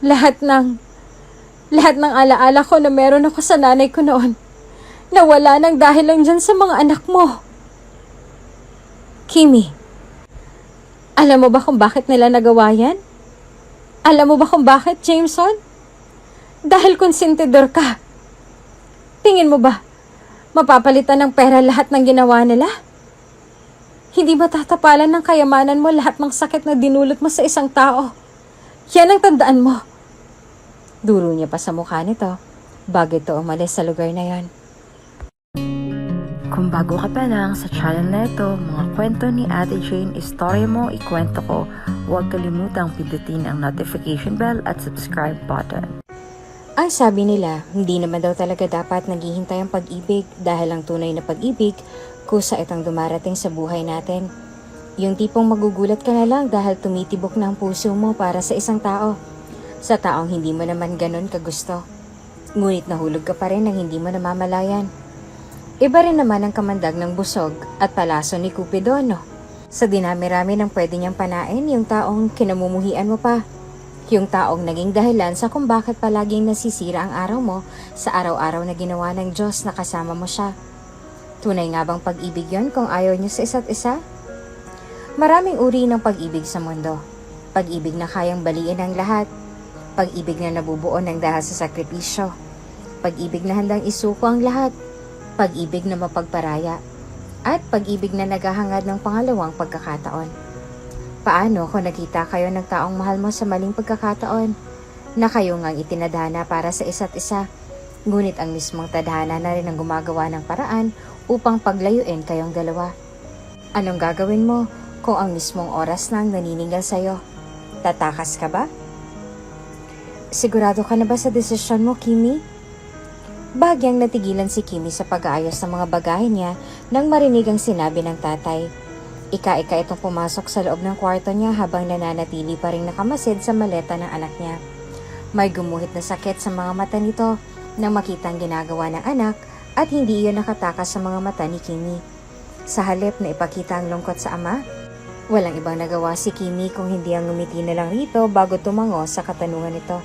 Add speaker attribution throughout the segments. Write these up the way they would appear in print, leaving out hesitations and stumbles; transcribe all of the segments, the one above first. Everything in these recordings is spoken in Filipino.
Speaker 1: Lahat ng, lahat ng alaala ko na meron ako sa nanay ko noon, nawala ng dahil lang dyan sa mga anak mo. Kimi, alam mo ba kung bakit nila nagawa yan? Alam mo ba kung bakit, Jameson? Dahil konsentidor ka. Tingin mo ba, mapapalitan ng pera lahat ng ginawa nila? Hindi matatapalan ng kayamanan mo lahat ng sakit na dinulot mo sa isang tao. Yan ang tandaan mo. Duro niya pa sa mukha nito bago ito umalis sa lugar na yon.
Speaker 2: Kung bago ka pa lang sa channel na ito, mga kwento ni Ate Jane, istorya mo, ikwento ko, huwag kalimutang pindutin ang notification bell at subscribe button.
Speaker 1: Ang sabi nila, hindi naman daw talaga dapat naghihintay ang pag-ibig dahil ang tunay na pag-ibig kusa itong dumarating sa buhay natin. Yung tipong magugulat ka na lang dahil tumitibok na ang puso mo para sa isang tao. Sa taong hindi mo naman ganun kagusto. Ngunit nahulog ka pa rin nang hindi mo namamalayan. Iba rin naman ang kamandag ng busog at palaso ni Cupido, no? Sa dinami-rami ng pwede niyang panain, yung taong kinamumuhian mo pa. Yung taong naging dahilan sa kung bakit palaging nasisira ang araw mo sa araw-araw na ginawa ng Diyos na kasama mo siya. Tunay nga bang pag-ibig yon kung ayaw niyo sa isa't isa? Maraming uri ng pag-ibig sa mundo. Pag-ibig na kayang baliin ang lahat. Pag-ibig na nabubuo ng dahil sa sakripisyo. Pag-ibig na handang isuko ang lahat. Pag-ibig na mapagparaya. At pag-ibig na naghahangad ng pangalawang pagkakataon. Paano kung nakita kayo ng taong mahal mo sa maling pagkakataon? Na kayo ngang itinadhana para sa isa't isa. Ngunit ang mismong tadhana na rin ang gumagawa ng paraan upang paglayuin kayong dalawa. Anong gagawin mo kung ang mismong oras na ang naniningil sa'yo? Tatakas ka ba? Sigurado ka na ba sa desisyon mo, Kimi? Bagyang natigilan si Kimi sa pag-aayos ng mga bagahe niya nang marinig ang sinabi ng tatay. Ika-ika itong pumasok sa loob ng kwarto niya habang nananatili pa rin nakamasid sa maleta ng anak niya. May gumuhit na sakit sa mga mata nito nang makita ang ginagawa ng anak at hindi iyon nakatakas sa mga mata ni Kimi. Sa halip na ipakita ang lungkot sa ama, walang ibang nagawa si Kimi kung hindi ang ngumiti na lang rito bago tumango sa katanungan nito.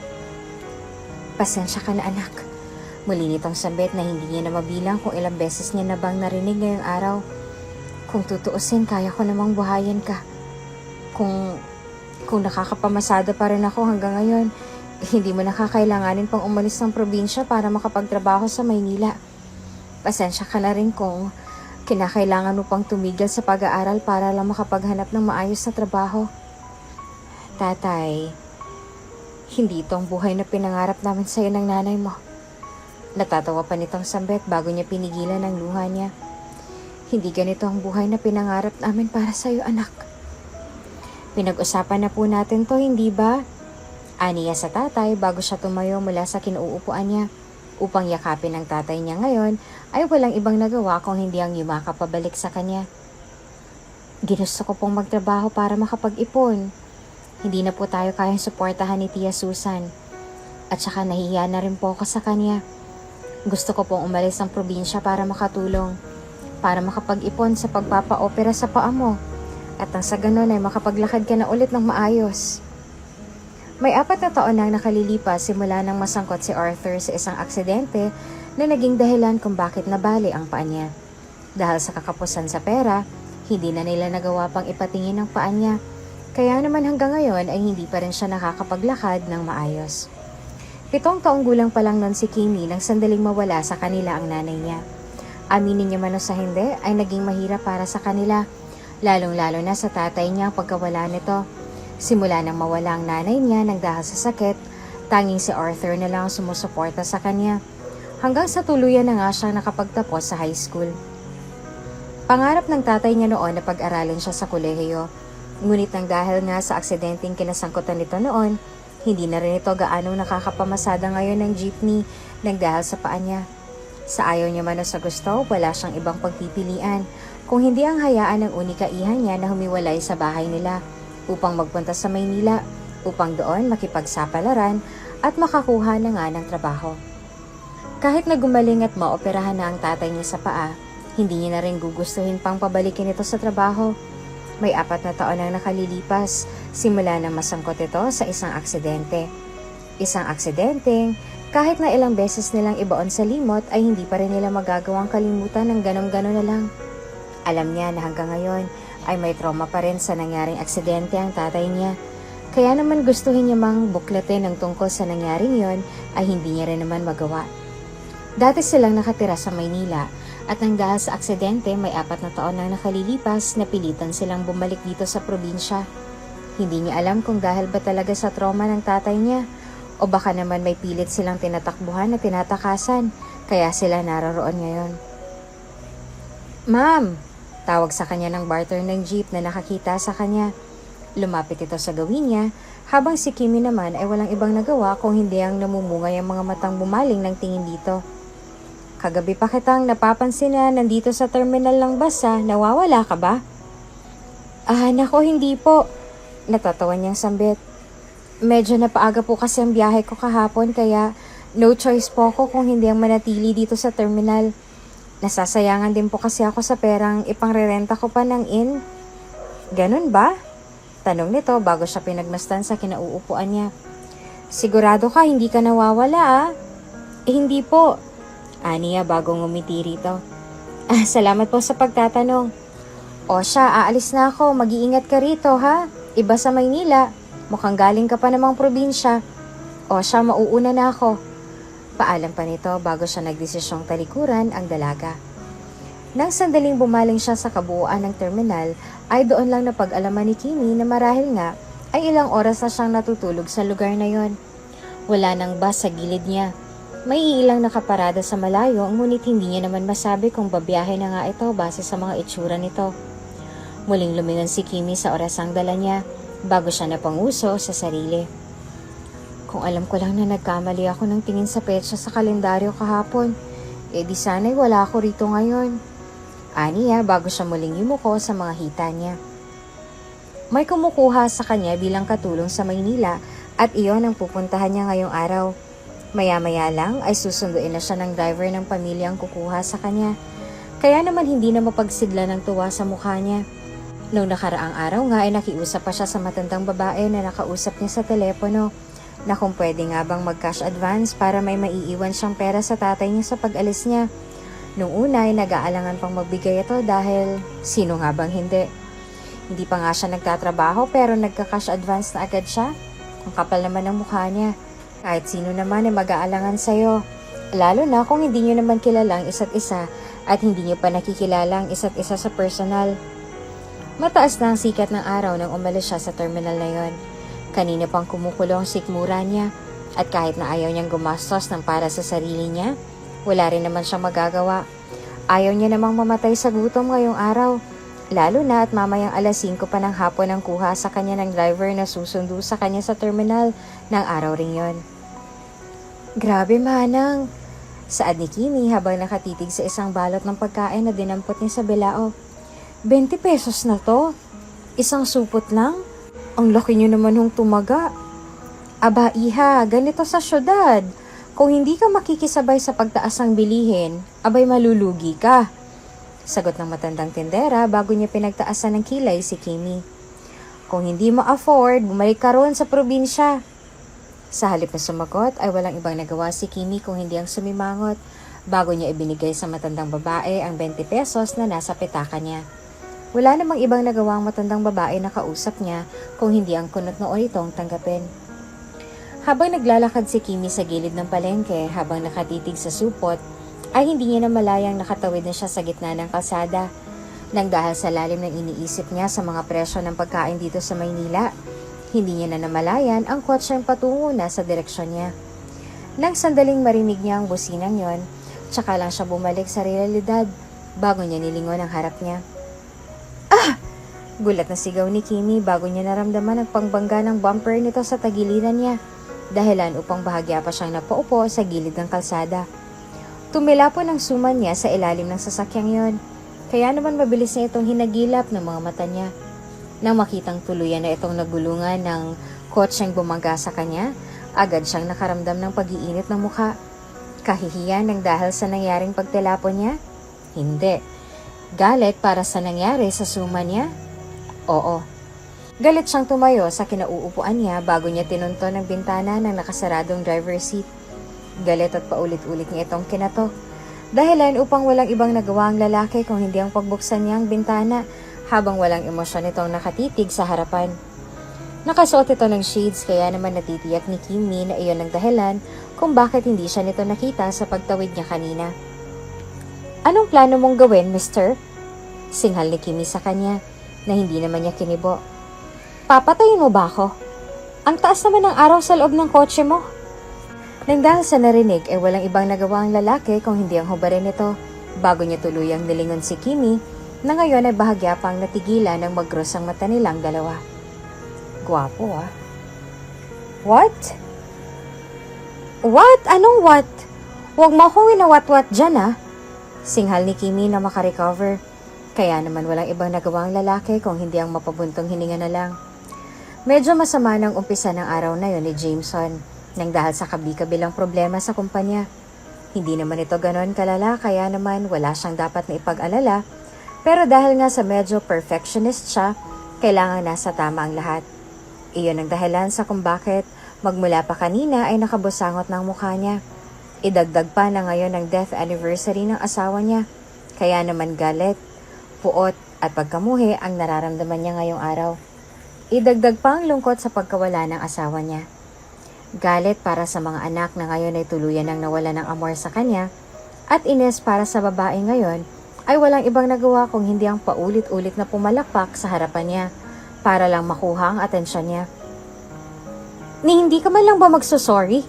Speaker 1: Pasensya ka na anak. Muli nitong sabit na hindi niya na mabilang kung ilang beses niya na bang narinig ngayong araw. Kung tutuusin, kaya ko namang buhayin ka. Kung nakakapamasada pa rin ako hanggang ngayon, hindi mo nakakailanganin pang umalis ng probinsya para makapagtrabaho sa Maynila. Pasensya ka na rin kung kinakailangan mo pang tumigil sa pag-aaral para lang makapaghanap ng maayos na trabaho. Tatay, hindi ito ang buhay na pinangarap namin sa'yo ng nanay mo. Natatawa pa nitong sambit bago niya pinigilan ang luha niya. Hindi ganito ang buhay na pinangarap namin para sa'yo, anak. Pinag-usapan na po natin to, hindi ba? Aniya sa tatay bago siya tumayo mula sa kinuupuan niya. Upang yakapin ng tatay niya ngayon ay walang ibang nagawa kung hindi ang yumakap pabalik sa kanya. Ginusto ko pong magtrabaho para makapag-ipon. Hindi na po tayo kayang suportahan ni Tia Susan. At saka nahihiya na rin po ako sa kanya. Gusto ko pong umalis ng probinsya para makatulong. Para makapag-ipon sa pagpapa-opera sa paa mo. At nang sa ganon ay makapaglakad ka na ulit ng maayos. May 4 na taon nang nakalilipas simula nang masangkot si Arthur sa isang aksidente na naging dahilan kung bakit nabali ang paa niya. Dahil sa kakapusan sa pera, hindi na nila nagawa pang ipatingin ang paa niya. Kaya naman hanggang ngayon ay hindi pa rin siya nakakapaglakad ng maayos. 7 taong gulang pa lang nun si Kimi nang sandaling mawala sa kanila ang nanay niya. Aminin niya man o sa hindi ay naging mahirap para sa kanila, lalong-lalo na sa tatay niya ang pagkawala nito. Simula nang mawala ang nanay niya nang dahil sa sakit, tanging si Arthur na lang ang sumusuporta sa kanya. Hanggang sa tuluyan na nga siyang nakapagtapos sa high school. Pangarap ng tatay niya noon na pag-aralin siya sa kolehiyo. Ngunit nang dahil nga sa aksidenteng kinasangkutan nito noon, hindi na rin ito gaano nakakapamasada ngayon ng jeepney nang dahil sa paa niya. Sa ayaw niya man o sa gusto, wala siyang ibang pagpipilian kung hindi ang hayaan ng unikaihan niya na humiwalay sa bahay nila upang magpunta sa Maynila upang doon makipagsapalaran at makakuha na nga ng trabaho. Kahit na gumaling at maoperahan na ang tatay niya sa paa, hindi niya na rin gugustuhin pang pabalikin ito sa trabaho. May 4 na taon ang nakalilipas simula na masangkot ito sa isang aksidente. Isang aksidenteng, kahit na ilang beses nilang ibaon sa limot ay hindi pa rin nila magagawang kalimutan ng ganon-ganon na lang. Alam niya na hanggang ngayon ay may trauma pa rin sa nangyaring aksidente ang tatay niya. Kaya naman gustuhin niya mang buklatin ng tungkol sa nangyaring yon ay hindi niya rin naman magawa. Dati silang nakatira sa Maynila at nang dahil sa aksidente may 4 na taon na nakalilipas na pilitan silang bumalik dito sa probinsya. Hindi niya alam kung dahil ba talaga sa trauma ng tatay niya o baka naman may pilit silang tinatakbuhan na tinatakasan kaya sila naroroon ngayon. "Ma'am!" Tawag sa kanya ng barter ng jeep na nakakita sa kanya. Lumapit ito sa gawin niya, habang si Kimi naman ay walang ibang nagawa kung hindi ang namumungay ang mga matang bumaling ng tingin dito. "Kagabi pa kitang napapansin na nandito sa terminal ng bus nawawala ka ba?" Nako hindi po." Natatawa niyang sambit. "Medyo napaaga po kasi ang biyahe ko kahapon kaya no choice po ako kung hindi ang manatili dito sa terminal. Nasasayangan din po kasi ako sa perang ipangrerenta ko pa ng inn." "Ganun ba?" Tanong nito bago siya pinagmasdan sa kinauupuan niya. "Sigurado ka hindi ka nawawala Hindi po." Aniya bago ngumiti rito. Salamat po sa pagtatanong." "O siya, aalis na ako. Mag-iingat ka rito ha. Iba sa Maynila. Mukhang galing ka pa namang probinsya." "O siya, mauuna na ako." Paalam pa nito bago siya nagdesisyong talikuran ang dalaga. Nang sandaling bumaling siya sa kabuuan ng terminal, ay doon lang napag-alaman ni Kimi na marahil nga ay ilang oras na siyang natutulog sa lugar na yon. Wala nang bus sa gilid niya. May ilang nakaparada sa malayo, ngunit hindi niya naman masabi kung babiyahe na nga ito base sa mga itsura nito. Muling lumingon si Kimi sa orasang dala niya bago siya napanguso sa sarili. "Kung alam ko lang na nagkamali ako ng tingin sa petsa sa kalendaryo kahapon, di sana'y wala ako rito ngayon." Aniya bago siya muling yumuko sa mga hita niya. May kumukuha sa kanya bilang katulong sa Maynila at iyon ang pupuntahan niya ngayong araw. Maya-maya lang ay susunduin na siya ng driver ng pamilyang kukuha sa kanya. Kaya naman hindi na mapagsidla ng tuwa sa mukha niya. Noong nakaraang araw nga ay nakiusap pa siya sa matandang babae na nakausap niya sa telepono na kung pwede nga bang mag-cash advance para may maiiwan siyang pera sa tatay niya sa pag-alis niya. Nung una ay nag-aalangan pang magbigay ito dahil sino nga bang hindi. Hindi pa nga siya nagtatrabaho pero nagka-cash advance na agad siya. Ang kapal naman ng mukha niya. Kahit sino naman ay mag-aalangan sa'yo. Lalo na kung hindi niyo naman kilala ang isa't isa at hindi niyo pa nakikilala ang isa't isa sa personal. Mataas na ang sikat ng araw nang umalis siya sa terminal na yon. Kanina pang kumukulo ang sikmura niya at kahit na ayaw niyang gumastos ng para sa sarili niya, wala rin naman siyang magagawa. Ayaw niya namang mamatay sa gutom ngayong araw. Lalo na at mamayang alas 5 pa ng hapon ang kuha sa kanya ng driver na susundo sa kanya sa terminal ng araw ring yon. "Grabe manang," saad ni Kimi habang nakatitig sa isang balot ng pagkain na dinampot niya sa bilao. 20 pesos na to? Isang supot lang? Ang laki niyo naman hong tumaga." "Aba iha, ganito sa syudad. Kung hindi ka makikisabay sa pagtaas ng bilihin, abay malulugi ka." Sagot ng matandang tindera bago niya pinagtaasan ng kilay si Kimi. "Kung hindi mo afford, bumalik ka roon sa probinsya." Sa halip na sumagot ay walang ibang nagawa si Kimi kung hindi ang sumimangot bago niya ibinigay sa matandang babae ang 20 pesos na nasa petaka niya. Wala namang ibang nagawa ang matandang babae na kausap niya kung hindi ang kunot noo itong tanggapin. Habang naglalakad si Kimi sa gilid ng palengke habang nakatitig sa supot, ay hindi niya namalayang nakatawid na siya sa gitna ng kalsada. Nang dahil sa lalim ng iniisip niya sa mga presyo ng pagkain dito sa Maynila, hindi niya na namalayan ang kotseng patungo na sa direksyon niya. Nang sandaling marinig niya ang businang yon, tsaka lang siya bumalik sa realidad bago niya nilingon ang harap niya. "Ah!" Gulat na sigaw ni Kimi bago niya naramdaman ang pangbangga ng bumper nito sa tagiliran niya, dahilan upang bahagya pa siyang napaupo sa gilid ng kalsada. Tumilapon ang suman niya sa ilalim ng sasakyang yon, kaya naman mabilis na itong hinagilap ng mga mata niya. Nang makitang tuluyan na itong nagulungan ng kotseng bumangga sa kanya, agad siyang nakaramdam ng pag-iinit ng mukha. Kahihiyan ng dahil sa nangyaring pagtilapon niya? Hindi. Galit para sa nangyari sa suman niya? Oo. Galit siyang tumayo sa kinauupuan niya bago niya tinunton ang bintana ng nakasaradong driver's seat. Galit at paulit-ulit niya itong kinatok. Dahilan upang walang ibang nagawa ang lalaki kung hindi ang pagbuksan niya ang bintana habang walang emosyon itong nakatitig sa harapan. Nakasuot ito ng shades kaya naman natitiyak ni Kimmy na iyon ang dahilan kung bakit hindi siya nito nakita sa pagtawid niya kanina. Anong plano mong gawin, mister? Singhal ni Kimmy sa kanya na hindi naman niya kinibo. Papatayin mo ba ako? Ang taas naman ng araw sa loob ng kotse mo. Nang dahil sa narinig ay walang ibang nagawa ang lalaki kung hindi ang hubarin nito bago niya tuluyang nilingon si Kimmy na ngayon ay bahagya pang natigilan ng magros ang mata nilang dalawa. Gwapo ah. What? What? Anong what? Huwag mo akong winawat-wat dyan ah. Singhal ni Kimmy na makarecover. Kaya naman walang ibang nagawa ang lalaki kung hindi ang mapabuntong hininga na lang. Medyo masama ng umpisa ng araw na yon ni Jameson nang dahil sa kabi-kabilang problema sa kumpanya. Hindi naman ito ganon kalala kaya naman wala siyang dapat na ipag-alala pero dahil nga sa medyo perfectionist siya, kailangan nasa tama ang lahat. Iyon ang dahilan sa kung bakit magmula pa kanina ay nakabusangot ng mukha niya. Idagdag pa na ngayon ang death anniversary ng asawa niya. Kaya naman galit, puot at pagkamuhi ang nararamdaman niya ngayong araw. Idagdag pa ang lungkot sa pagkawala ng asawa niya. Galit para sa mga anak na ngayon ay tuluyan ng nawala ng amor sa kanya at inis para sa babae ngayon ay walang ibang nagawa kung hindi ang paulit-ulit na pumalakpak sa harapan niya para lang makuha ang atensyon niya. Ni hindi ka man lang ba magsusorry?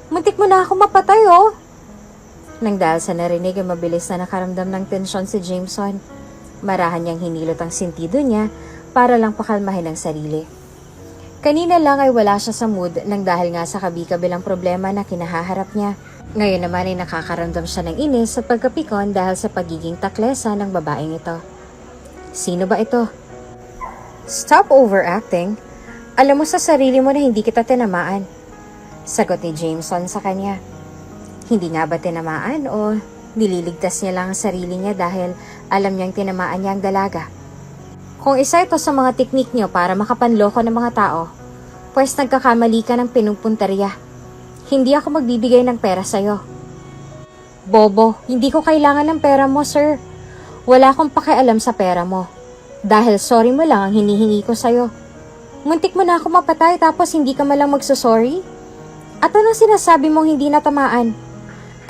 Speaker 1: Muntik mo na ako mapatay oh! Nang dahil sa narinig ay mabilis na nakaramdam ng tensyon si Jameson. Marahan niyang hinilot ang sintido niya para lang pakalmahin ang sarili. Kanina lang ay wala siya sa mood nang dahil nga sa kabi-kabilang problema na kinahaharap niya. Ngayon naman ay nakakaramdam siya ng inis at pagkapikon dahil sa pagiging taklesa ng babaeng ito. Sino ba ito? Stop overacting. Alam mo sa sarili mo na hindi kita tinamaan. Sagot ni Jameson sa kanya. Hindi nga ba tinamaan o nililigtas niya lang ang sarili niya dahil alam niyang tinamaan niya ang dalaga? Kung isa ito sa mga teknik niyo para makapanloko ng mga tao, pues nagkakamali ka ng pinupunteriya. Hindi ako magbibigay ng pera sa'yo. Bobo, hindi ko kailangan ng pera mo, sir. Wala akong pakialam sa pera mo. Dahil sorry mo lang ang hinihingi ko sa'yo. Muntik mo na ako mapatay tapos hindi ka malang magsusorry? At anong sinasabi mong hindi natamaan?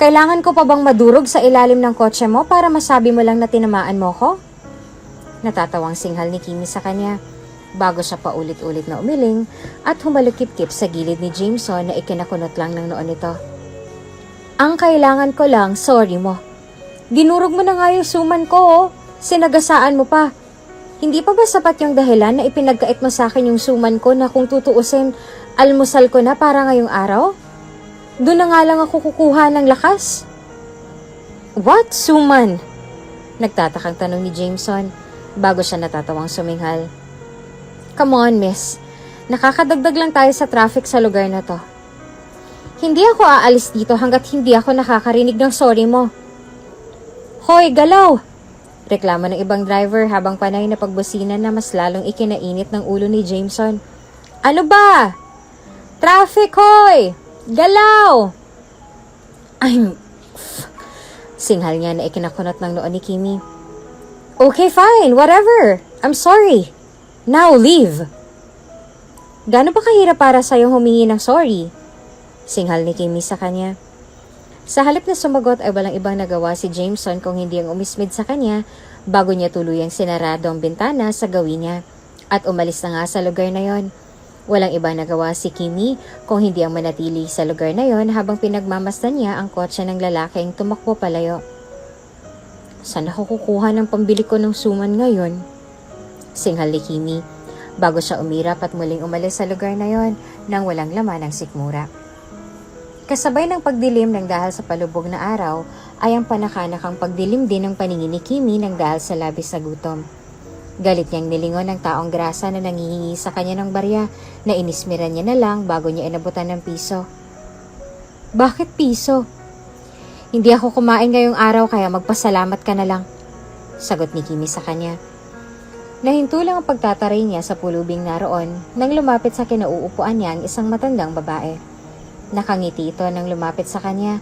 Speaker 1: Kailangan ko pa bang madurog sa ilalim ng kotse mo para masabi mo lang na tinamaan mo ko? Natatawang singhal ni Kimmy sa kanya bago siya paulit-ulit na umiling at humalukip-kip sa gilid ni Jameson na ikinakunot lang ng noon nito. Ang kailangan ko lang, sorry mo. Dinurog mo na nga yung suman ko oh. Sinagasaan mo pa. Hindi pa ba sapat yung dahilan na ipinagkait mo sa akin yung suman ko na kung tutuusin, almusal ko na para ngayong araw? Doon na nga lang ako kukuha ng lakas. What suman? Nagtatakang tanong ni Jameson bago siya natatawang suminghal. Come on, miss. Nakakadagdag lang tayo sa traffic sa lugar na to. Hindi ako aalis dito hanggat hindi ako nakakarinig ng sorry mo. Hoy, galaw! Reklamo ng ibang driver habang panay na pagbusinan na mas lalong ikinainit ng ulo ni Jameson. Ano ba? Traffic, hoy! Galaw! Singhal niya na ikinakunot ng noon ni Kimmy. Okay, fine. Whatever. I'm sorry. Now, leave. Gaano ba kahirap para sa'yo humingi ng sorry? Singhal ni Kimmy sa kanya. Sa halip na sumagot ay walang ibang nagawa si Jameson kung hindi ang umismid sa kanya bago niya tuluyang sinarado ang bintana sa gawin niya at umalis na nga sa lugar na yon. Walang ibang nagawa si Kimmy kung hindi ang manatili sa lugar na yon habang pinagmamasdan niya ang kotse ng lalaking tumakbo palayo. Saan ako kukuha ng pambili ko ng suman ngayon? Singhal ni Kimmy bago siya umirap at muling umalis sa lugar na yon nang walang laman ng sikmura. Kasabay ng pagdilim ng dahil sa palubog na araw ay ang panakanakang pagdilim din ng paningin ni Kimmy ng dahil sa labis na gutom. Galit niyang nilingon ng taong grasa na nangihingi sa kanya ng barya na inismiran niya na lang bago niya inabutan ng piso. Bakit piso? Hindi ako kumain ngayong araw kaya magpasalamat ka na lang. Sagot ni Kimmy sa kanya. Nahinto lang ang pagtataray niya sa pulubing naroon nang lumapit sa kinauupuan niya ang isang matandang babae. Nakangiti ito nang lumapit sa kanya,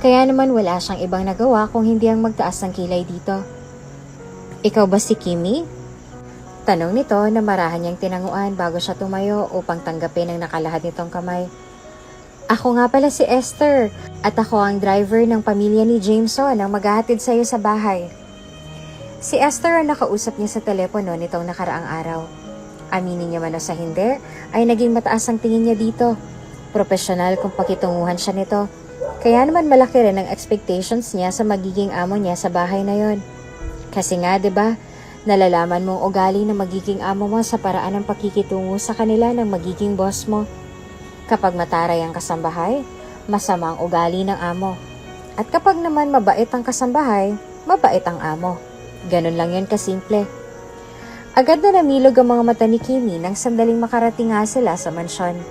Speaker 1: kaya naman wala siyang ibang nagawa kung hindi ang magtaas ng kilay dito. "Ikaw ba si Kimi?" Tanong nito na marahan niyang tinanguan bago siya tumayo upang tanggapin ang nakalahad nitong kamay. "Ako nga pala si Esther at ako ang driver ng pamilya ni Jameson ang maghahatid sa iyo sa bahay." Si Esther ang nakausap niya sa telepono nitong nakaraang araw. Aminin niya man o sa hindi, ay naging mataas ang tingin niya dito. Profesional kung pakitunguhan siya nito. Kaya naman malaki rin ang expectations niya sa magiging amo niya sa bahay na yon. Kasi nga 'di ba, nalalaman mong ugali ng magiging amo mo sa paraan ng pakikitungo sa kanila ng magiging boss mo. Kapag mataray ang kasambahay, masama ang ugali ng amo. At kapag naman mabait ang kasambahay, mabait ang amo. Ganun lang yun kasimple. Agad na namilog ang mga mata ni Kimi nang sandaling makarating nga sila sa mansyon.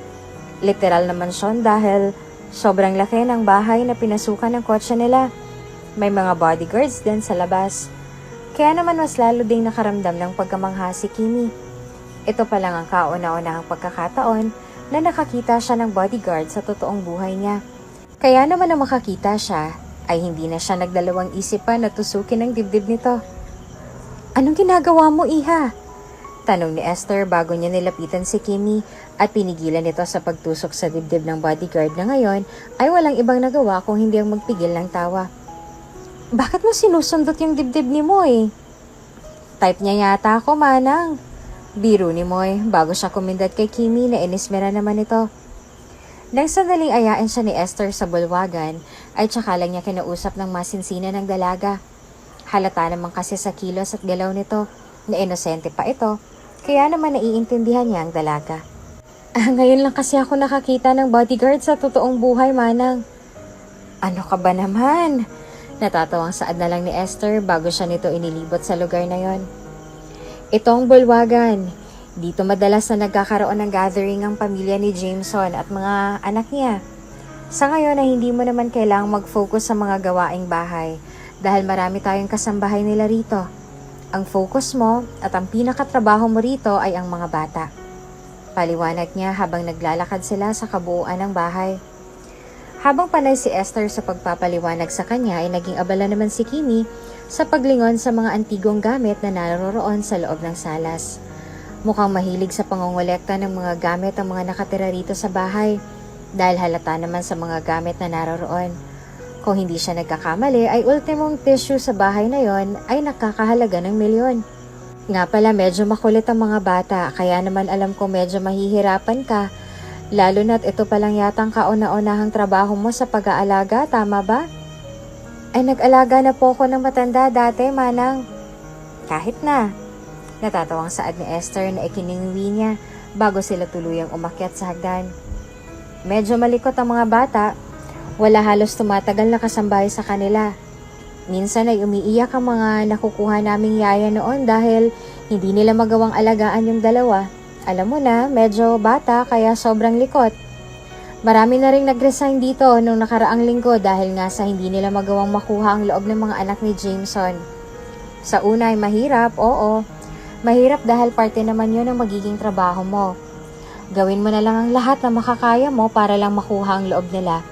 Speaker 1: Literal na mansyon dahil sobrang laki ng bahay na pinasukan ng kotse nila. May mga bodyguards din sa labas. Kaya naman mas lalo ding nakaramdam ng pagkamangha si Kimi. Ito pa lang ang kauna-unahang pagkakataon na nakakita siya ng bodyguard sa totoong buhay niya. Kaya naman na makakita siya, ay hindi na siya nagdalawang isipan na tusukin ang dibdib nito. "Anong ginagawa mo, iha?" Tanong ni Esther bago niya nilapitan si Kimi at pinigilan ito sa pagtusok sa dibdib ng bodyguard na ngayon ay walang ibang nagawa kung hindi ang magpigil ng tawa. "Bakit mo sinusundot yung dibdib ni Moy?" "Type niya yata ako, manang." Biro ni Moy bago siya kumindat kay Kimi na inismera naman ito. Nang sandaling ayain siya ni Esther sa bulwagan, ay tsaka lang niya kinausap ng masinsinan ng dalaga. Halata naman kasi sa kilos at galaw nito na inosente pa ito, kaya naman naiintindihan niya ang dalaga. Ngayon lang kasi ako nakakita ng bodyguard sa totoong buhay, manang." "Ano ka ba naman?" Natatawang saad na lang ni Esther bago siya nito inilibot sa lugar na yon. "Itong bulwagan. Dito madalas na nagkakaroon ng gathering ang pamilya ni Jameson at mga anak niya. Sa ngayon ay hindi mo naman kailangang mag-focus sa mga gawaing bahay dahil marami tayong kasambahay nila rito. Ang focus mo at ang pinakatrabaho mo rito ay ang mga bata." Paliwanag niya habang naglalakad sila sa kabuuan ng bahay. Habang panay si Esther sa pagpapaliwanag sa kanya ay naging abala naman si Kimi sa paglingon sa mga antigong gamit na naroroon sa loob ng salas. Mukhang mahilig sa pangongolekta ng mga gamit ang mga nakatira rito sa bahay dahil halata naman sa mga gamit na naroroon. Kung hindi siya nagkakamali ay ultimong tissue sa bahay na yon ay nakakahalaga ng milyon. Nga pala medyo makulit ang mga bata kaya naman alam ko medyo mahihirapan ka. Lalo na't ito palang yatang kauna-unahang trabaho mo sa pag-aalaga, tama ba? "Ay nag-alaga na po ako ng matanda dati, manang." "Kahit na." Natatawang saad ni Esther na ikiningwi niya bago sila tuluyang umakyat sa hagdan. Medyo malikot ang mga bata. Wala halos tumatagal na kasambahay sa kanila. Minsan ay umiiyak ang mga nakukuha naming yaya noon dahil hindi nila magawang alagaan yung dalawa. Alam mo na, medyo bata kaya sobrang likot. Marami na ring nag-resign dito nung nakaraang linggo dahil nga sa hindi nila magawang makuha ang loob ng mga anak ni Jameson. Sa una ay mahirap, oo. Mahirap dahil parte naman yun ang magiging trabaho mo. Gawin mo na lang ang lahat na makakaya mo para lang makuha ang loob nila.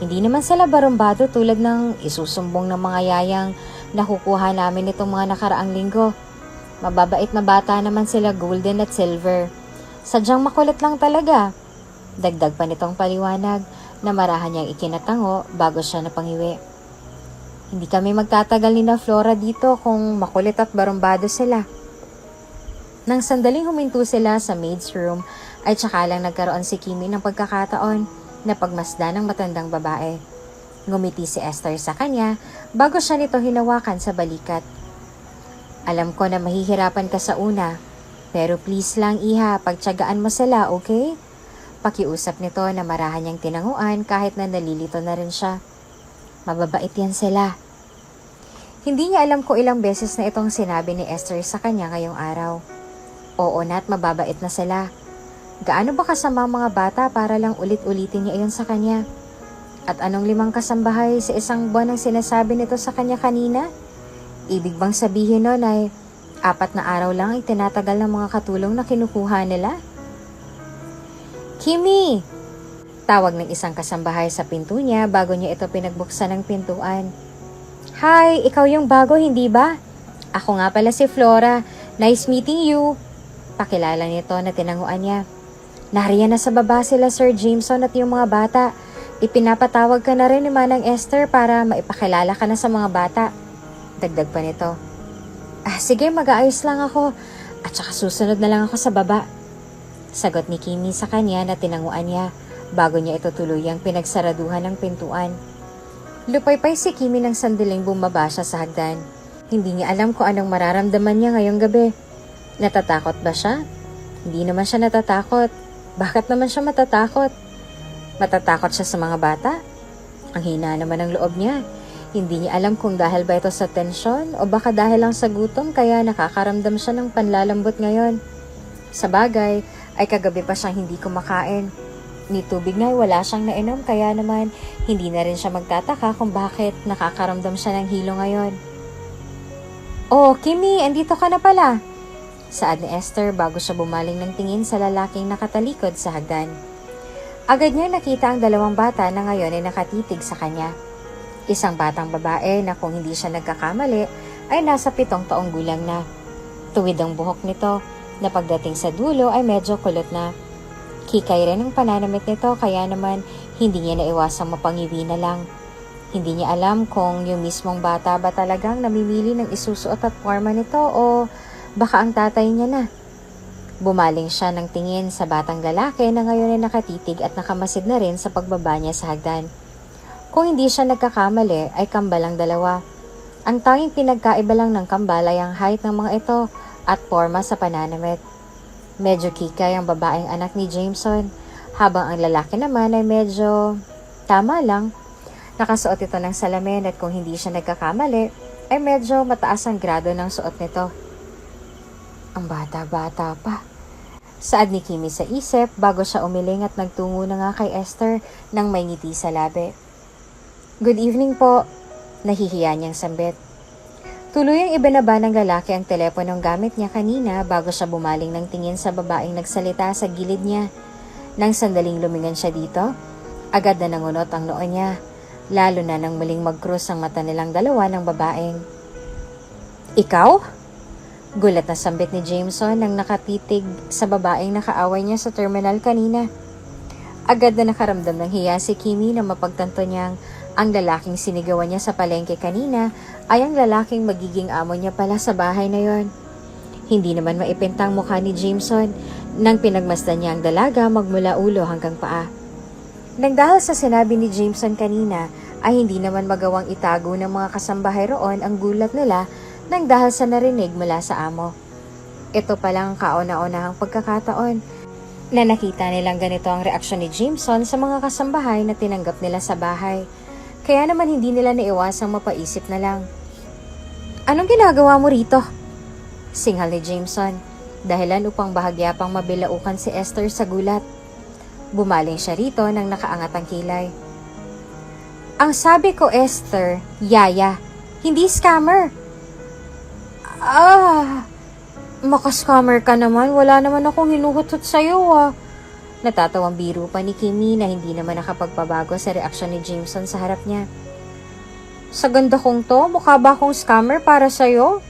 Speaker 1: Hindi naman sila barumbado tulad ng isusumbong ng mga yayang nakukuha namin itong mga nakaraang linggo. Mababait na bata naman sila, golden at silver. Sadyang makulit lang talaga. Dagdag pa nitong paliwanag na marahan niyang ikinatango bago siya napangiwi. Hindi kami magtatagal ni na Flora dito kung makulit at barumbado sila. Nang sandaling huminto sila sa maid's room ay tsaka lang nagkaroon si Kimi ng pagkakataon na pagmasdan ng matandang babae. Ngumiti si Esther sa kanya bago siya nito hinawakan sa balikat. Alam ko na mahihirapan ka sa una, pero please lang iha, pagtiyagaan mo sila, okay? Pakiusap nito na marahan niyang tinanguan kahit na nalilito na rin siya. Mababait yan sila. Hindi niya alam kung ilang beses na itong sinabi ni Esther sa kanya ngayong araw. Oo na't mababait na sila. Gaano ba kasama mga bata para lang ulit-ulitin niya iyon sa kanya? At anong 5 kasambahay sa isang buwan ang sinasabi nito sa kanya kanina? Ibig bang sabihin nun ay 4 na araw lang ay tinatagal ng mga katulong na kinukuha nila. Kimi! Tawag ng isang kasambahay sa pinto niya bago niya ito pinagbuksan ng pintuan. Hi, ikaw yung bago, hindi ba? Ako nga pala si Flora. Nice meeting you. Pakilala nito na tinanguan niya. Nariyan na sa baba sila Sir Jameson at yung mga bata. Ipinapatawag ka na rin ni Manang Esther para maipakilala ka na sa mga bata. Dagdag pa nito. Sige, mag-aayos lang ako. At saka susunod na lang ako sa baba. Sagot ni Kimi sa kanya na tinanguan niya bago niya ito tuluyang pinagsaraduhan ng pintuan. Lupaypay si Kimi ng sandaling bumaba siya sa hagdan. Hindi niya alam kung anong mararamdaman niya ngayong gabi. Natatakot ba siya? Hindi naman siya natatakot. Bakit naman siya matatakot? Matatakot siya sa mga bata? Ang hina naman ng loob niya. Hindi niya alam kung dahil ba ito sa tensyon o baka dahil lang sa gutom kaya nakakaramdam siya ng panlalambot ngayon. Sa bagay, ay kagabi pa siyang hindi kumakain. Ni tubig na ay wala siyang nainom kaya naman hindi na rin siya magtataka kung bakit nakakaramdam siya ng hilo ngayon. Oh, Kimi, andito ka na pala. Saad ni Esther bago siya bumaling ng tingin sa lalaking nakatalikod sa hagdan. Agad niya nakita ang 2 bata na ngayon ay nakatitig sa kanya. Isang batang babae na kung hindi siya nagkakamali ay nasa 7 taong gulang na. Tuwid ang buhok nito na pagdating sa dulo ay medyo kulot na. Kikay rin ang pananamit nito kaya naman hindi niya naiwasang mapangiwi na lang. Hindi niya alam kung yung mismong bata ba talagang namimili ng isusuot at forma nito o baka ang tatay niya na. Bumaling siya ng tingin sa batang lalaki na ngayon ay nakatitig at nakamasid na rin sa pagbaba niya sa hagdan. Kung hindi siya nagkakamali ay kambal ang 2. Ang tanging pinagkaiba lang ng kambal ay ang height ng mga ito at forma sa pananamit. Medyo kikay ang babaeng anak ni Jameson, habang ang lalaki naman ay medyo tama lang. Nakasuot ito ng salamin at kung hindi siya nagkakamali, ay medyo mataas ang grado ng suot nito. Ang bata-bata pa. Saad ni Kimi sa isip bago siya umiling at nagtungo na nga kay Esther nang may ngiti sa labi. Good evening po, nahihiya niyang sambit. Tuluyang ibinaba ng lalaki ang teleponong gamit niya kanina bago siya bumaling ng tingin sa babaeng nagsalita sa gilid niya. Nang sandaling lumingon siya dito, agad na nangunot ang noo niya, lalo na nang muling mag-cross ang mata nilang 2 ng babaeng. Ikaw? Gulat na sambit ni Jameson nang nakatitig sa babaeng nakaaway niya sa terminal kanina. Agad na nakaramdam ng hiya si Kimi na mapagtanto niyang ang lalaking sinigawan niya sa palengke kanina ay ang lalaking magiging amo niya pala sa bahay na yon. Hindi naman maipintang mukha ni Jameson nang pinagmasdan niya ang dalaga magmula ulo hanggang paa. Nang dahil sa sinabi ni Jameson kanina ay hindi naman magawang itago ng mga kasambahay roon ang gulat nila nang dahil sa narinig mula sa amo. Ito palang kauna-unahang pagkakataon na nakita nilang ganito ang reaksyon ni Jameson sa mga kasambahay na tinanggap nila sa bahay. Kaya naman hindi nila naiwasang mapaisip na lang. Anong ginagawa mo rito? Singhal ni Jameson, dahilan upang bahagya pang mabilaukan si Esther sa gulat. Bumaling siya rito nang nakaangat ang kilay. Ang sabi ko, Esther, yaya, hindi scammer. Maka-scammer ka naman, wala naman akong hinuhutot sa'yo Natatawang biro pa ni Kimi na hindi naman nakapagpabago sa reaksyon ni Jameson sa harap niya. Sa ganda kong to, mukha ba akong scammer para sa'yo?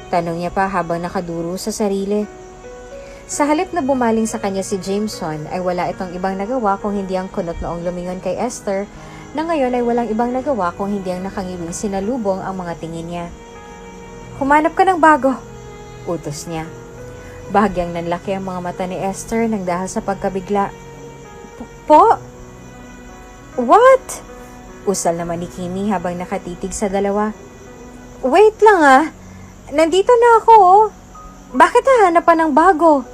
Speaker 1: Tanong niya pa habang nakaduro sa sarili. Sa halip na bumaling sa kanya si Jameson ay wala itong ibang nagawa kung hindi ang kunot noong lumingon kay Esther na ngayon ay walang ibang nagawa kung hindi ang nakangiwing sinalubong ang mga tingin niya. Humanap ka ng bago, utos niya. Bahagyang nanlaki ang mga mata ni Esther nang dahil sa pagkabigla. Po? What? Usal naman ni Kimi habang nakatitig sa 2. Wait lang Nandito na ako Bakit hahanapan ng bago?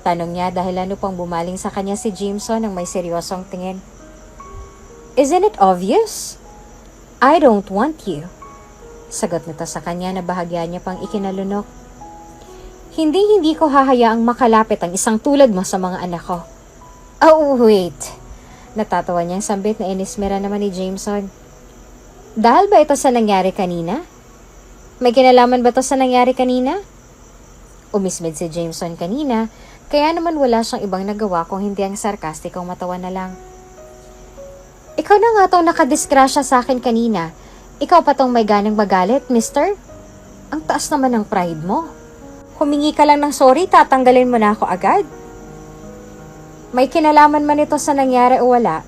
Speaker 1: Tanong niya dahil ano pang bumaling sa kanya si Jameson ng may seryosong tingin. Isn't it obvious? I don't want you. Sagot nito sa kanya na bahagya niya pang ikinalunok. Hindi ko hahayaang makalapit ang isang tulad mo sa mga anak ko. Oh, wait. Natatawa niyang sambit na inismera naman ni Jameson. Dahil ba ito sa nangyari kanina? May kinalaman ba to sa nangyari kanina? Umismid si Jameson kanina, kaya naman wala siyang ibang nagawa kung hindi ang sarkastikong matawa na lang. Ikaw na nga tong nakadisgrasya sa akin kanina. Ikaw pa tong may ganang magalit, mister? Ang taas naman ng pride mo. Humingi ka lang ng sorry, tatanggalin mo na ako agad. May kinalaman man ito sa nangyari o wala,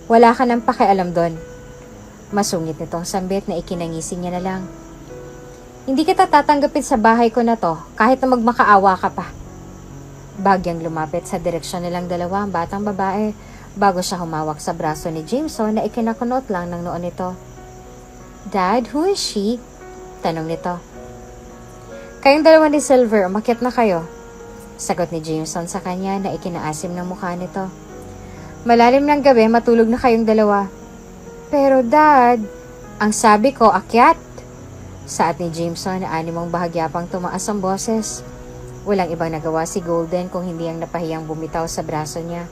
Speaker 1: wala ka nang pakialam doon. Masungit nitong sambit na ikinangising niya na lang. Hindi kita tatanggapin sa bahay ko na to kahit na magmakaawa ka pa. Bagyang lumapit sa direksyon nilang dalawa ang batang babae bago siya humawak sa braso ni Jameson na ikinakunot lang ng noon nito. Dad, who is she? Tanong nito. Kayong dalawa ni Silver, umakyat na kayo. Sagot ni Jameson sa kanya na ikinaasim ng mukha nito. Malalim ng gabi, matulog na kayong dalawa. Pero Dad, ang sabi ko, akyat. Saad ni Jameson na animong bahagya pang tumaas ang boses. Walang ibang nagawa si Golden kung hindi ang napahiyang bumitaw sa braso niya.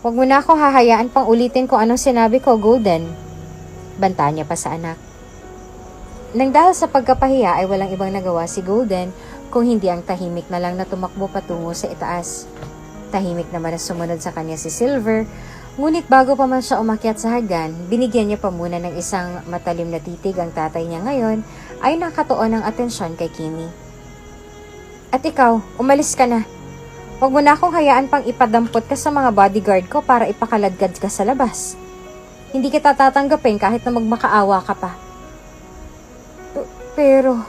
Speaker 1: Huwag mo na ako hahayaan pang ulitin kung anong sinabi ko, Golden. Banta niya pa sa anak. Nang dahil sa pagkapahiya ay walang ibang nagawa si Golden kung hindi ang tahimik na lang na tumakbo patungo sa itaas. Tahimik naman na sumunod sa kanya si Silver, ngunit bago pa man siya umakyat sa hagdan, binigyan niya pa muna ng isang matalim na titig ang tatay niya ngayon ay nakatuon ng atensyon kay Kimi. At ikaw, umalis ka na. Huwag mo na akong hayaan pang ipadampot ka sa mga bodyguard ko para ipakaladkad ka sa labas. Hindi kita tatanggapin kahit na magmakaawa ka pa. Pero,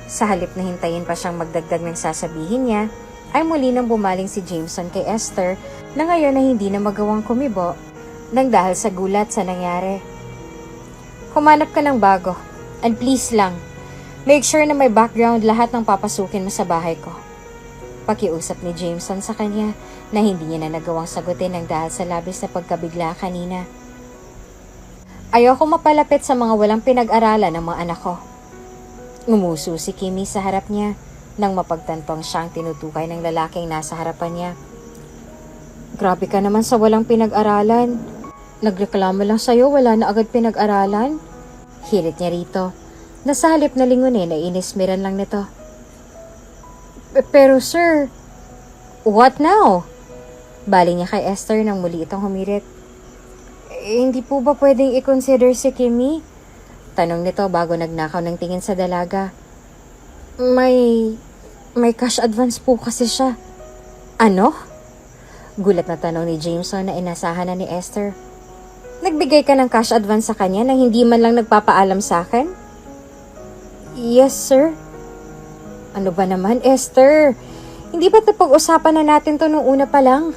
Speaker 1: sa halip na hintayin pa siyang magdagdag ng sasabihin niya, ay muli nang bumaling si Jameson kay Esther na ngayon ay hindi na magawang kumibo nang dahil sa gulat sa nangyari. Humanap ka ng bago, and please lang, make sure na may background lahat ng papasukin mo sa bahay ko. Pakiusap ni Jameson sa kanya na hindi niya na nagawang sagutin nang dahil sa labis na pagkabigla kanina. Ayoko mapalapit sa mga walang pinag-aralan ng mga anak ko. Ngumuso si Kimi sa harap niya nang mapagtantong siyang tinutukay ng lalaking nasa harapan niya. Grabe ka naman sa walang pinag-aralan. Nagreklamo lang sa'yo, wala na agad pinag-aralan. Hirit niya rito. Nasa halip na lingunin ay inismiran lang nito. Pero sir, what now? Bali niya kay Esther nang muli itong humirit. Hindi po ba pwedeng i-consider si Kimi? Tanong nito bago nagnakaw ng tingin sa dalaga. May cash advance po kasi siya. Ano? Gulat na tanong ni Jameson na inasahan na ni Esther. Nagbigay ka ng cash advance sa kanya nang hindi man lang nagpapaalam sa akin? Yes, sir. Ano ba naman, Esther? Hindi ba't napag-usapan na natin to nung una pa lang?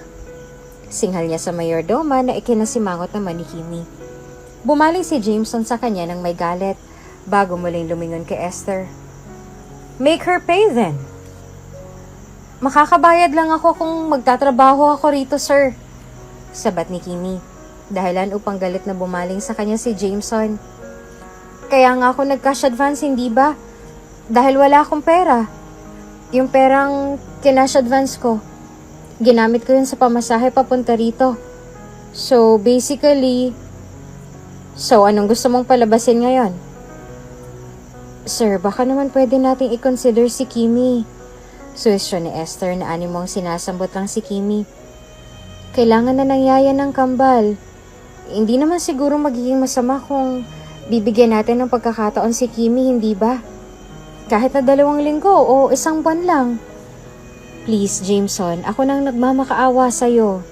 Speaker 1: Singhal niya sa mayordoma na ikinasimangot naman ni Kimi. Bumaling si Jameson sa kanya nang may galit bago muling lumingon kay Esther. Make her pay then. Makakabayad lang ako kung magtatrabaho ako rito, sir. Sabat ni Kimi, dahilan upang galit na bumaling sa kanya si Jameson. Kaya nga ako nag-cash advance, hindi ba? Dahil wala akong pera. Yung perang kinash advance ko, ginamit ko yun sa pamasahe papunta rito. So, basically, anong gusto mong palabasin ngayon? Sir, baka naman pwede nating i-consider si Kimi. Suwestyon ni Esther na animong sinasambot lang si Kimi. Kailangan na nangyaya ng kambal. Hindi naman siguro magiging masama kung bibigyan natin ng pagkakataon si Kimi, hindi ba? Kahit na 2 linggo o 1 buwan lang. Please, Jameson, ako nang nagmamakaawa sa'yo.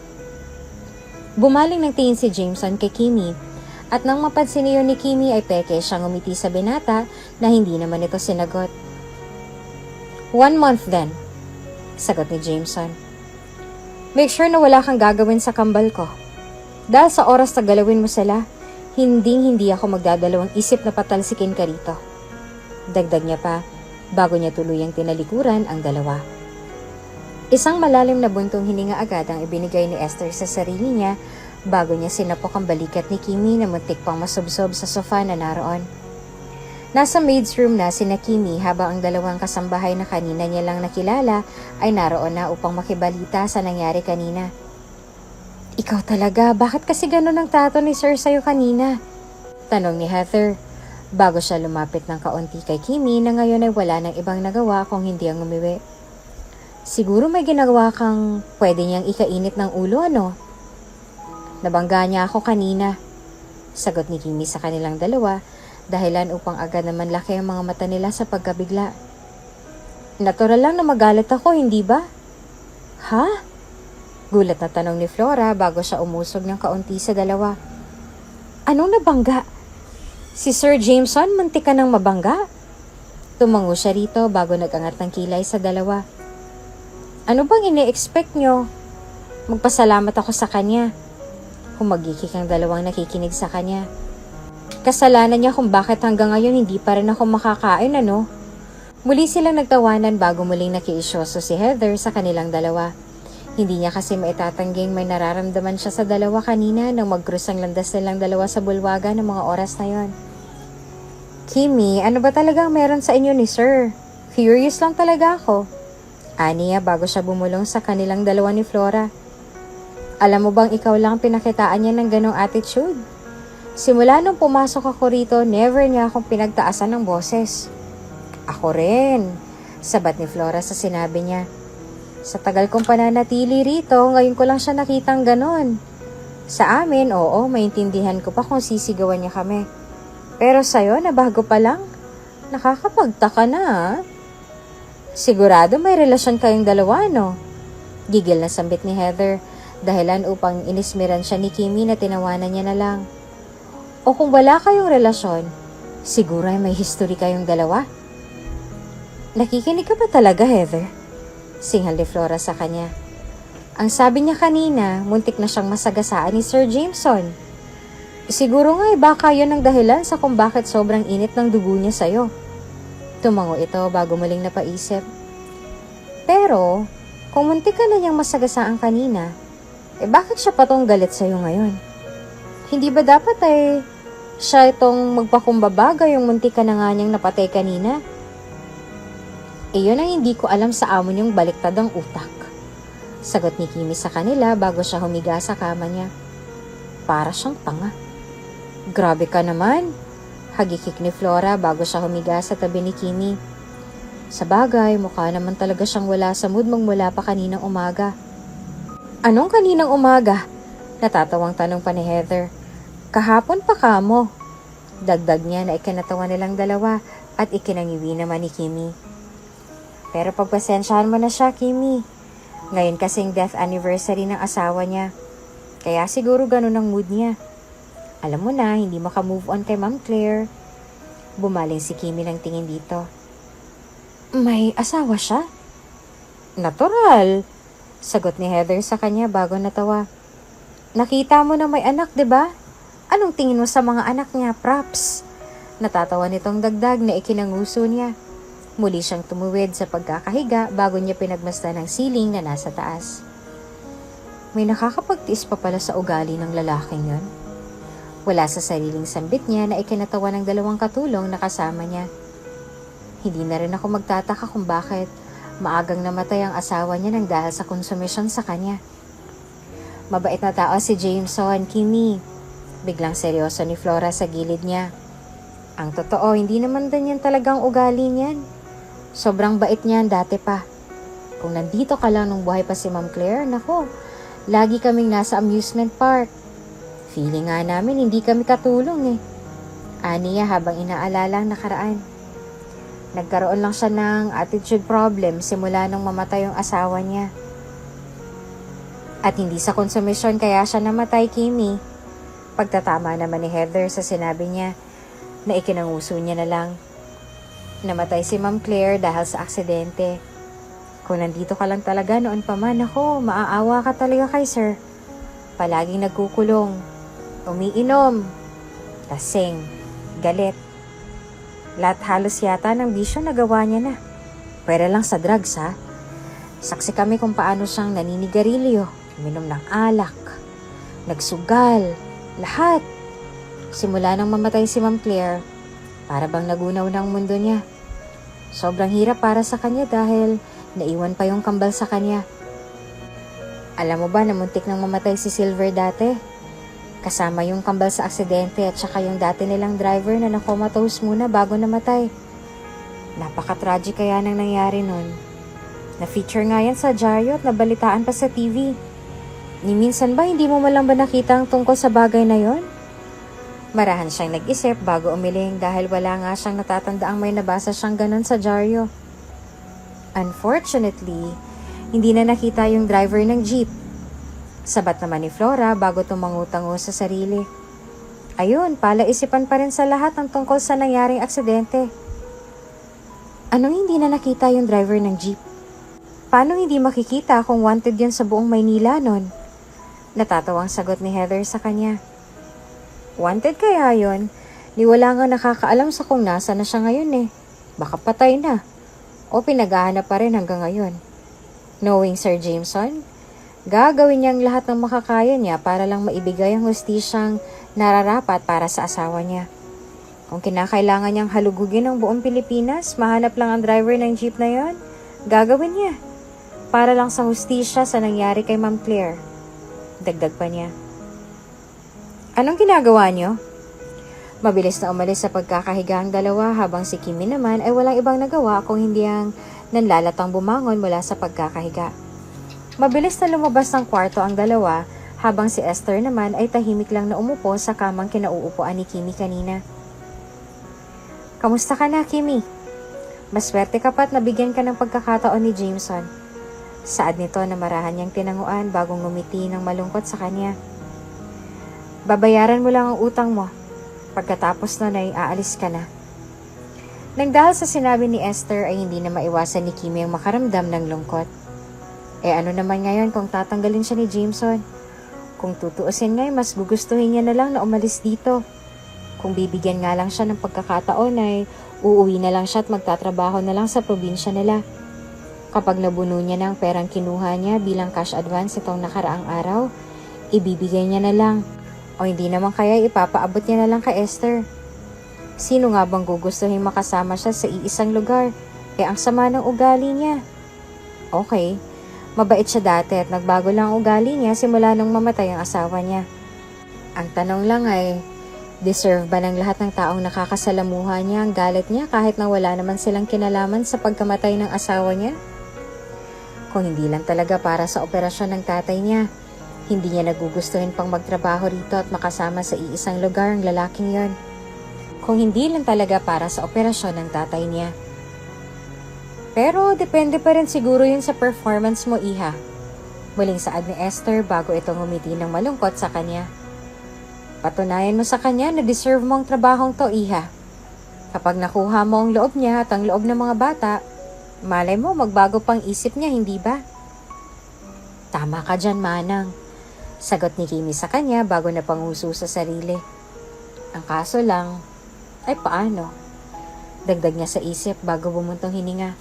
Speaker 1: Bumaling ng tingin si Jameson kay Kimi. At nang mapansin niyo ni Kimi ay peke siyang umiti sa binata na hindi naman ito sinagot. 1 month then, sagot ni Jameson. Make sure na wala kang gagawin sa kambal ko. Dahil sa oras na galawin mo sila, hindi ako magdadalawang isip na patalsikin ka rito. Dagdag niya pa, bago niya tuluyang tinalikuran ang dalawa. Isang malalim na buntong hininga agad ang ibinigay ni Esther sa sarili niya bago niya sinapok ang balikat ni Kimi na muntik pang masubsob sa sofa na naroon. Nasa maid's room na sina Kimi habang ang 2 kasambahay na kanina niya lang nakilala ay naroon na upang makibalita sa nangyari kanina. Ikaw talaga, bakit kasi ganun ang tato ni Sir sa'yo kanina? Tanong ni Heather. bago siya lumapit ng kaunti kay Kimi na ngayon ay wala nang ibang nagawa kung hindi ang umiwi. Siguro may ginagawa kang pwede niyang ikainit ng ulo, ano? Nabangga niya ako kanina. Sagot ni Kimi sa kanilang dalawa, dahilan upang agad naman laki ang mga mata nila sa pagkabigla. Natural lang na magalit ako, hindi ba? Ha? Gulat na tanong ni Flora bago siya umusog ng kaunti sa dalawa. Anong nabangga? Si Sir Jameson, muntik ka nang mabangga? Tumango siya rito bago nag-angat ng kilay sa dalawa. Ano bang ini-expect nyo? Magpasalamat ako sa kanya. Humagikik ang dalawang nakikinig sa kanya. Kasalanan niya kung bakit hanggang ngayon hindi pa rin ako makakain, ano? Muli silang nagtawanan bago muling nakiisyoso si Heather sa kanilang dalawa. Hindi niya kasi maitatangging may nararamdaman siya sa dalawa kanina nang mag-cruise ang landas nilang dalawa sa bulwaga ng mga oras na yon. Kimi, ano ba talagang meron sa inyo ni Sir? Curious lang talaga ako. Aniya bago siya bumulong sa kanilang dalawa ni Flora. Alam mo bang ikaw lang pinakitaan niya ng ganong attitude? Simula nung pumasok ako rito, never niya akong pinagtaasan ng boses. Ako rin, sabat ni Flora sa sinabi niya. Sa tagal kong pananatili rito, ngayon ko lang siya nakitang ganon. Sa amin, oo, maintindihan ko pa kung sisigawan niya kami. Pero sa'yo, na bago pa lang, nakakapagtaka na, ha? Sigurado may relasyon kayong dalawa, no? Gigil na sambit ni Heather, dahilan upang inismiran siya ni Kimi na tinawanan niya na lang. O kung wala kayong relasyon, siguro ay may history kayong dalawa? Nakikinig ka ba talaga, Heather? Singhal ni Flora sa kanya. Ang sabi niya kanina, muntik na siyang masagasaan ni Sir Jameson. Siguro nga baka yun ang dahilan sa kung bakit sobrang init ng dugo niya sa'yo. Tumango ito bago muling napaisip. Pero, kung muntik ka na niyang masagasaan kanina, bakit siya patong galit sa'yo ngayon? Hindi ba dapat siya itong magpakumbaba yung muntik ka na nga niyang napatay kanina? Iyon ang hindi ko alam sa amo niyong baliktad ang utak. Sagot ni Kimi sa kanila bago siya humiga sa kama niya. Para siyang tanga. Grabe ka naman. Hagikik ni Flora bago siya humiga sa tabi ni Kimi. Sa bagay, mukha naman talaga siyang wala sa mood magmula pa kaninang umaga. Anong kaninang umaga? Natatawang tanong pa ni Heather. Kahapon pa kamo. Dagdag niya na ikinatawa nilang dalawa at ikinangiwi naman ni Kimi. Pero pagpasensyahan mo na siya, Kimi. Ngayon kasing death anniversary ng asawa niya. Kaya siguro ganun ang mood niya. Alam mo na, hindi makamove on kay Ma'am Claire. Bumaling si Kimi ng tingin dito. May asawa siya? Natural, sagot ni Heather sa kanya bago natawa. Nakita mo na may anak, 'di ba? Anong tingin mo sa mga anak niya, Props? Natatawa nitong dagdag na ikinanguso niya. Muli siyang tumuwid sa pagkakahiga bago niya pinagmasdan ang siling na nasa taas. May nakakapagtiis pa pala sa ugali ng lalaking yon. Wala sa sariling sambit niya na ikinatawa ng dalawang katulong na kasama niya. Hindi na rin ako magtataka kung bakit maagang namatay ang asawa niya nang dahil sa konsumisyon sa kanya. Mabait na tao si Jameson, Kimi. Biglang seryoso ni Flora sa gilid niya. Ang totoo, hindi naman din yan talagang ugali niyan. Sobrang bait niyan dati pa. Kung nandito ka lang nung buhay pa si Ma'am Claire, nako, lagi kaming nasa amusement park. Feeling nga namin hindi kami katulong Aniya habang inaalala ang nakaraan. Nagkaroon lang siya ng attitude problem simula nung mamatay yung asawa niya. At hindi sa konsumisyon kaya siya namatay, Kimi. Pagtatama naman ni Heather sa sinabi niya na ikinanguso niya na lang. Namatay si Ma'am Claire dahil sa aksidente. Kung nandito ka lang talaga noon pa man, ako, maaawa ka talaga kay Sir. Palaging nagkukulong, umiinom, lasing, galit. Lahat halos yata ng bisyo nagawa niya na. Pwede lang sa drugs, ha? Saksi kami kung paano siyang naninigarilyo, uminom ng alak, nagsugal, lahat. Simula nang mamatay si Ma'am Claire, para bang nagunaw ng mundo niya. Sobrang hirap para sa kanya dahil naiwan pa yung kambal sa kanya. Alam mo ba na muntik nang mamatay si Silver dati? Kasama yung kambal sa aksidente at saka yung dati nilang driver na nakomatose muna bago namatay. Napaka-tragic kaya nang nangyari nun. Na-feature nga yan sa dyaryo at nabalitaan pa sa TV. Ni minsan ba hindi mo malang ba nakita ang tungkol sa bagay na yon? Marahan siyang nag-isip bago umiling dahil wala nga siyang natatandaang may nabasa siyang ganon sa dyaryo. Unfortunately, hindi na nakita yung driver ng jeep. Sabat naman ni Flora bago tumango-tango sa sarili. Ayun, palaisipan pa rin sa lahat ang tungkol sa nangyaring aksidente. Anong hindi na nakita yung driver ng jeep? Paano hindi makikita kung wanted yun sa buong Maynila nun? Natatawang sagot ni Heather sa kanya. Wanted kaya yun? Ni wala nga nakakaalam sa kung nasa na siya ngayon eh. Baka patay na. O pinaghahanap pa rin hanggang ngayon. Knowing Sir Jameson, gagawin niyang lahat ng makakaya niya para lang maibigay ang hustisyang nararapat para sa asawa niya. Kung kinakailangan niyang halugugin ang buong Pilipinas, mahanap lang ang driver ng jeep na yon, gagawin niya. Para lang sa hustisya sa nangyari kay Ma'am Claire. Dagdag pa niya. Anong ginagawa niyo? Mabilis na umalis sa pagkakahiga ang dalawa habang si Kimi naman ay walang ibang nagawa kung hindi ang nanlalatang bumangon mula sa pagkakahiga. Mabilis na lumabas ng kwarto ang dalawa habang si Esther naman ay tahimik lang na umupo sa kamang kinauupuan ni Kimi kanina. Kamusta ka na, Kimi? Maswerte ka pa't nabigyan ka ng pagkakataon ni Jameson. Saad nito na marahan niyang tinanguan bagong ngumiti ng malungkot sa kanya. Babayaran mo lang ang utang mo. Pagkatapos nun ay aalis ka na. Nang dahil sa sinabi ni Esther ay hindi na maiwasan ni Kimi ang makaramdam ng lungkot. Ano naman ngayon kung tatanggalin siya ni Jameson? Kung tutuusin ngay, mas gugustuhin niya na lang na umalis dito. Kung bibigyan nga lang siya ng pagkakataon ay uuwi na lang siya at magtatrabaho na lang sa probinsya nila. Kapag nabuno niya ng perang kinuha niya bilang cash advance itong nakaraang araw, ibibigay niya na lang. O hindi naman kaya ipapaabot niya na lang kay Esther. Sino nga bang gugustuhin makasama siya sa iisang lugar? Ang sama ng ugali niya. Okay, mabait siya dati at nagbago lang ang ugali niya simula nung mamatay ang asawa niya. Ang tanong lang ay, deserve ba ng lahat ng taong nakakasalamuha niya ang galit niya kahit na wala naman silang kinalaman sa pagkamatay ng asawa niya? Kung hindi lang talaga para sa operasyon ng tatay niya, hindi niya nagugustuhin pang magtrabaho rito at makasama sa iisang lugar ang lalaking yon. Kung hindi lang talaga para sa operasyon ng tatay niya. Pero depende pa rin siguro yun sa performance mo, Iha. Muling saad ni Esther bago ito ngumiti ng malungkot sa kanya. Patunayan mo sa kanya na deserve mo ang trabahong to, Iha. Kapag nakuha mo ang loob niya at ang loob ng mga bata, malay mo magbago pang isip niya, hindi ba? Tama ka dyan, Manang. Sagot ni Kimi sa kanya bago napanguso sa sarili. Ang kaso lang, ay paano? Dagdag niya sa isip bago bumuntong hininga.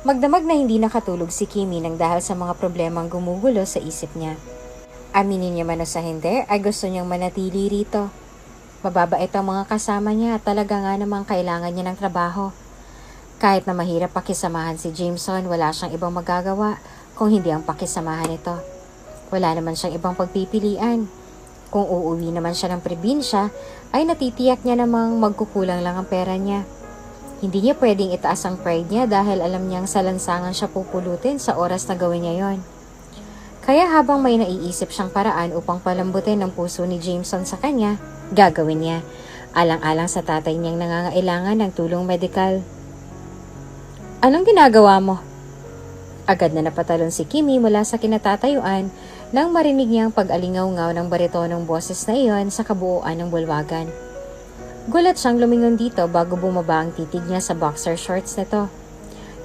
Speaker 1: Magdamag na hindi nakatulog si Kimi nang dahil sa mga problemang gumugulo sa isip niya. Aminin niya man o sa hindi, ay gusto niyang manatili rito. Mababait ang mga kasama niya at talaga nga namang kailangan niya ng trabaho. Kahit na mahirap pakisamahan si Jameson, wala siyang ibang magagawa kung hindi ang pakisamahan ito. Wala naman siyang ibang pagpipilian. Kung uuwi naman siya ng probinsya, ay natitiyak niya namang magkukulang lang ang pera niya. Hindi niya pwedeng itaas ang pride niya dahil alam niyang sa lansangan siya pupulutin sa oras na gawin niya yon. Kaya habang may naiisip siyang paraan upang palambutin ang puso ni Jameson sa kanya, gagawin niya. Alang-alang sa tatay niyang nangangailangan ng tulong medikal. Anong ginagawa mo? Agad na napatalon si Kimi mula sa kinatatayuan nang marinig niyang pag-alingaw-ngaw ng baritonong boses na iyon sa kabuuan ng bulwagan. Gulat siyang lumingon dito bago bumaba ang titig niya sa boxer shorts nito.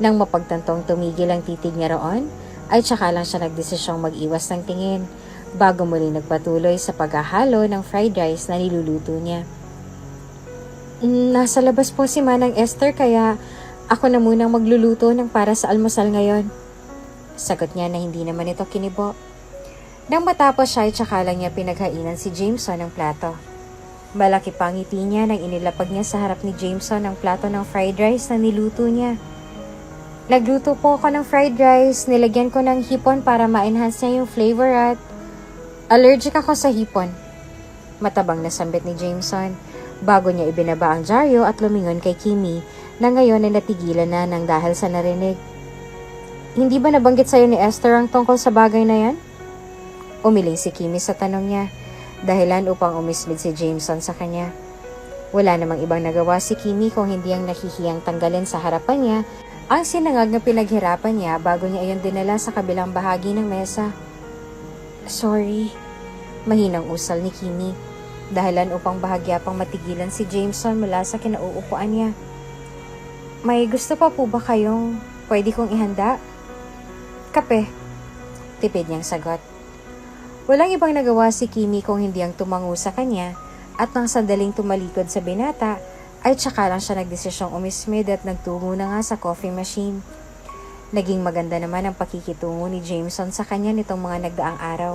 Speaker 1: Nang mapagtantong tumigil ang titig niya roon, ay tsaka lang siya nagdesisyong mag-iwas ng tingin bago muli nagpatuloy sa paghahalo ng fried rice na niluluto niya. Nasa labas po si Manang Esther kaya ako na munang magluluto ng para sa almusal ngayon. Sagot niya na hindi naman ito kinibo. Nang matapos siya ay tsaka lang niya pinaghainan si Jameson ng plato. Malaki pang ngiti niya nang inilapag niya sa harap ni Jameson ang plato ng fried rice na niluto niya. Nagluto po ako ng fried rice, nilagyan ko ng hipon para ma-enhance niya yung flavor at allergic ako sa hipon. Matabang na sambit ni Jameson bago niya ibinaba ang dyaryo at lumingon kay Kimi na ngayon ay natigilan na nang dahil sa narinig. Hindi ba nabanggit sa'yo ni Esther ang tungkol sa bagay na yan? Umiling si Kimi sa tanong niya, dahilan upang umismid si Jameson sa kanya. Wala namang ibang nagawa si Kimi kung hindi ang nakihiyang tanggalin sa harapan niya ang sinangag na pinaghirapan niya bago niya iyon dinala sa kabilang bahagi ng mesa. Sorry, mahinang usal ni Kimi, dahilan upang bahagya pang matigilan si Jameson mula sa kinauupuan niya. May gusto pa po ba kayong pwede kong ihanda? Kape, tipid niyang sagot. Walang ibang nagawa si Kimi kung hindi ang tumango sa kanya at nang sandaling tumalikod sa binata ay tsaka lang siya nagdesisyong umismid at nagtungo na nga sa coffee machine. Naging maganda naman ang pakikitungo ni Jameson sa kanya nitong mga nagdaang araw.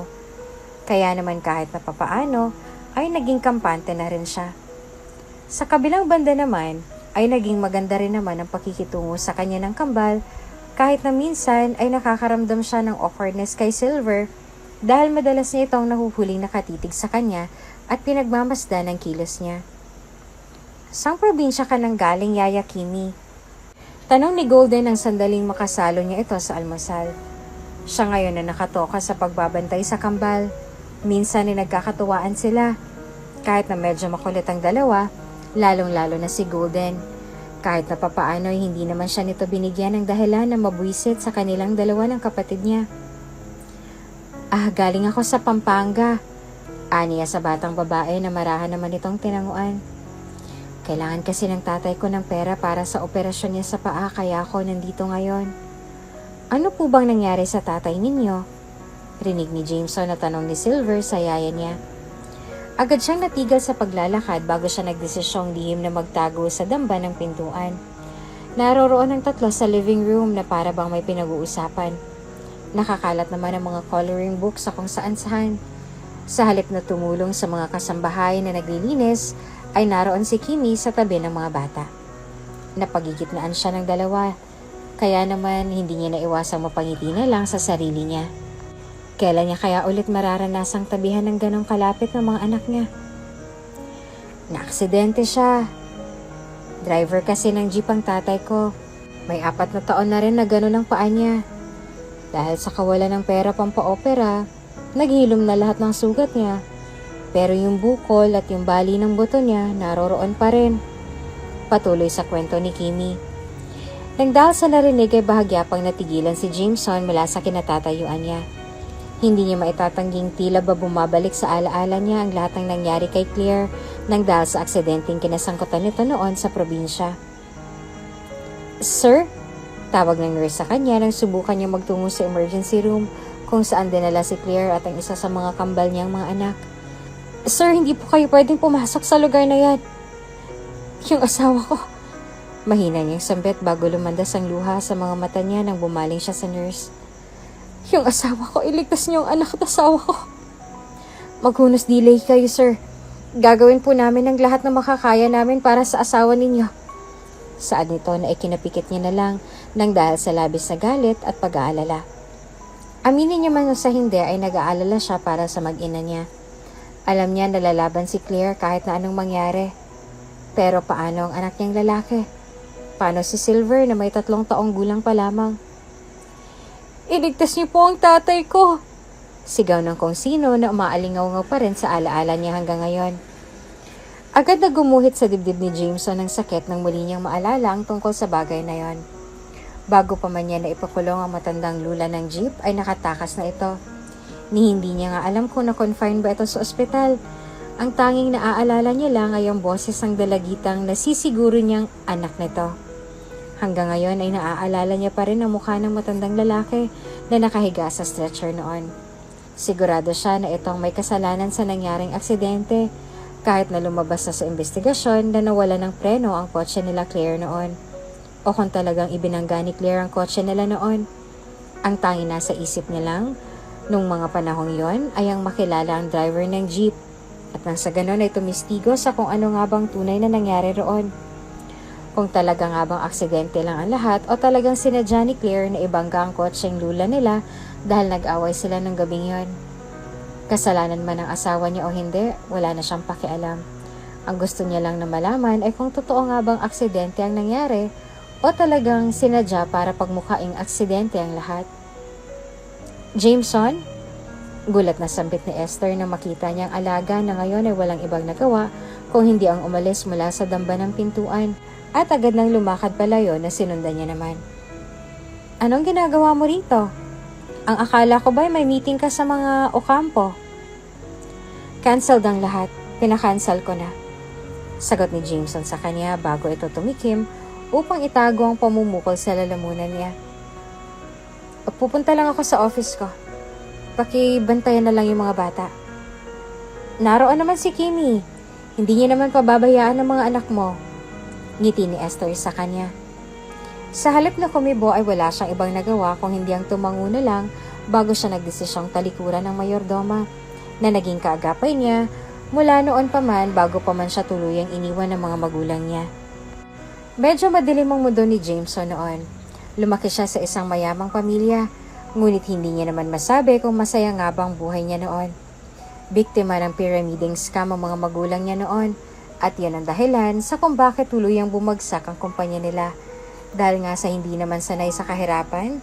Speaker 1: Kaya naman kahit na papaano ay naging kampante na rin siya. Sa kabilang banda naman ay naging maganda rin naman ang pakikitungo sa kanya ng kambal kahit na minsan ay nakakaramdam siya ng awkwardness kay Silver dahil madalas niya itong nahuhuling nakatitig sa kanya at pinagmamasdan ng kilos niya. Sang probinsya ka nang galing, Yaya Kimi? Tanong ni Golden ang sandaling makasalo niya ito sa almusal. Siya ngayon na nakatoka sa pagbabantay sa kambal. Minsan ay nagkakatuwaan sila. Kahit na medyo makulit ang dalawa, lalong-lalo na si Golden. Kahit na papaano ay hindi naman siya nito binigyan ng dahilan na mabwisit sa kanilang dalawa ng kapatid niya. Galing ako sa Pampanga. Aniya sa batang babae na marahan naman itong tinanguan. Kailangan kasi ng tatay ko ng pera para sa operasyon niya sa paa kaya ako nandito ngayon. Ano po bang nangyari sa tatay ninyo? Rinig ni Jameson na tanong ni Silver sa yaya niya. Agad siyang natigil sa paglalakad bago siya nagdesisyong lihim na magtago sa damba ng pintuan. Naroroon ang tatlo sa living room na para bang may pinag-uusapan. Nakakalat naman ang mga coloring books sa kung saan-saan. Sa halip na tumulong sa mga kasambahay na naglilinis, ay naroon si Kimi sa tabi ng mga bata. Napagigitnaan siya ng dalawa, kaya naman hindi niya naiwasang mapangiti na lang sa sarili niya. Kailan niya kaya ulit mararanasang tabihan ng ganong kalapit ng mga anak niya? Naaksidente siya. Driver kasi ng jeep ang tatay ko. May 4 na taon na rin na ganon ang paa niya. Dahil sa kawalan ng pera pang pa-opera, naghilom na lahat ng sugat niya. Pero yung bukol at yung bali ng buto niya naroroon pa rin. Patuloy sa kwento ni Kimi. Nang dahil sa narinig ay bahagya pang natigilan si Jameson mula sa kinatatayuan niya. Hindi niya maitatangging tila ba bumabalik sa alaala niya ang lahat ng nangyari kay Claire nang dahil sa aksidenteng kinasangkutan nito noon sa probinsya. Sir? Tawag ng nurse sa kanya nang subukan niya magtungo sa emergency room kung saan dinala si Claire at ang isa sa mga kambal niyang mga anak. Sir, hindi po kayo pwedeng pumasok sa lugar na yan. Yung asawa ko. Mahina niyang sambit bago lumandas ang luha sa mga mata niya nang bumaling siya sa nurse. Yung asawa ko, iligtas niyo ang anak at asawa ko. Maghunos delay kayo, sir. Gagawin po namin ang lahat na makakaya namin para sa asawa ninyo. Saad nito na ikinapikit niya na lang nang dahil sa labis na galit at pag-aalala. Aminin niya man o sa hindi ay nag-aalala siya para sa mag-ina niya. Alam niya na lalaban si Claire kahit na anong mangyari. Pero paano ang anak niyang lalaki? Paano si Silver na may 3 taong gulang pa lamang? Iligtas niyo po ang tatay ko! Sigaw ng kung sino na umaalingaw-ngaw pa rin sa alaala niya hanggang ngayon. Agad na gumuhit sa dibdib ni Jameson ng sakit nang muli niyang maalala ang tungkol sa bagay na yon. Bago pa man niya na ipakulong ang matandang lula ng jeep ay nakatakas na ito. Ni hindi niya nga alam kung na-confine ba ito sa ospital. Ang tanging naaalala niya lang ay ang boses ng dalagitang nasisiguro niyang anak nito. Hanggang ngayon ay naaalala niya pa rin ang mukha ng matandang lalaki na nakahiga sa stretcher noon. Sigurado siya na itong may kasalanan sa nangyaring aksidente kahit na lumabas na sa investigasyon na nawala ng preno ang kotse nila Claire noon. O kung talagang ibinangga ni Claire ang kotse nila noon. Ang tanging nasa isip niya lang nung mga panahong yon ay ang makilala ang driver ng jeep at nang sa ganon ay tumistigo sa kung ano nga bang tunay na nangyari roon. Kung talaga nga bang aksidente lang ang lahat o talagang sinadya ni Claire na ibangga ang kotseng lula nila dahil nag-away sila ng gabing yon. Kasalanan man ng asawa niya o hindi, wala na siyang pakialam. Ang gusto niya lang na malaman ay kung totoo nga bang aksidente ang nangyari o talagang sinadya para pagmukhaing aksidente ang lahat. Jameson? Gulat na sambit ni Esther nang makita niyang alaga na ngayon ay walang ibang nagawa kung hindi ang umalis mula sa damba ng pintuan at agad nang lumakad palayo na sinundan niya naman. Anong ginagawa mo rito? Ang akala ko ba may meeting ka sa mga Ocampo? Cancelled ang lahat. Pinakancel ko na. Sagot ni Jameson sa kanya bago ito tumikim upang itago ang pamumukol sa lalamunan niya. Pupunta lang ako sa office ko. Pakibantayan na lang yung mga bata. Naroon naman si Kimi. Hindi niya naman pababayaan ng mga anak mo. Ngiti ni Esther sa kanya. Sa halip na kumibo ay wala siyang ibang nagawa kung hindi ang tumango na lang bago siya nagdesisyong talikuran ng mayordoma na naging kaagapay niya mula noon pa man bago pa man siya tuluyang iniwan ng mga magulang niya. Medyo madilim ang mundo ni Jameson noon. Lumaki siya sa isang mayamang pamilya, ngunit hindi niya naman masabi kung masaya nga bang buhay niya noon. Biktima ng pyramiding scam ang mga magulang niya noon at yan ang dahilan sa kung bakit tuluyang bumagsak ang kumpanya nila. Dahil nga sa hindi naman sanay sa kahirapan,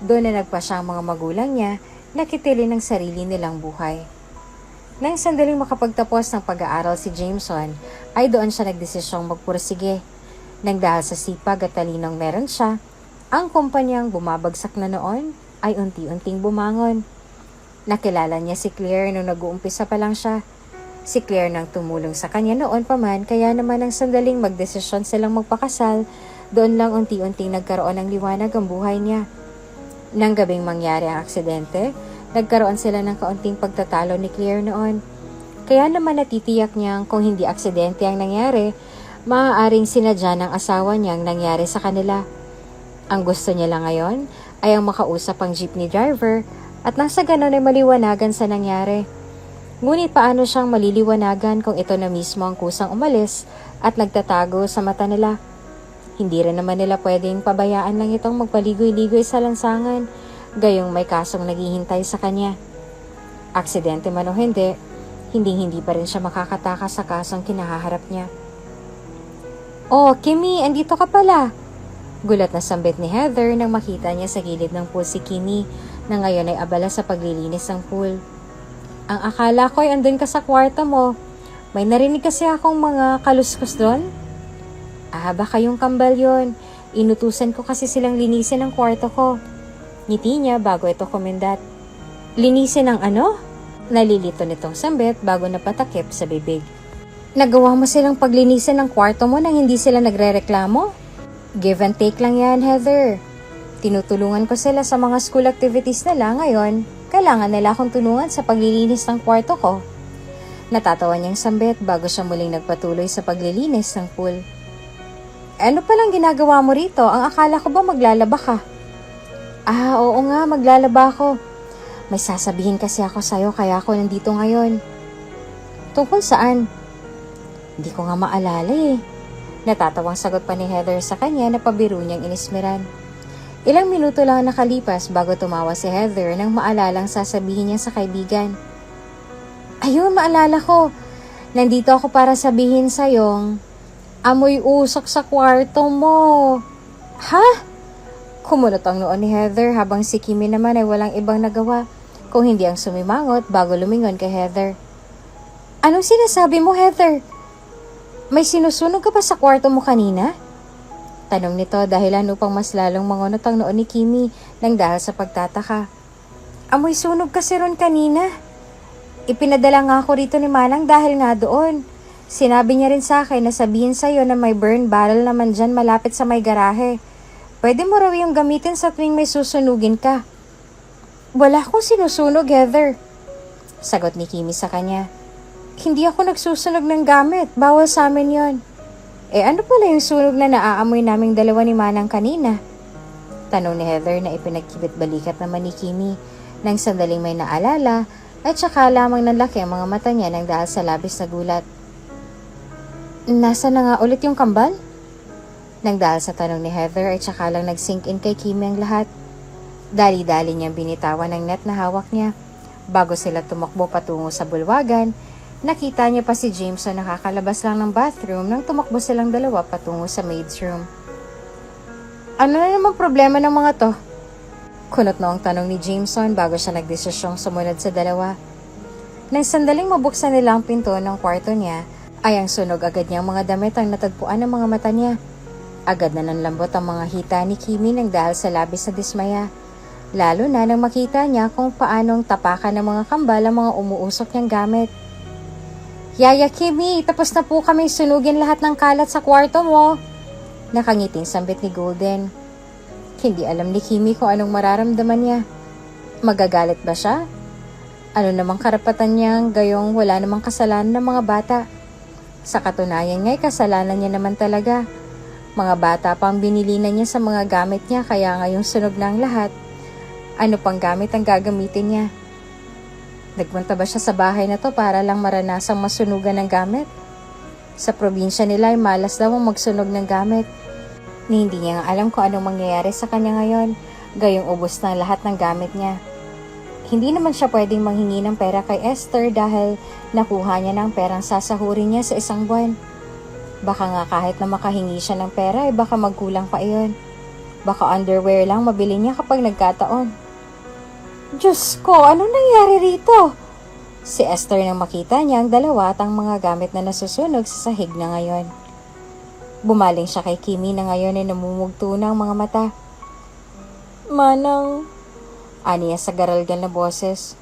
Speaker 1: doon na nagpasya ang mga magulang niya na kitilin ng sarili nilang buhay. Nang sandaling makapagtapos ng pag-aaral si Jameson, ay doon siya nagdesisyong magpursige. Nang dahil sa sipag at talinong meron siya, ang kumpanyang bumabagsak na noon ay unti-unting bumangon. Nakilala niya si Claire nung nag-uumpisa pa lang siya. Si Claire nang tumulong sa kanya noon pa man, kaya naman nang sandaling magdesisyon silang magpakasal, doon lang unti-unting nagkaroon ng liwanag ang buhay niya. Nang gabing mangyari ang aksidente, nagkaroon sila ng kaunting pagtatalo ni Claire noon. Kaya naman natitiyak niyang kung hindi aksidente ang nangyari, maaaring sinadya ng asawa niyang nangyari sa kanila. Ang gusto niya lang ngayon ay ang makausap ang jeepney driver at nang sa ganon ay maliwanagan sa nangyari. Ngunit paano siyang maliliwanagan kung ito na mismo ang kusang umalis at nagtatago sa mata nila? Hindi rin naman nila pwedeng pabayaan lang itong magpaligoy-ligoy sa lansangan, gayong may kasong naghihintay sa kanya. Aksidente man o hindi pa rin siya makakatakas sa kasong kinahaharap niya. Oh, Kimi, andito ka pala! Gulat na sambit ni Heather nang makita niya sa gilid ng pool si Kimi na ngayon ay abala sa paglilinis ng pool. Ang akala ko ay andun ka sa kwarto mo. May narinig kasi akong mga kaluskos doon. Baka yung kambal yun. Inutusan ko kasi silang linisin ang kwarto ko. Ngiti niya bago ito kumindat. Linisin ang ano? Nalilito nitong sambit bago napatakip sa bibig. Nagawa mo silang paglinisin ng kwarto mo nang hindi sila nagre-reklamo? Give and take lang yan, Heather. Tinutulungan ko sila sa mga school activities nila ngayon. Kailangan nila akong tulungan sa paglilinis ng kwarto ko. Natatawa niyang sambit bago siya muling nagpatuloy sa paglilinis ng pool. Ano palang ginagawa mo rito? Ang akala ko ba maglalaba ka? Oo nga, maglalaba ako. May sasabihin kasi ako sa'yo kaya ako nandito ngayon. Tungkol saan? Hindi ko nga maalala eh. Natatawang sagot pa ni Heather sa kanya na pabiro niyang inismeran. Ilang minuto lang nakalipas bago tumawa si Heather nang maalalang sasabihin niya sa kaibigan. Ayun, maalala ko. Nandito ako para sabihin sa'yong amoy usok sa kwarto mo. Ha? Kumunot ang noon ni Heather habang si Kimi naman ay walang ibang nagawa kung hindi ang sumimangot bago lumingon kay Heather. Anong sinasabi mo, Heather? May sinusunog ka ba sa kwarto mo kanina? Tanong nito dahilan upang mas lalong mangunot ang noon ni Kimi nang dahil sa pagtataka. Amoy sunog kasi ron kanina. Ipinadala nga ako rito ni Manang dahil nga doon. Sinabi niya rin sa akin na sabihin sa'yo na may burn barrel naman dyan malapit sa may garahe. Pwede mo raw yung gamitin sa tuwing may susunugin ka. Wala akong sinusunog, Heather. Sagot ni Kimi sa kanya. Hindi ako nagsusunog ng gamit. Bawal sa amin yon. Ano pala yung sunog na naaamoy naming dalawa ni Manang kanina? Tanong ni Heather na ipinagkibit balikat naman ni Kimi nang sandaling may naalala at saka lamang nanlaki ang mga mata niya nang dahil sa labis na gulat. Nasa na nga ulit yung kambal? Nang dahil sa tanong ni Heather ay saka lang nag-sink in kay Kimi ang lahat. Dali-dali niyang binitawan ang net na hawak niya Bago sila tumakbo patungo sa bulwagan, nakita niya pa si Jameson nakakalabas lang ng bathroom nang tumakbo silang dalawa patungo sa maid's room. Ano na naman problema ng mga to? Kunot noong tanong ni Jameson bago siya nagdesisyong sumunod sa dalawa. Nang sandaling mabuksan nila ang pinto ng kwarto niya, ay ang sunog agad niyang mga damit ang natagpuan ng mga mata niya. Agad na nanlambot ang mga hita ni Kimi nang dahil sa labis na dismaya. Lalo na nang makita niya kung paanong tapakan ng mga kambal ang mga umuusok niyang gamit. Yaya Kimi, tapos na po kaming sunugin lahat ng kalat sa kwarto mo. Nakangiting sambit ni Golden. Hindi alam ni Kimi kung anong mararamdaman niya. Magagalit ba siya? Ano namang karapatan niyang gayong wala namang kasalanan ng mga bata? Sa katunayan nga'y kasalanan niya naman talaga. Mga bata pang binilinan niya sa mga gamit niya kaya ngayong sunog na ang lahat. Ano pang gamit ang gagamitin niya? Nagpunta ba siya sa bahay na to para lang maranasang masunugan ng gamit? Sa probinsya nila ay malas daw ang magsunog ng gamit. Ni hindi niya nga alam kung anong mangyayari sa kanya ngayon, gayong ubos na lahat ng gamit niya. Hindi naman siya pwedeng manghingi ng pera kay Esther dahil nakuha niya ng perang sasahurin niya sa isang buwan. Baka nga kahit na makahingi siya ng pera ay baka magkulang pa iyon. Baka underwear lang mabili niya kapag nagkataon. Diyos ko, ano nangyari rito? Si Esther nang makita niya ang dalawa at ang mga gamit na nasusunog sa sahig na ngayon. Bumaling siya kay Kimi na ngayon ay namumugto na ang mga mata. Manang, aniya sa garalgal na boses.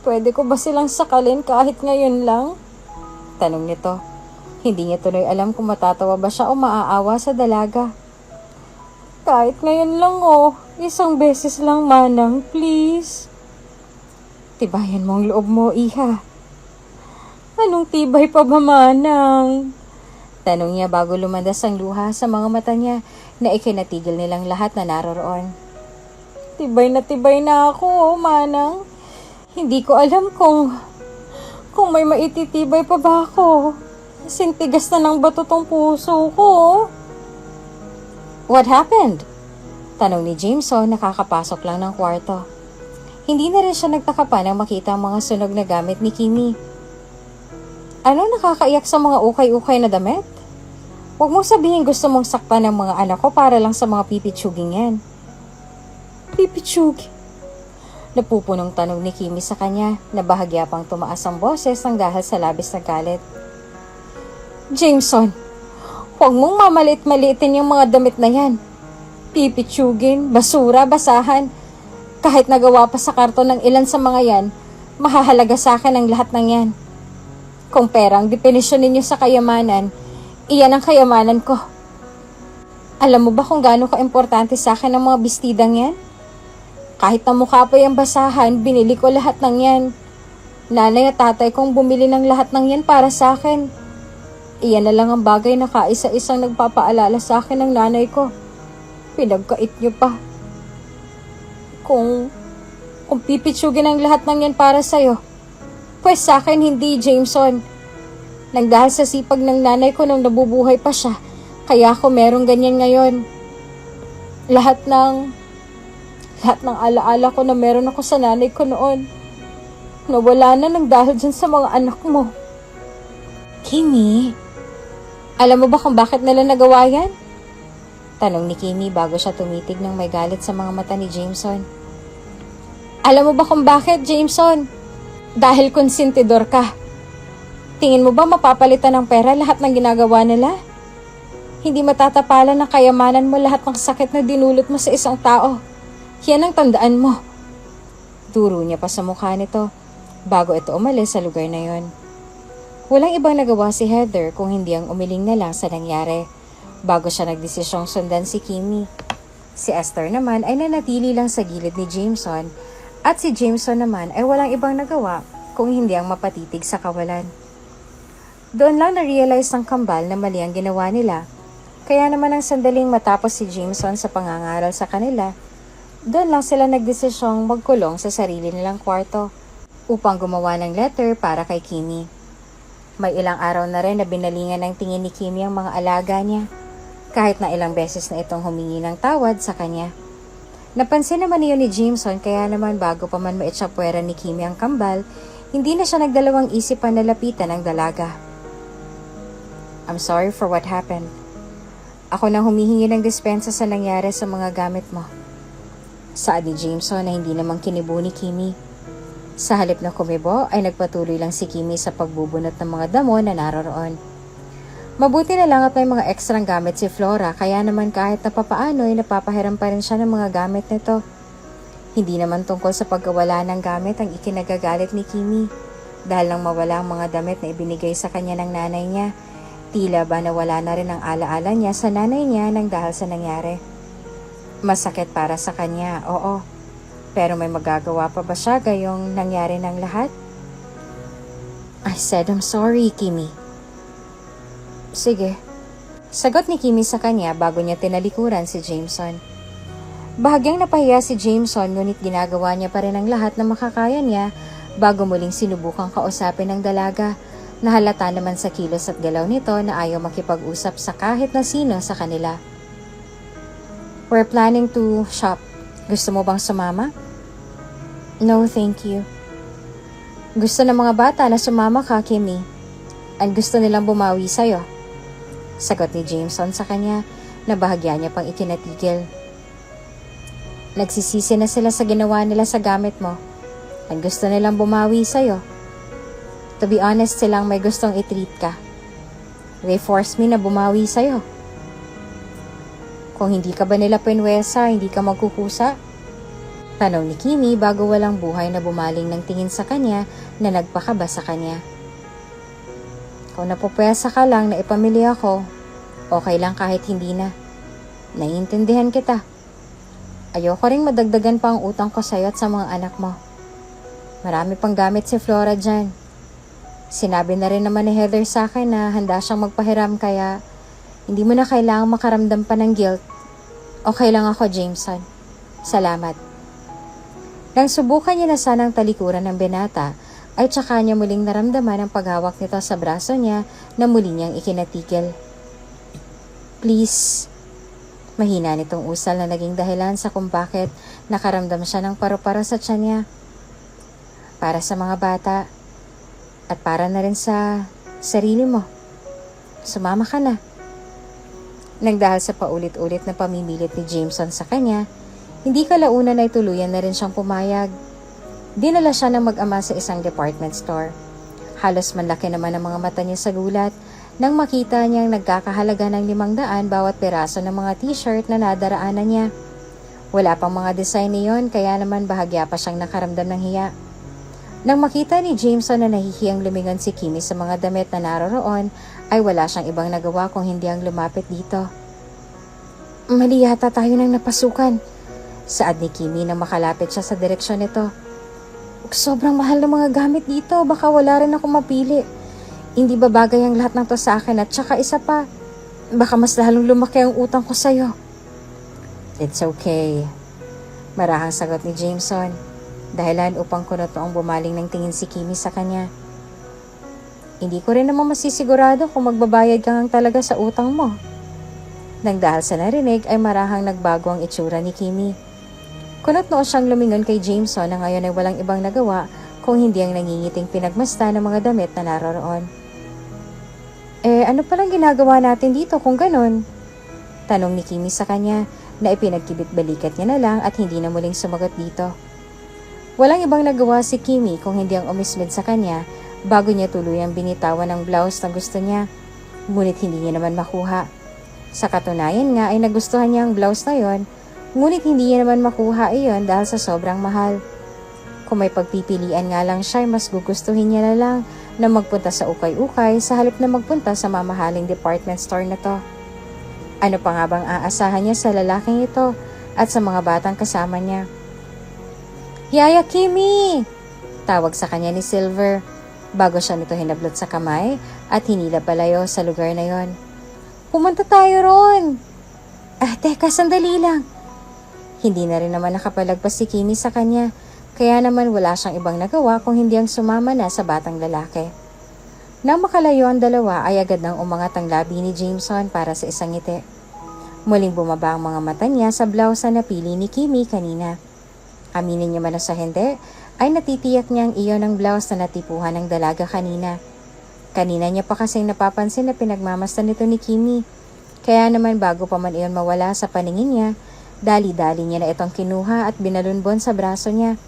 Speaker 1: Pwede ko ba silang sakalin kahit ngayon lang? Tanong nito. Hindi niya tuloy alam kung matatawa ba siya o maaawa sa dalaga. Kahit ngayon lang isang beses lang manang, please. Tibayan mo ang loob mo, iha. Anong tibay pa ba manang? Tanong niya bago lumandas ang luha sa mga mata niya na ikinatigil nilang lahat na naroroon. Tibay na ako, manang. Hindi ko alam kung may maititibay pa ba ako. Sintigas na ng bato tong puso ko. What happened? Tanong ni Jameson nakakapasok lang ng kwarto. Hindi na rin siya nagtaka pa nang makita ang mga sunog na gamit ni Kimi. Ano nakakaiyak sa mga ukay-ukay na damit? Huwag mong sabihin gusto mong saktan ng mga anak ko para lang sa mga pipitsuging yan. Pipitsug? Napupunong tanong ni Kimi sa kanya na bahagya pang tumaas ang boses ng dahil sa labis na galit. Jameson, huwag mong mamalit-malitin yung mga damit na yan. Pipitsugin, basura, basahan. Kahit nagawa pa sa karton ng ilan sa mga yan, mahahalaga sa akin ang lahat ng yan. Kung perang definisyon ninyo sa kayamanan, iyan ang kayamanan ko. Alam mo ba kung gaano ka-importante sa akin ang mga bestidang yan? Kahit na mukha pa yung basahan, binili ko lahat ng yan. Nanay at tatay kong bumili ng lahat ng yan para sa akin. Iyan na lang ang bagay na kaisa-isang nagpapaalala sa akin ng nanay ko. Pinagkait niyo pa. Kung pipitsugin ang lahat ng yan para sa'yo, pues sa akin hindi, Jameson. Nang dahil sa sipag ng nanay ko nung nabubuhay pa siya, kaya ako merong ganyan ngayon. Lahat ng alaala ko na meron ako sa nanay ko noon, nawala na nang dahil dyan sa mga anak mo. Kimi, alam mo ba kung bakit nila nagawa yan? Tanong ni Kimi bago siya tumitig ng may galit sa mga mata ni Jameson. Alam mo ba kung bakit, Jameson? Dahil konsentidor ka. Tingin mo ba mapapalitan ng pera lahat ng ginagawa nila? Hindi matatapalan ng kayamanan mo lahat ng sakit na dinulot mo sa isang tao. Yan ang tandaan mo. Duro niya pa sa mukha nito bago ito umalis sa lugar na yon. Walang ibang nagawa si Heather kung hindi ang umiling na lang sa nangyari bago siya nagdesisyong sundan si Kimi. Si Esther naman ay nanatili lang sa gilid ni Jameson at si Jameson naman ay walang ibang nagawa kung hindi ang mapatitig sa kawalan. Doon lang na-realize ng kambal na mali ang ginawa nila. Kaya naman ang sandaling matapos si Jameson sa pangangaral sa kanila, doon lang sila nagdesisyong magkulong sa sarili nilang kwarto upang gumawa ng letter para kay Kimi. May ilang araw na rin na binalingan ng tingin ni Kimi ang mga alaga niya, kahit na ilang beses na itong humingi ng tawad sa kanya. Napansin naman niyo ni Jameson kaya naman bago pa man maitsapwera ni Kimi ang kambal, hindi na siya nagdalawang isipan na lapitan ang dalaga. I'm sorry for what happened. Ako nang humihingi ng dispensa sa nangyari sa mga gamit mo. Saad ni Jameson na hindi namang kinibo ni Kimi. Sa halip na kumibo ay nagpatuloy lang si Kimi sa pagbubunot ng mga damo na naroroon. Mabuti na lang at may mga ekstrang gamit si Flora kaya naman kahit na papaano ay napapahiram pa rin siya ng mga gamit nito. Hindi naman tungkol sa pagkawala ng gamit ang ikinagagalit ni Kimi. Dahil nang mawala ang mga damit na ibinigay sa kanya ng nanay niya, tila ba nawala na rin ang alaala niya sa nanay niya nang dahil sa nangyari. Masakit para sa kanya, oo. Pero may magagawa pa ba siya gayong nangyari ng lahat? I said I'm sorry, Kimi. Sige. Sagot ni Kimi sa kanya bago niya tinalikuran si Jameson. Bahagyang napahiya si Jameson ngunit ginagawa niya pa rin ang lahat na makakaya niya bago muling sinubukang kausapin ng dalaga. Nahalata naman sa kilos at galaw nito na ayaw makipag-usap sa kahit na sino sa kanila. We're planning to shop. Gusto mo bang sumama? No, thank you. Gusto ng mga bata na sumama ka, Kimi. At gusto nilang bumawi sa'yo. Sagot ni Jameson sa kanya na bahagya niya pang ikinatigil. Nagsisisi na sila sa ginawa nila sa gamit mo. At gusto nilang bumawi sa'yo. To be honest, silang may gustong i-treat ka. They forced me na bumawi sa'yo. Kung hindi ka ba nila pinwesa, hindi ka magkukusa? Tanong ni Kimi bago walang buhay na bumaling ng tingin sa kanya na nagpakaba sa kanya. Kung napupwesa ka lang na ipamilya ko, okay lang kahit hindi na. Naiintindihan kita. Ayoko ring madagdagan pa ang utang ko sa'yo at sa mga anak mo. Marami pang gamit si Flora dyan. Sinabi na rin naman ni Heather sa akin na handa siyang magpahiram kaya hindi mo na kailangang makaramdam pa ng guilt. Okay lang ako, Jameson. Salamat. Nang subukan niya na sanang talikuran ng binata, ay tsaka niya muling naramdaman ang paghawak nito sa braso niya na muli niyang ikinatigil. Please. Mahina nitong usal na naging dahilan sa kung bakit nakaramdam siya ng paru-paro sa tiyan niya. Para sa mga bata at para na rin sa sarili mo. Sumama ka na. Nang dahil sa paulit-ulit na pamimilit ni Jameson sa kanya, hindi kalaunan ay tuluyan na rin siyang pumayag. Dinala siya ng mag-ama sa isang department store. Halos manlaki naman ang mga mata niya sa gulat nang makita niyang nagkakahalaga ng 500 bawat piraso ng mga t-shirt na nadaraanan niya. Wala pang mga design niyon kaya naman bahagya pa siyang nakaramdam ng hiya. Nang makita ni Jameson na nahihiyang lumingon si Kimi sa mga damit na naroroon, ay wala siyang ibang nagawa kung hindi ang lumapit dito. Mali yata tayo nang napasukan. Saad ni Kimi nang makalapit siya sa direksyon nito. Sobrang mahal ng mga gamit dito, baka wala rin ako mapili. Hindi ba bagay ang lahat ng to sa akin at saka isa pa, baka mas lalong lumaki ang utang ko sa'yo. It's okay. Marahang sagot ni Jameson, dahilan upang kunot noong bumaling ng tingin si Kimi sa kanya. Hindi ko rin naman masisigurado kung magbabayad ka lang talaga sa utang mo. Nang dahil sa narinig ay marahang nagbago ang itsura ni Kimi. Kunot noo siyang lumingon kay Jameson na ngayon ay walang ibang nagawa kung hindi ang nangingiting pinagmasta ng mga damit na naroroon. Ano palang ginagawa natin dito kung ganun? Tanong ni Kimi sa kanya na ipinagkibit-balikat niya na lang at hindi na muling sumagot dito. Walang ibang nagawa si Kimi kung hindi ang umismid sa kanya bago niya tuluyang binitawan ang blouse na gusto niya, ngunit hindi niya naman makuha. Sa katunayan nga ay nagustuhan niya ang blouse na yon, ngunit hindi niya naman makuha iyon dahil sa sobrang mahal. Kung may pagpipilian nga lang siya, mas gugustuhin niya na lang na magpunta sa ukay-ukay sa halip na magpunta sa mamahaling department store na to. Ano pa nga bang aasahan niya sa lalaking ito at sa mga batang kasama niya? Yaya Kimi! Tawag sa kanya ni Silver bago siya nito hinablot sa kamay at hinila palayo sa lugar na yon. Pumunta tayo ron! Teka, sandali lang. Hindi na rin naman nakapalagpas si Kimi sa kanya, kaya naman wala siyang ibang nagawa kung hindi ang sumama na sa batang lalaki. Nang makalayo ang dalawa ay agad nang umangat ang labi ni Jameson para sa isang ngiti. Muling bumaba ang mga mata niya sa blouse na napili ni Kimi kanina. Aminin niya man o sa hindi, ay natitiyak niyang iyon ang blouse na natipuhan ng dalaga kanina. Kanina niya pa kasing napapansin na pinagmamasdan nito ni Kimi. Kaya naman bago pa man iyon mawala sa paningin niya, dali-dali niya na itong kinuha at binalunbon sa braso niya.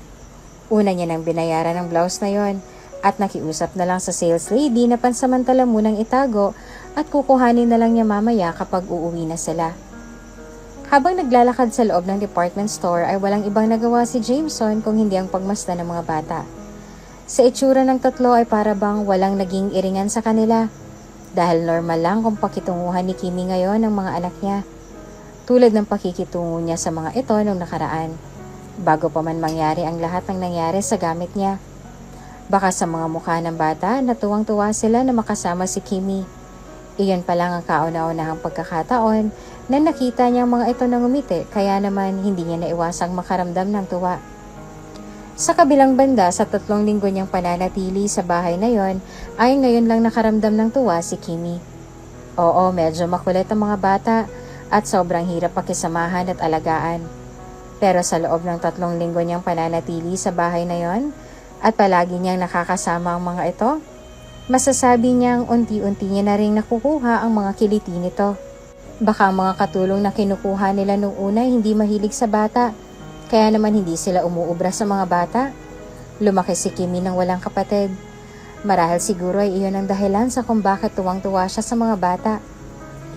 Speaker 1: Una niya nang binayaran ang blouse na yon at nakiusap na lang sa sales lady na pansamantala munang itago at kukuhanin na lang niya mamaya kapag uuwi na sila. Habang naglalakad sa loob ng department store ay walang ibang nagawa si Jameson kung hindi ang pagmasdan ng mga bata. Sa itsura ng tatlo ay para bang walang naging iringan sa kanila dahil normal lang kung pakitunguhan ni Kimi ngayon ng mga anak niya. Tulad ng pakikitungo niya sa mga ito nung nakaraan, bago pa man mangyari ang lahat ng nangyari sa gamit niya. Baka sa mga mukha ng bata na tuwang-tuwa sila na makasama si Kimi. Iyon pa lang ang kauna-unahang pagkakataon na nakita niya ang mga ito na ngumiti kaya naman hindi niya naiwasang makaramdam ng tuwa. Sa kabilang banda, sa 3 linggo niyang pananatili sa bahay na yon, ay ngayon lang nakaramdam ng tuwa si Kimi. Oo, medyo makulit ang mga bata at sobrang hirap pakisamahan at alagaan. Pero sa loob ng 3 linggo niyang pananatili sa bahay na yon, at palagi niyang nakakasama ang mga ito, masasabi niyang unti-unti niya na rin nakukuha ang mga kiliti nito. Baka ang mga katulong na kinukuha nila noong una hindi mahilig sa bata, kaya naman hindi sila umuubra sa mga bata. Lumaki si Kimi nang walang kapatid. Marahil siguro ay iyon ang dahilan sa kung bakit tuwang-tuwa siya sa mga bata.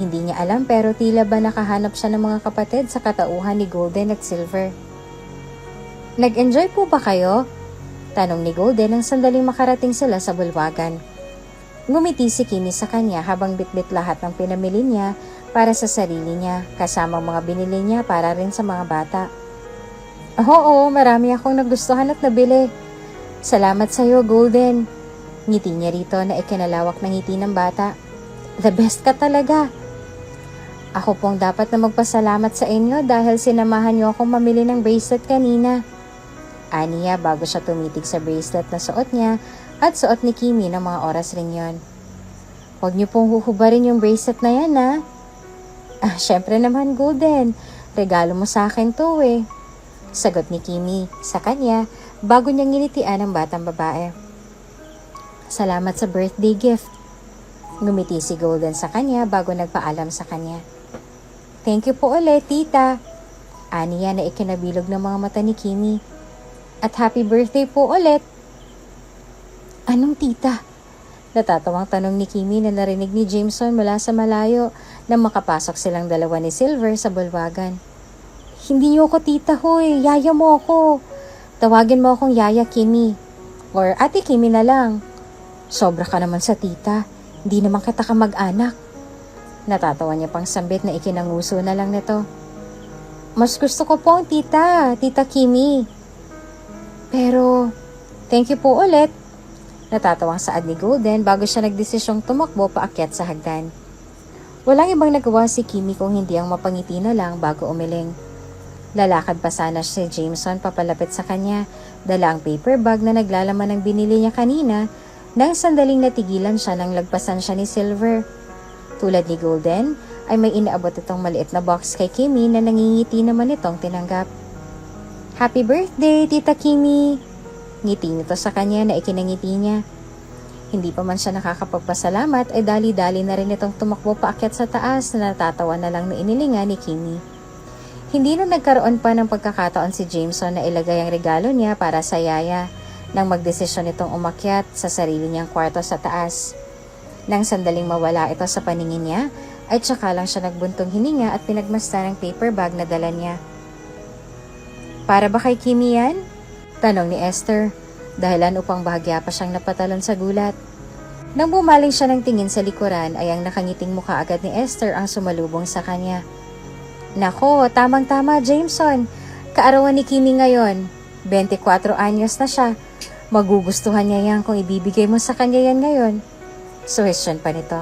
Speaker 1: Hindi niya alam pero tila ba nakahanap siya ng mga kapatid sa katauhan ni Golden at Silver. Nag-enjoy po ba kayo? Tanong ni Golden nang sandaling makarating sila sa bulwagan. Ngumiti si Kimi sa kanya habang bitbit lahat ng pinamili niya para sa sarili niya, kasama mga binili niya para rin sa mga bata. Oo, marami akong nagustuhan at nabili. Salamat sa iyo, Golden. Ngiti niya rito na ikinalawak ng ngiti ng bata. The best ka talaga. Ako pong dapat na magpasalamat sa inyo dahil sinamahan niyo akong mamili ng bracelet kanina. Aniya bago siya tumitig sa bracelet na suot niya at suot ni Kimi ng mga oras rin yon. Huwag niyo pong huhubarin yung bracelet na yan, ha? Syempre naman, Golden. Regalo mo sa akin to eh. Sagot ni Kimi sa kanya bago niyang nginitian ang batang babae. Salamat sa birthday gift. Ngumiti si Golden sa kanya bago nagpaalam sa kanya. Thank you po ulit, tita. Aniya na ikinabilog ng mga mata ni Kimi. At happy birthday po ulit. Anong tita? Natatawang tanong ni Kimi na narinig ni Jameson mula sa malayo nang makapasok silang dalawa ni Silver sa bulwagan. Hindi niyo ako tita hoy, yaya mo ako. Tawagin mo akong yaya Kimi. Or ate Kimi na lang. Sobra ka naman sa tita, hindi naman kita kamag-anak. Natatawa niya pang sambit na ikinanguso na lang nito. Mas gusto ko po ang tita Kimi. Pero, thank you po ulit. Natatawang saad ni Golden bago siya nagdesisyong tumakbo paakyat sa hagdan. Walang ibang nagawa si Kimi kung hindi ang mapangiti na lang bago umiling. Lalakad pa sana si Jameson papalapit sa kanya, dala ang paper bag na naglalaman ng binili niya kanina, nang sandaling natigilan siya nang lagpasan siya ni Silver. Tulad ni Golden, ay may inaabot itong maliit na box kay Kimi na nangingiti naman itong tinanggap. Happy birthday, Tita Kimi! Ngiti nito sa kanya na ikinangiti niya. Hindi pa man siya nakakapagpasalamat ay dali-dali na rin itong tumakbo paakyat sa taas na natatawa na lang na inilingan ni Kimi. Hindi na nagkaroon pa ng pagkakataon si Jameson na ilagay ang regalo niya para sa yaya nang magdesisyon itong umakyat sa sarili niyang kwarto sa taas. Nang sandaling mawala ito sa paningin niya, ay tsaka lang siya nagbuntong hininga at pinagmasdan ang paper bag na dala niya. Para ba kay Kimi yan? Tanong ni Esther, dahilan upang bahagya pa siyang napatalon sa gulat. Nang bumaling siya ng tingin sa likuran ay ang nakangiting mukha agad ni Esther ang sumalubong sa kanya. Nako, tamang-tama Jameson. Kaarawan ni Kimi ngayon. 24 anyos na siya. Magugustuhan niya yan kung ibibigay mo sa kanya yan ngayon. Suhestyon pa nito.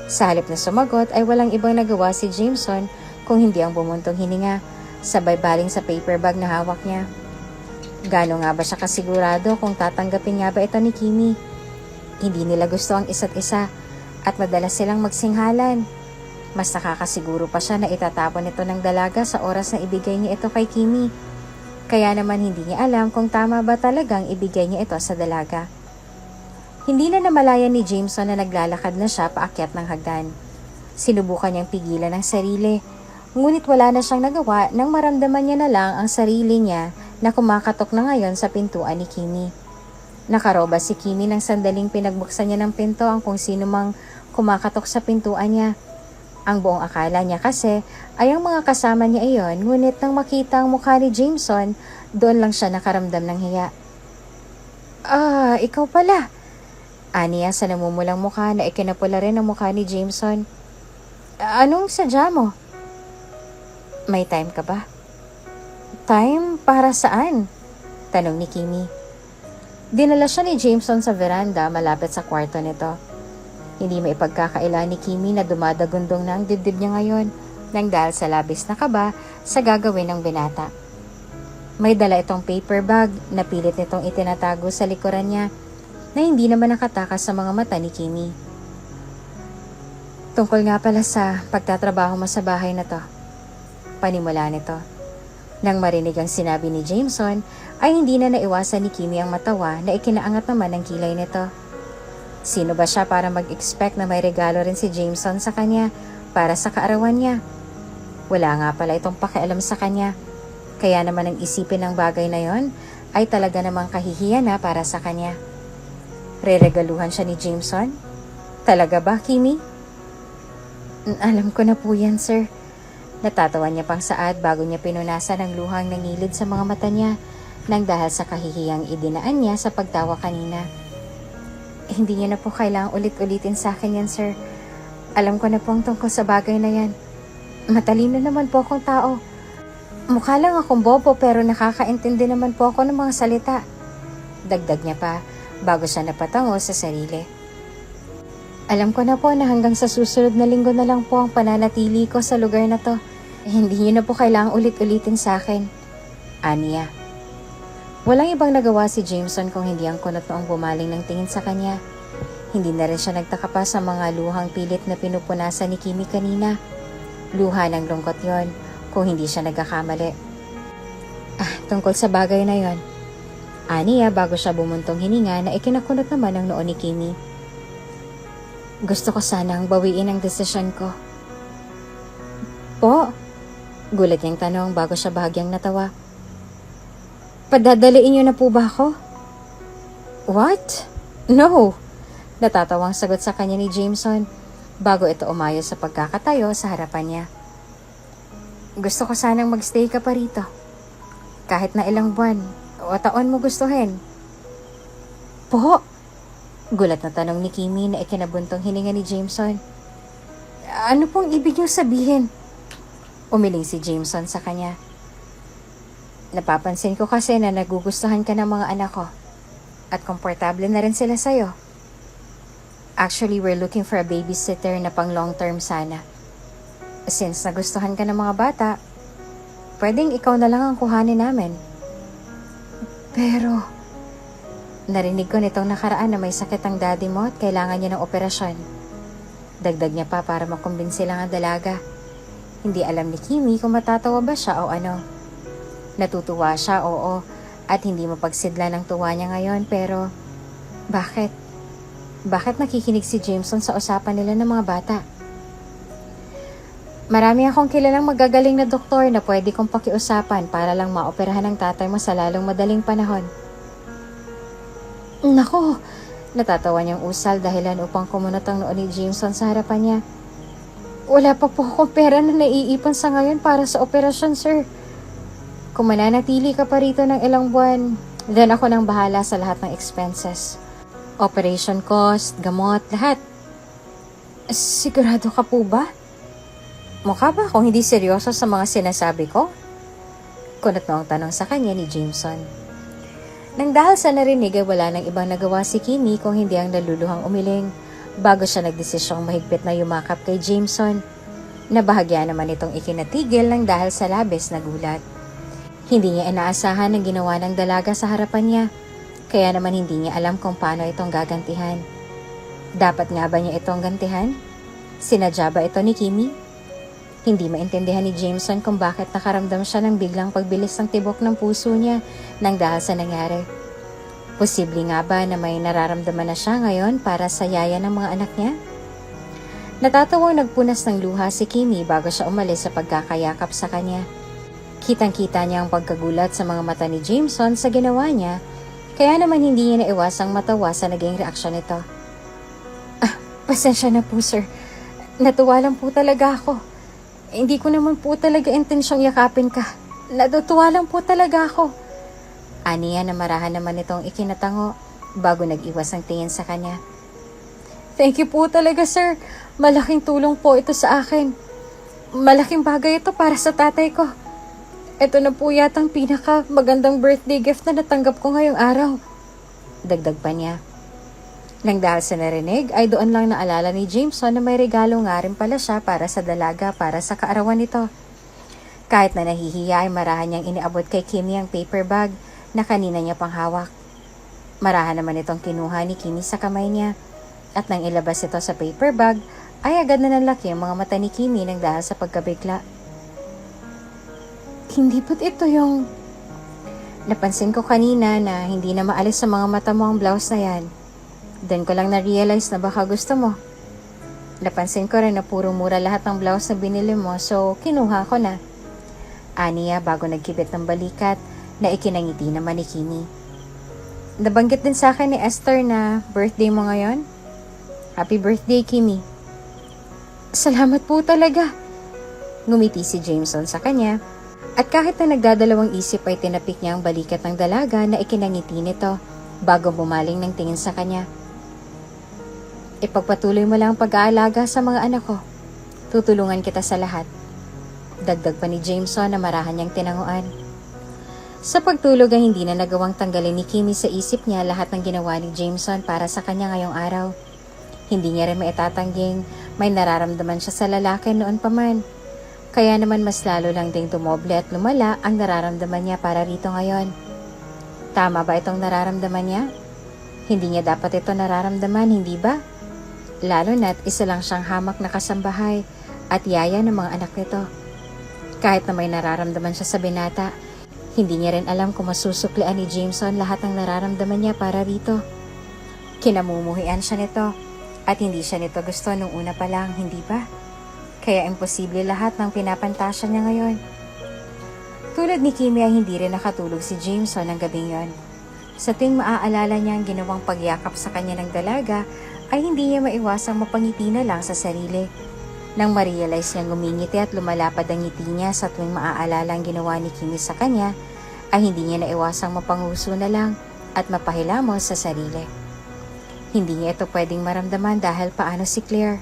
Speaker 1: Sa halip na sumagot ay walang ibang nagawa si Jameson kung hindi ang bumuntong hininga, sabay baling sa paper bag na hawak niya. Gaano nga ba siya kasigurado kung tatanggapin nga ba ito ni Kimi? Hindi nila gusto ang isa't isa at madalas silang magsinghalan. Mas nakakasiguro pa siya na itatapon ito ng dalaga sa oras na ibigay niya ito kay Kimi. Kaya naman hindi niya alam kung tama ba talagang ibigay niya ito sa dalaga. Hindi na namalayan ni Jameson na naglalakad na siya paakyat ng hagdan. Sinubukan niyang pigilan ang sarili, ngunit wala na siyang nagawa nang maramdaman niya na lang ang sarili niya na kumakatok na ngayon sa pintuan ni Kimi. Nakaroba si Kimi nang sandaling pinagbuksan niya ng pinto ang kung sino mang kumakatok sa pintuan niya. Ang buong akala niya kasi ay ang mga kasama niya iyon, ngunit nang makita ang mukha ni Jameson, doon lang siya nakaramdam ng hiya. Ikaw pala. Aniya sa namumulang mukha na ikinapula rin ang mukha ni Jameson. Anong sadya mo? May time ka ba? Time para saan? Tanong ni Kimi. Dinala siya ni Jameson sa veranda malapit sa kwarto nito. Hindi maipagkakaila ni Kimi na dumadagundong na ang dibdib niya ngayon nang dahil sa labis na kaba sa gagawin ng binata. May dala itong paper bag na pilit nitong itinatago sa likuran niya na hindi naman nakatakas sa mga mata ni Kimi. Tungkol nga pala sa pagtatrabaho mo sa bahay na to. Panimula nito. Nang marinig ang sinabi ni Jameson, ay hindi na naiwasan ni Kimi ang matawa na ikinaangat naman ng kilay nito. Sino ba siya para mag-expect na may regalo rin si Jameson sa kanya para sa kaarawan niya? Wala nga pala itong pakialam sa kanya. Kaya naman ang isipin ng bagay na yon ay talaga namang kahihiyan na para sa kanya. Reregaluhan siya ni Jameson? Talaga ba, Kimi? Alam ko na po yan, sir. Natatawa niya pang saad bago niya pinunasan ang luhang nangilid sa mga mata niya nang dahil sa kahihiyang idinaan niya sa pagtawa kanina. Hindi niyo na po kailangang ulit-ulitin sa akin yan, sir. Alam ko na po ang tungkol sa bagay na yan. Matalino naman po akong tao. Mukha lang akong bobo pero nakakaintindi naman po ako ng mga salita. Dagdag niya pa bago siya napatango sa sarili. Alam ko na po na hanggang sa susunod na linggo na lang po ang pananatili ko sa lugar na to. Hindi niyo na po kailangang ulit-ulitin sa akin. Aniya. Walang ibang nagawa si Jameson kung hindi ang kunot noong bumaling ng tingin sa kanya. Hindi na rin siya nagtaka pa sa mga luhang pilit na pinupunasan ni Kimi kanina. Luha ng lungkot yon kung hindi siya nagkakamali. Tungkol sa bagay na yon. Aniya bago siya bumuntong hininga na ikinakunot naman ang noo ni Kimi. Gusto ko sanang bawiin ang desisyon ko. Po? Gulat niyang tanong bago siya bahagyang natawa. Padadaliin niyo na po ba ako? What? No! Natatawang sagot sa kanya ni Jameson bago ito umayo sa pagkakatayo sa harapan niya. Gusto ko sanang magstay ka pa rito. Kahit na ilang buwan o taon mo gustuhin. Po? Gulat na tanong ni Kimi na ikinabuntong hininga ni Jameson. Ano pong ibig niyo sabihin? Umiling si Jameson sa kanya. Napapansin ko kasi na nagugustuhan ka ng mga anak ko at komportable na rin sila sa'yo. Actually, we're looking for a babysitter na pang long term sana. Since nagustuhan ka ng mga bata, pwedeng ikaw na lang ang kuhanin namin. Pero, narinig ko nitong nakaraan na may sakit ang daddy mo at kailangan niya ng operasyon. Dagdag niya pa para makumbinsi lang ang dalaga. Hindi alam ni Kimi kung matatawa ba siya o ano. Natutuwa siya, oo, at hindi mapagsidla ng tuwa niya ngayon, pero bakit? Bakit nakikinig si Jameson sa usapan nila ng mga bata? Marami akong kilalang magagaling na doktor na pwede kong pakiusapan para lang maoperahan ang tatay mo sa lalong madaling panahon. Nako, natatawa niyang usal dahilan upang kumunot ang noo ni Jameson sa harapan niya. Wala pa po akong pera na naiipon sa ngayon para sa operasyon, sir. Kung mananatili ka pa rito ng ilang buwan, then ako nang bahala sa lahat ng expenses. Operation cost, gamot, lahat. Sigurado ka po ba? Mukha ba akong hindi seryoso sa mga sinasabi ko? Kunot na ang tanong sa kanya ni Jameson. Nang dahil sa narinig ay wala nang ibang nagawa si Kimi kung hindi ang naluluhang umiling bago siya nagdesisyong mahigpit na yumakap kay Jameson. Nabahagya naman itong ikinatigil nang dahil sa labis na gulat. Hindi niya inaasahan ang ginawa ng dalaga sa harapan niya, kaya naman hindi niya alam kung paano itong gagantihan. Dapat nga ba niya itong gantihan? Sinadya ba ito ni Kimi? Hindi maintindihan ni Jameson kung bakit nakaramdam siya ng biglang pagbilis ng tibok ng puso niya nang dahil sa nangyari. Posible nga ba na may nararamdaman na siya ngayon para sa yaya ng mga anak niya? Natatawang nagpunas ng luha si Kimi bago siya umalis sa pagkakayakap sa kanya. Kitang-kita niya ang pagkagulat sa mga mata ni Jameson sa ginawa niya, kaya naman hindi niya naiwasang matawa sa naging reaksyon nito. Pasensya na po, sir. Natuwa lang po talaga ako. Hindi ko naman po talaga intensyong yakapin ka. Natutuwa lang po talaga ako. Aniya na marahan naman itong ikinatango bago nag-iwas ang tingin sa kanya. Thank you po talaga, sir. Malaking tulong po ito sa akin. Malaking bagay ito para sa tatay ko. Ito na po yatang pinaka magandang birthday gift na natanggap ko ngayong araw. Dagdag pa niya. Nang dahil sa narinig ay doon lang naalala ni Jameson na may regalo nga rin pala siya para sa dalaga para sa kaarawan nito. Kahit na nahihiya ay marahan niyang iniabot kay Kimi ang paper bag na kanina niya pang hawak. Marahan naman itong kinuha ni Kimi sa kamay niya at nang ilabas ito sa paper bag ay agad na nanlaki ang mga mata ni Kimi nang dahil sa pagkabigla. Hindi ba't ito yung... Napansin ko kanina na hindi na maalis sa mga mata mo ang blouse na yan. Doon ko lang na-realize na baka gusto mo. Napansin ko rin na puro mura lahat ng blouse na binili mo so kinuha ko na. Aniya bago nagkibit ng balikat na ikinangiti naman ni Kimi. Nabanggit din sa akin ni Esther na birthday mo ngayon. Happy birthday, Kimi. Salamat po talaga. Ngumiti si Jameson sa kanya. At kahit na nagdadalawang isip ay tinapik niya ang balikat ng dalaga na ikinangiti nito bago bumaling ng tingin sa kanya. Ipagpatuloy mo lang ang pag-aalaga sa mga anak ko. Tutulungan kita sa lahat. Dagdag pa ni Jameson na marahan niyang tinanguan. Sa pagtulog ay hindi na nagawang tanggalin ni Kimi sa isip niya lahat ng ginawa ni Jameson para sa kanya ngayong araw. Hindi niya rin maitatangging may nararamdaman siya sa lalaki noon pa man. Kaya naman mas lalo lang ding dumoble at lumala ang nararamdaman niya para rito ngayon. Tama ba itong nararamdaman niya? Hindi niya dapat ito nararamdaman, hindi ba? Lalo na't isa lang siyang hamak na kasambahay at yaya ng mga anak nito. Kahit na may nararamdaman siya sa binata, hindi niya rin alam kung masusuklian ni Jameson lahat ng nararamdaman niya para rito. Kinamumuhian siya nito at hindi siya nito gusto nung una pa lang, hindi ba? Kaya imposible lahat ng pinapantasya niya ngayon. Tulad ni Kimi ay hindi rin nakatulog si Jameson ng gabing yon. Sa tuwing maaalala niya ang ginawang pagyakap sa kanya ng dalaga, ay hindi niya maiwasang mapangiti na lang sa sarili. Nang ma-realize niyang ngumingiti at lumalapad ang ngiti niya sa tuwing maaalala ang ginawa ni Kimi sa kanya, ay hindi niya naiwasang mapanguso na lang at mapahilamos sa sarili. Hindi niya ito pwedeng maramdaman dahil paano si Claire.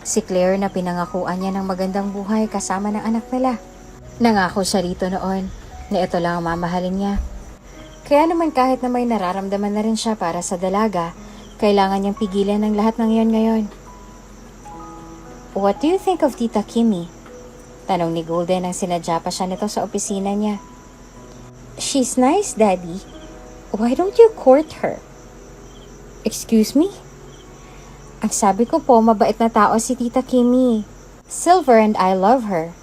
Speaker 1: Si Claire na pinangakuan niya ng magandang buhay kasama ng anak nila. Nangako siya rito noon na ito lang ang mamahalin niya. Kaya naman kahit na may nararamdaman na rin siya para sa dalaga, kailangan niyang pigilan ng lahat ng iyon ngayon. What do you think of Tita Kimi? Tanong ni Golden nang sinadya pa siya nito sa opisina niya. She's nice, Daddy. Why don't you court her? Excuse me? Ang sabi ko po, mabait na tao si Tita Kimi. Silver and I love her.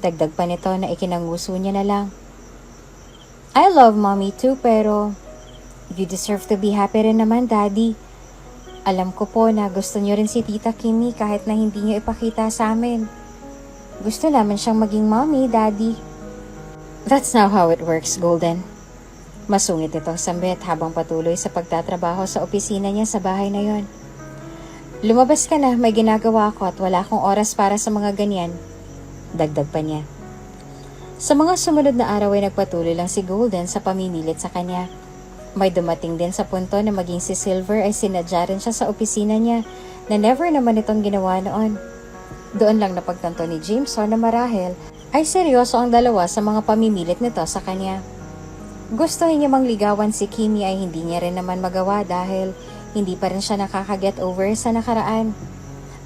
Speaker 1: Dagdag pa nito na ikinanguso niya na lang. I love Mommy too, pero you deserve to be happy rin naman, Daddy. Alam ko po na gusto niyo rin si Tita Kimi kahit na hindi niyo ipakita sa amin. Gusto namin siyang maging Mommy, Daddy. That's not how it works, Golden. Masungit itong sambit habang patuloy sa pagtatrabaho sa opisina niya sa bahay na yon. Lumabas ka na, may ginagawa ako at wala akong oras para sa mga ganyan. Dagdag pa niya. Sa mga sumunod na araw ay nagpatuloy lang si Golden sa pamimilit sa kanya. May dumating din sa punto na maging si Silver ay sinadya rin siya sa opisina niya na never naman itong ginawa noon. Doon lang napagtanto ni Jameson na marahil ay seryoso ang dalawa sa mga pamimilit nito sa kanya. Gusto niya mang ligawan si Kimi ay hindi niya rin naman magawa dahil hindi pa rin siya nakaka-get over sa nakaraan.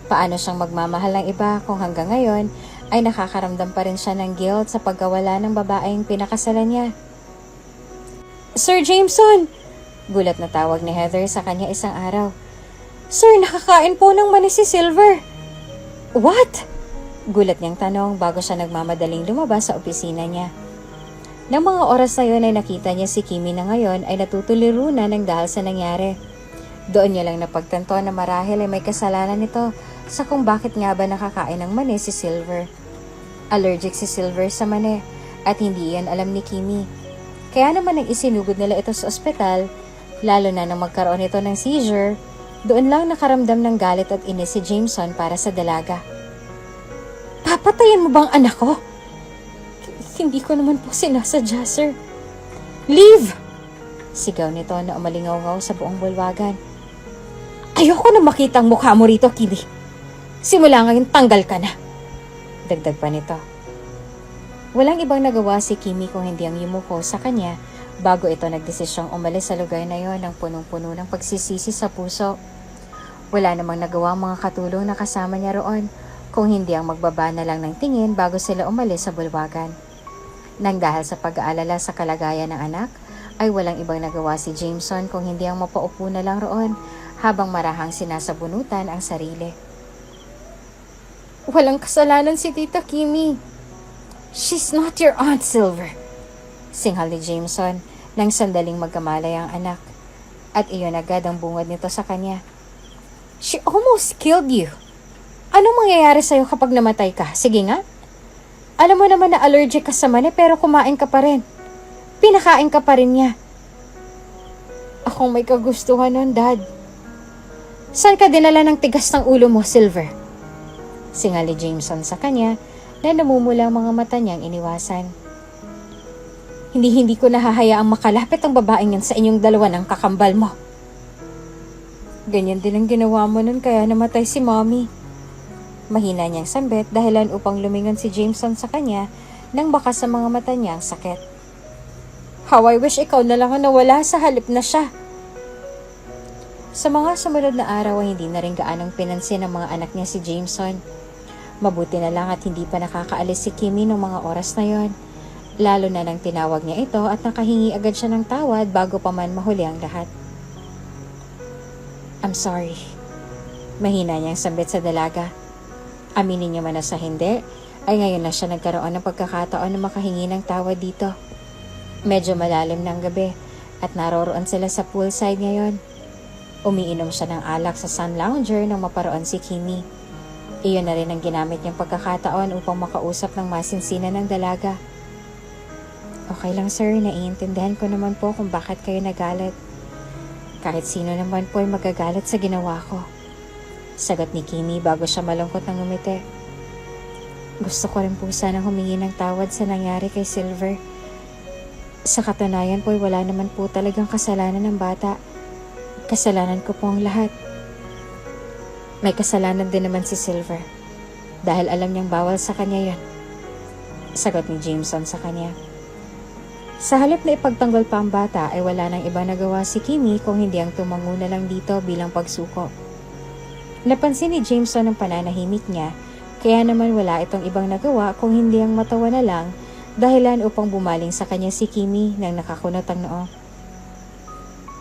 Speaker 1: Paano siyang magmamahal ng iba kung hanggang ngayon ay nakakaramdam pa rin siya ng guilt sa pagkawala ng babaeng pinakasalan niya. Sir Jameson! Gulat na tawag ni Heather sa kanya isang araw. Sir, nakakain po ng mani si Silver. What? Gulat niyang tanong bago siya nagmamadaling lumabas sa opisina niya. Nang mga oras na yun ay nakita niya si Kimi na ngayon ay natutuliro na ng dahil sa nangyari. Doon niya lang napagtanto na marahil ay may kasalanan nito sa kung bakit nga ba nakakain ng mani si Silver. Allergic si Silver sa mani at hindi yan alam ni Kimi. Kaya naman nang isinugod nila ito sa ospital, lalo na nang magkaroon ito ng seizure, doon lang nakaramdam ng galit at inis si Jameson para sa dalaga. Papatayin mo bang anak ko? Hindi ko naman po sinasadya, sir. Leave! Sigaw nito na umalingaw-ngaw sa buong bulwagan. Ayoko na makita ang mukha mo rito, Kimi. Simula ngayon, tanggal ka na. Dagdag pa nito. Walang ibang nagawa si Kimi kung hindi ang yumuko sa kanya bago ito nagdesisyong umalis sa lugar na yon ng punong-puno ng pagsisisi sa puso. Wala namang nagawa ang mga katulong na kasama niya roon kung hindi ang magbaba na lang ng tingin bago sila umalis sa bulwagan. Nang dahil sa pag-aalala sa kalagayan ng anak, ay walang ibang nagawa si Jameson kung hindi ang mapaupo na lang roon habang marahang sinasabunutan ang sarili. Walang kasalanan si Tita Kimi. She's not your aunt, Silver. Singhal ni Jameson nang sandaling magkamalay ang anak. At iyon agad ang bungad nito sa kanya. She almost killed you. Anong mangyayari sa'yo kapag namatay ka? Sige nga. Alam mo naman na allergic ka sa mani pero kumain ka pa rin. Pinakain ka pa rin niya. Akong may kagustuhan nun, Dad. Saan ka dinala ng tigas ng ulo mo, Silver? Singhal ni Jameson sa kanya na namumula ang mga mata niyang iniwasan. Hindi ko nahahayaang makalapit ang babaeng yan sa inyong dalawa ng kakambal mo. Ganyan din ang ginawa mo nun kaya namatay si Mommy. Mahina niyang sambit dahilan upang lumingon si Jameson sa kanya nang baka sa mga mata niya ang sakit. How I wish ikaw na lang ang nawala sa halip na siya. Sa mga sumunod na araw ay hindi na rin gaanong pinansin ng mga anak niya si Jameson. Mabuti na lang at hindi pa nakakaalis si Kimi noong mga oras na yon. Lalo na nang tinawag niya ito at nakahingi agad siya ng tawad bago pa man mahuli ang lahat. I'm sorry. Mahina niyang sambit sa dalaga. Aminin niya man na sa hindi, ay ngayon na siya nagkaroon ng pagkakataon na makahingi ng tawad dito. Medyo malalim ng gabi at naroroon sila sa poolside ngayon. Umiinom siya ng alak sa sun lounger nang maparoon si Kimi. Iyon na rin ang ginamit niyang pagkakataon upang makausap ng masinsinan ng dalaga. Okay lang sir, naiintindihan ko naman po kung bakit kayo nagalit. Kahit sino naman po ay magagalit sa ginawa ko. Sagot ni Kimi bago siya malungkot ng ngumiti. Gusto ko rin po sana humingi ng tawad sa nangyari kay Silver. Sa katunayan po ay wala naman po talagang kasalanan ng bata. Kasalanan ko po ang lahat. May kasalanan din naman si Silver. Dahil alam niyang bawal sa kanya yan. Sagot ni Jameson sa kanya. Sa halip na ipagtanggol pa ang bata ay wala nang iba nagawa si Kimi kung hindi ang tumango na lang dito bilang pagsuko. Napansin ni Jameson ang pananahimik niya, kaya naman wala itong ibang nagawa kung hindi ang matawa na lang dahilan upang bumaling sa kanya si Kimi nang nakakunot ang noo.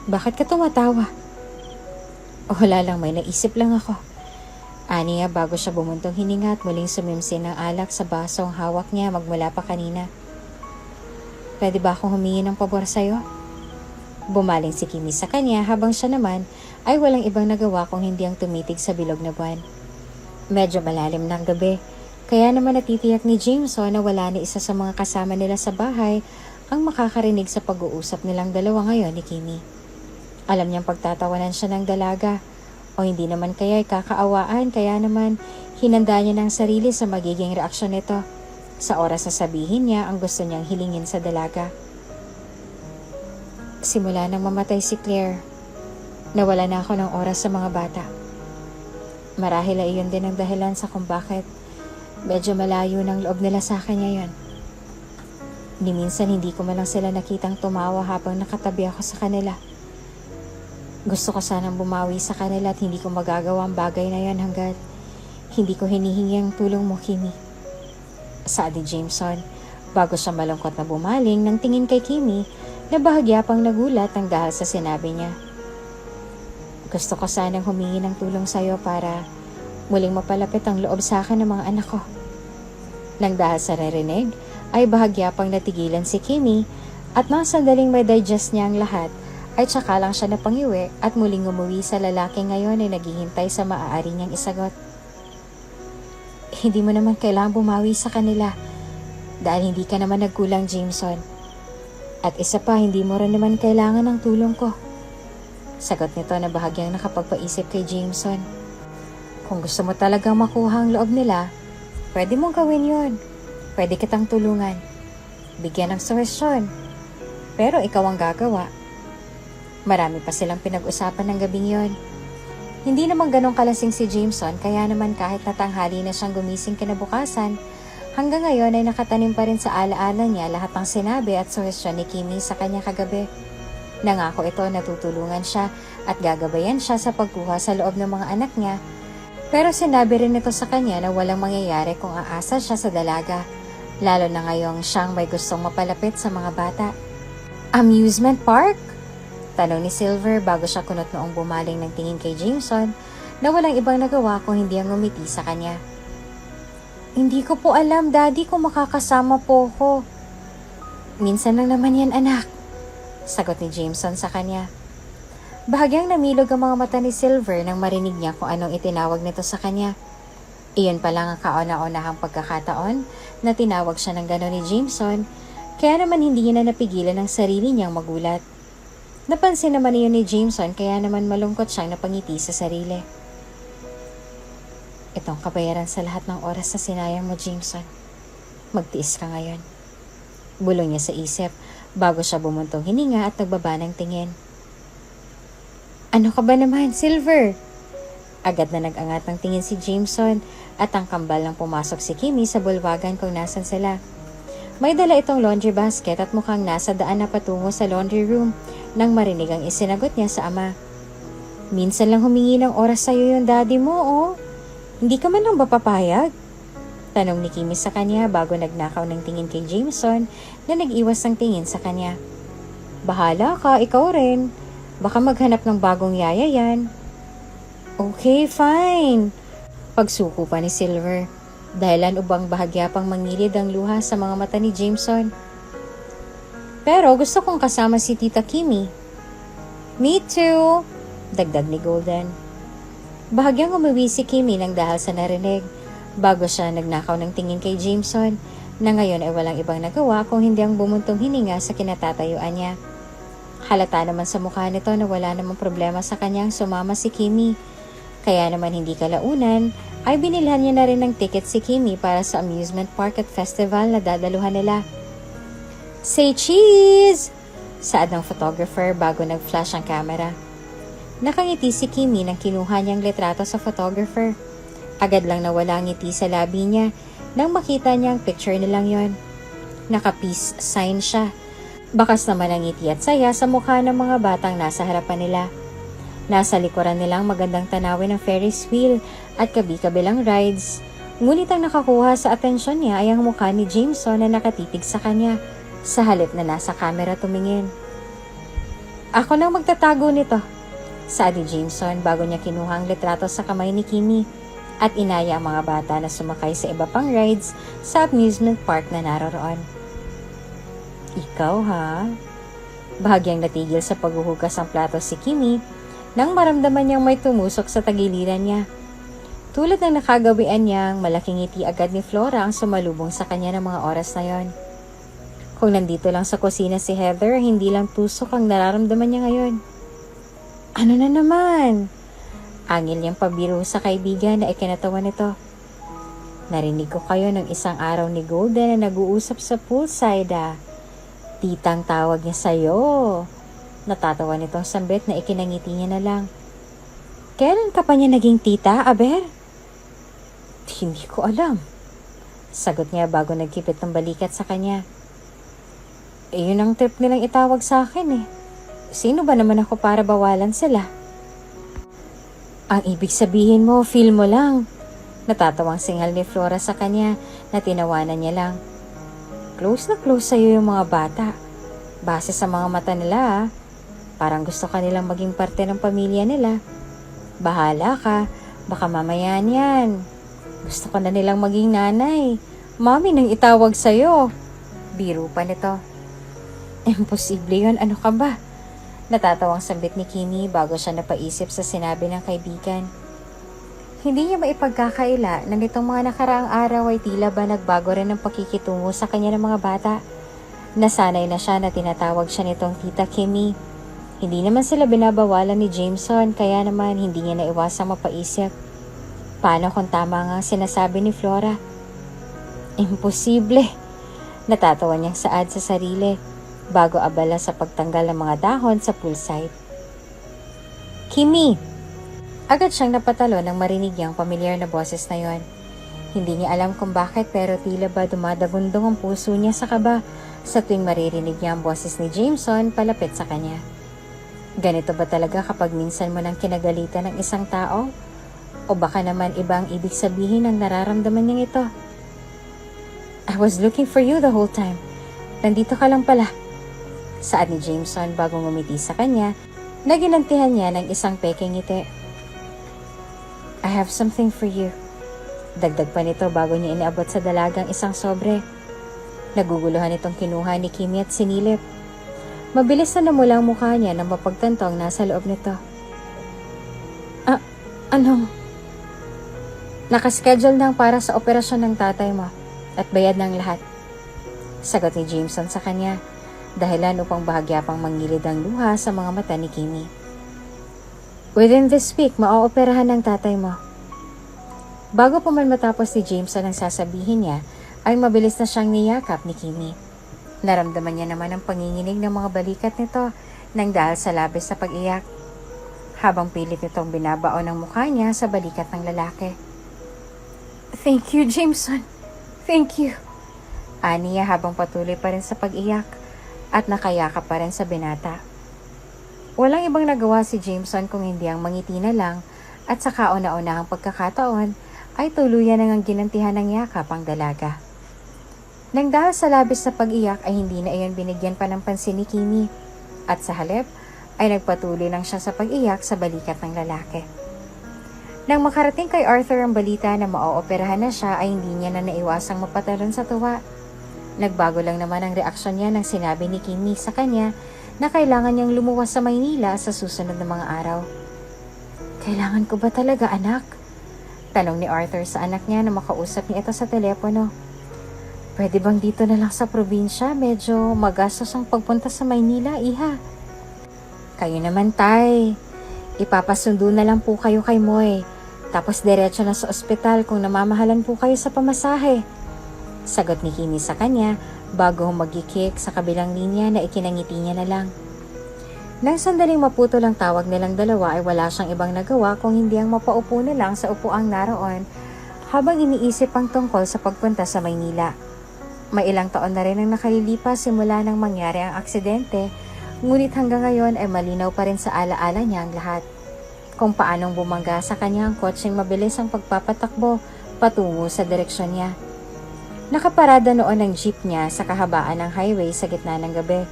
Speaker 1: Bakit ka tumatawa? Wala lang, may naisip lang ako. Ani niya bago siya bumuntong hininga at muling sumimsin ng alak sa basong hawak niya magmula pa kanina. Pwede ba akong humingi ng pabor sa'yo? Bumaling si Kimi sa kanya habang siya naman ay walang ibang nagawa kung hindi ang tumitig sa bilog na buwan. Medyo malalim ng gabi, kaya naman natitiyak ni Jameson na wala ni isa sa mga kasama nila sa bahay ang makakarinig sa pag-uusap nilang dalawa ngayon ni Kimi. Alam niyang pagtatawanan siya ng dalaga o hindi naman kaya ay kakaawaan kaya naman hinanda niya ng sarili sa magiging reaksyon nito sa oras na sabihin niya ang gusto niyang hilingin sa dalaga. Simula nang mamatay si Claire, nawala na ako ng oras sa mga bata. Marahil ay iyon din ang dahilan sa kung bakit medyo malayo ng loob nila sa akin ngayon. Ni minsan hindi ko man lang sila nakitang tumawa habang nakatabi ako sa kanila. Gusto ko sanang bumawi sa kanila at hindi ko magagawa ang bagay na yan hanggat hindi ko hinihingi ang tulong mo, Kimi. Saad ni Jameson bago siya malungkot na bumaling nang tingin kay Kimi na bahagya pang nagulat ang dahil sa sinabi niya. Gusto ko sanang humingi ng tulong sa'yo para muling mapalapit ang loob sa akin ng mga anak ko. Nang dahil sa narinig, ay bahagya pang natigilan si Kimi at nang sandaling may digest niya ang lahat, ay tsaka lang siya napangiwi at muling umuwi sa lalaki ngayon ay naghihintay sa maaari niyang isagot. Hindi mo naman kailangang bumawi sa kanila dahil hindi ka naman nagkulang, Jameson. At isa pa, hindi mo rin naman kailangan ng tulong ko. Sagot nito na bahagyang nakapagpaisip kay Jameson. Kung gusto mo talagang makuha ang loob nila, pwede mong gawin yun. Pwede kitang tulungan. Bigyan ng suhestyon. Pero ikaw ang gagawa. Marami pa silang pinag-usapan ng gabing yon. Hindi naman ganong kalasing si Jameson, kaya naman kahit natanghali na siyang gumising kinabukasan, hanggang ngayon ay nakatanim pa rin sa alaala niya lahat ng sinabi at suhestyon ni Kimi sa kanya kagabi. Nangako ito na tutulungan siya at gagabayan siya sa pagkuha sa loob ng mga anak niya. Pero sinabi rin ito sa kanya na walang mangyayari kung aasa siya sa dalaga, lalo na ngayong siyang may gustong mapalapit sa mga bata. Amusement park? Tanong ni Silver bago siya kunot noong bumaling ng tingin kay Jameson na walang ibang nagawa kung hindi ang ngumiti sa kanya. Hindi ko po alam, Daddy, kung makakasama po ko. Minsan lang naman yan, anak. Sagot ni Jameson sa kanya. Bahagyang namilog ang mga mata ni Silver nang marinig niya kung anong itinawag nito sa kanya. Iyon pa lang ang kauna-unahang pagkakataon na tinawag siya ng gano'n ni Jameson, kaya naman hindi niya na napigilan ang sarili niyang magulat. Napansin naman iyon ni Jameson kaya naman malungkot siyang napangiti sa sarili. Itong kabayaran sa lahat ng oras na sinayang mo, Jameson. Magtiis ka ngayon. Bulong niya sa isip bago siya bumuntong hininga at nagbaba ng tingin. Ano ka ba naman, Silver? Agad na nag-angat ng tingin si Jameson at ang kambal nang pumasok si Kimi sa bulwagan kung nasan sila. May dala itong laundry basket at mukhang nasa daan na patungo sa laundry room nang marinig ang isinagot niya sa ama. Minsan lang humingi ng oras sa'yo yung daddy mo, oh. Hindi ka man lang ba papayag? Tanong ni Kimi sa kanya bago nagnakaw ng tingin kay Jameson na nag-iwas ng tingin sa kanya. Bahala ka, ikaw rin. Baka maghanap ng bagong yaya yan. Okay, fine. Pagsuko pa ni Silver. Dahilan ubang bahagya pang mangilid ang luha sa mga mata ni Jameson. Pero gusto kong kasama si Tita Kimi. Me too, dagdag ni Golden. Bahagyang umuwi si Kimi nang dahil sa narinig, bago siya nagnakaw ng tingin kay Jameson, na ngayon ay walang ibang nagawa kung hindi ang bumuntong hininga sa kinatatayuan niya. Halata naman sa mukha nito na wala namang problema sa kanyang sumama si Kimi. Kaya naman hindi kalaunan, ay binilhan niya na rin ng ticket si Kimi para sa amusement park at festival na dadaluhan nila. Say cheese! Saad ng photographer bago nag-flash ang camera. Nakangiti si Kimi nang kinuha niyang litrato sa photographer. Agad lang nawala ang ngiti sa labi niya nang makita niya ang picture nilang yon. Naka-peace sign siya. Bakas naman ang ngiti at saya sa mukha ng mga batang nasa harapan nila. Nasa likuran nilang magandang tanawin ng Ferris wheel at kabi-kabilang rides. Ngunit ang nakakuha sa atensyon niya ay ang mukha ni Jameson na nakatitig sa kanya, sa halip na nasa camera tumingin. Ako nang magtatago nito, saad ni Jameson bago niya kinuha ang litrato sa kamay ni Kimi at inaya ang mga bata na sumakay sa iba pang rides sa amusement park na naroroon. Ikaw ha? Bahagyang natigil sa paghuhugas ang plato si Kimi nang maramdaman niyang may tumusok sa tagiliran niya. Tulad ng nakagawian niyang malaking ngiti agad ni Flora ang sumalubong sa kanya ng mga oras na yon. Kung nandito lang sa kusina si Heather, hindi lang tusok ang nararamdaman niya ngayon. Ano na naman? Angil niyang pabiro sa kaibigan na ikinatawa nito. Narinig ko kayo ng isang araw ni Golden na nag-uusap sa poolside ah. Titang tawag niya sa'yo. Natatawa nitong sambit na ikinangiti niya na lang. Kailan ka pa niya naging tita, Aber? Hindi ko alam. Sagot niya bago nagkipit ng balikat sa kanya. Yun ang trip nilang itawag sa akin eh. Sino ba naman ako para bawalan sila? Ang ibig sabihin mo, feel mo lang. Natatawang singal ni Flora sa kanya na tinawanan niya lang. Close na close sa'yo yung mga bata. Base sa mga mata nila, parang gusto ka nilang maging parte ng pamilya nila. Bahala ka, Baka mamaya yan. Gusto ko na nilang maging nanay. Mami nang itawag sa'yo. Biro pa nito. Imposible yun, ano ka ba? Natatawang sambit ni Kimi bago siya napaisip sa sinabi ng kaibigan. Hindi niya maipagkakaila na nitong mga nakaraang araw ay tila ba nagbago rin ang pakikitungo sa kanya ng mga bata. Nasanay na siya na tinatawag siya nitong Tita Kimi. Hindi naman sila binabawalan ni Jameson kaya naman hindi niya naiwasang mapaisip. Paano kung tama nga sinasabi ni Flora? Imposible. Natatawa niyang saad sa sarili bago abala sa pagtanggal ng mga dahon sa poolside. Kimi! Agad siyang napatalo nang marinig niyang pamilyar na boses na yon. Hindi niya alam kung bakit pero tila ba dumadagundong ang puso niya sa kaba sa tuwing maririnig niya ang boses ni Jameson palapit sa kanya. Ganito ba talaga kapag minsan mo nang kinagalitan ng isang tao? O baka naman ibang ibig sabihin ng nararamdaman niyang ito? I was looking for you the whole time. Nandito ka lang pala. Saad ni Jameson bago ngumiti sa kanya na ginantihan niya ng isang peking ngiti. I have something for you. Dagdag pa nito bago niya iniabot sa dalagang isang sobre. Naguguluhan itong kinuha ni Kimi at sinilip. Mabilis na namula ang mukha niya nang mapagtanto ang nasa loob nito. Anong? Nakaschedule nang para sa operasyon ng tatay mo at bayad ng lahat. Sagot ni Jameson sa kanya, dahilan upang bahagya pang mangilid ang luha sa mga mata ni Kimi. Within this week, maaoperahan ng tatay mo. Bago pa man matapos ni Jameson ang sasabihin niya, ay mabilis na siyang niyakap ni Kimi. Naramdaman niya naman ang panginginig ng mga balikat nito nang dahil sa labis sa pag-iyak. Habang pilit nitong binabaon ang mukha niya sa balikat ng lalaki. Thank you, Jameson. Thank you. Aniya habang patuloy pa rin sa pag-iyak at nakayakap pa rin sa binata. Walang ibang nagawa si Jameson kung hindi ang mangiti na lang at sa kauna-unahang pagkakataon ay tuluyan nang ginantihan ng yakap ang dalaga. Nang dahil sa labis na pag-iyak ay hindi na iyon binigyan pa ng pansin ni Kimi at sa halip ay nagpatuloy lang siya sa pag-iyak sa balikat ng lalaki. Nang makarating kay Arthur ang balita na maaoperahan na siya ay hindi niya na naiwasang mapatalon sa tuwa. Nagbago lang naman ang reaksyon niya nang sinabi ni Kimi sa kanya na kailangan niyang lumuwas sa Maynila sa susunod na mga araw. Kailangan ko ba talaga, anak? Tanong ni Arthur sa anak niya na makausap niya ito sa telepono. Pwede bang dito na lang sa probinsya? Medyo magastos ang pagpunta sa Maynila, iha. Kayo naman, tay. Ipapasundo na lang po kayo kay Moy. Tapos diretso na sa ospital kung namamahalan po kayo sa pamasahe. Sagot ni Kimi sa kanya bago magikik sa kabilang linya na ikinangiti niya na lang. Nang sandaling maputol ang tawag nilang dalawa ay wala siyang ibang nagawa kung hindi ang mapaupo na lang sa upuang naroon habang iniisip ang tungkol sa pagpunta sa Maynila. May ilang taon na rin ang nakalilipas simula nang mangyari ang aksidente, ngunit hanggang ngayon ay malinaw pa rin sa alaala niya ang lahat. Kung paanong bumangga sa kanya ang kotseng mabilis ang pagpapatakbo patungo sa direksyon niya. Nakaparada noon ang jeep niya sa kahabaan ng highway sa gitna ng gabi.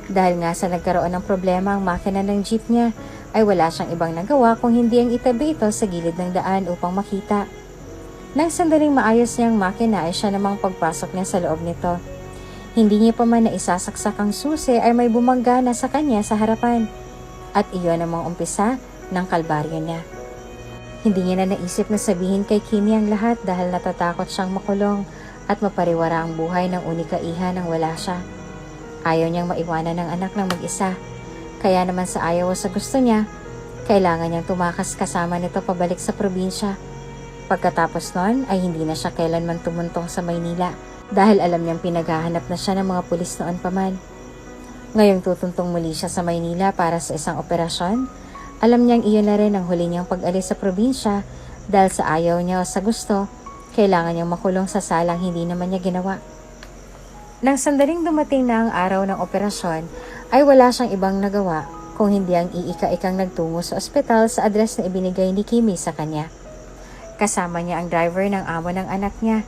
Speaker 1: Dahil nga sa nagkaroon ng problema ang makina ng jeep niya, ay wala siyang ibang nagawa kung hindi ang itabi ito sa gilid ng daan upang makita. Nang sandaling maayos niyang makina ay siya namang pagpasok niya sa loob nito. Hindi niya pa man na isasaksak ang susi ay may bumangga na sa kanya sa harapan. At iyon namang umpisa ng kalbaryo niya. Hindi niya na naisip na sabihin kay Kimi ang lahat dahil natatakot siyang makulong at mapariwara ang buhay ng unika iha nang wala siya. Ayaw niyang maiwanan ng anak ng mag-isa. Kaya naman sa ayaw o sa gusto niya, kailangan niyang tumakas kasama nito pabalik sa probinsya. Pagkatapos noon ay hindi na siya kailanman tumuntong sa Maynila dahil alam niyang pinaghahanap na siya ng mga pulis noon pa man. Ngayong tutuntong muli siya sa Maynila para sa isang operasyon, alam niyang iyon na rin ang huli niyang pag-alis sa probinsya dahil sa ayaw niya o sa gusto, kailangan niyang makulong sa salang hindi naman niya ginawa. Nang sandaling dumating na ang araw ng operasyon, ay wala siyang ibang nagawa kung hindi ang iika-ikang nagtungo sa ospital sa address na ibinigay ni Kimi sa kanya. Kasama niya ang driver ng amo ng anak niya.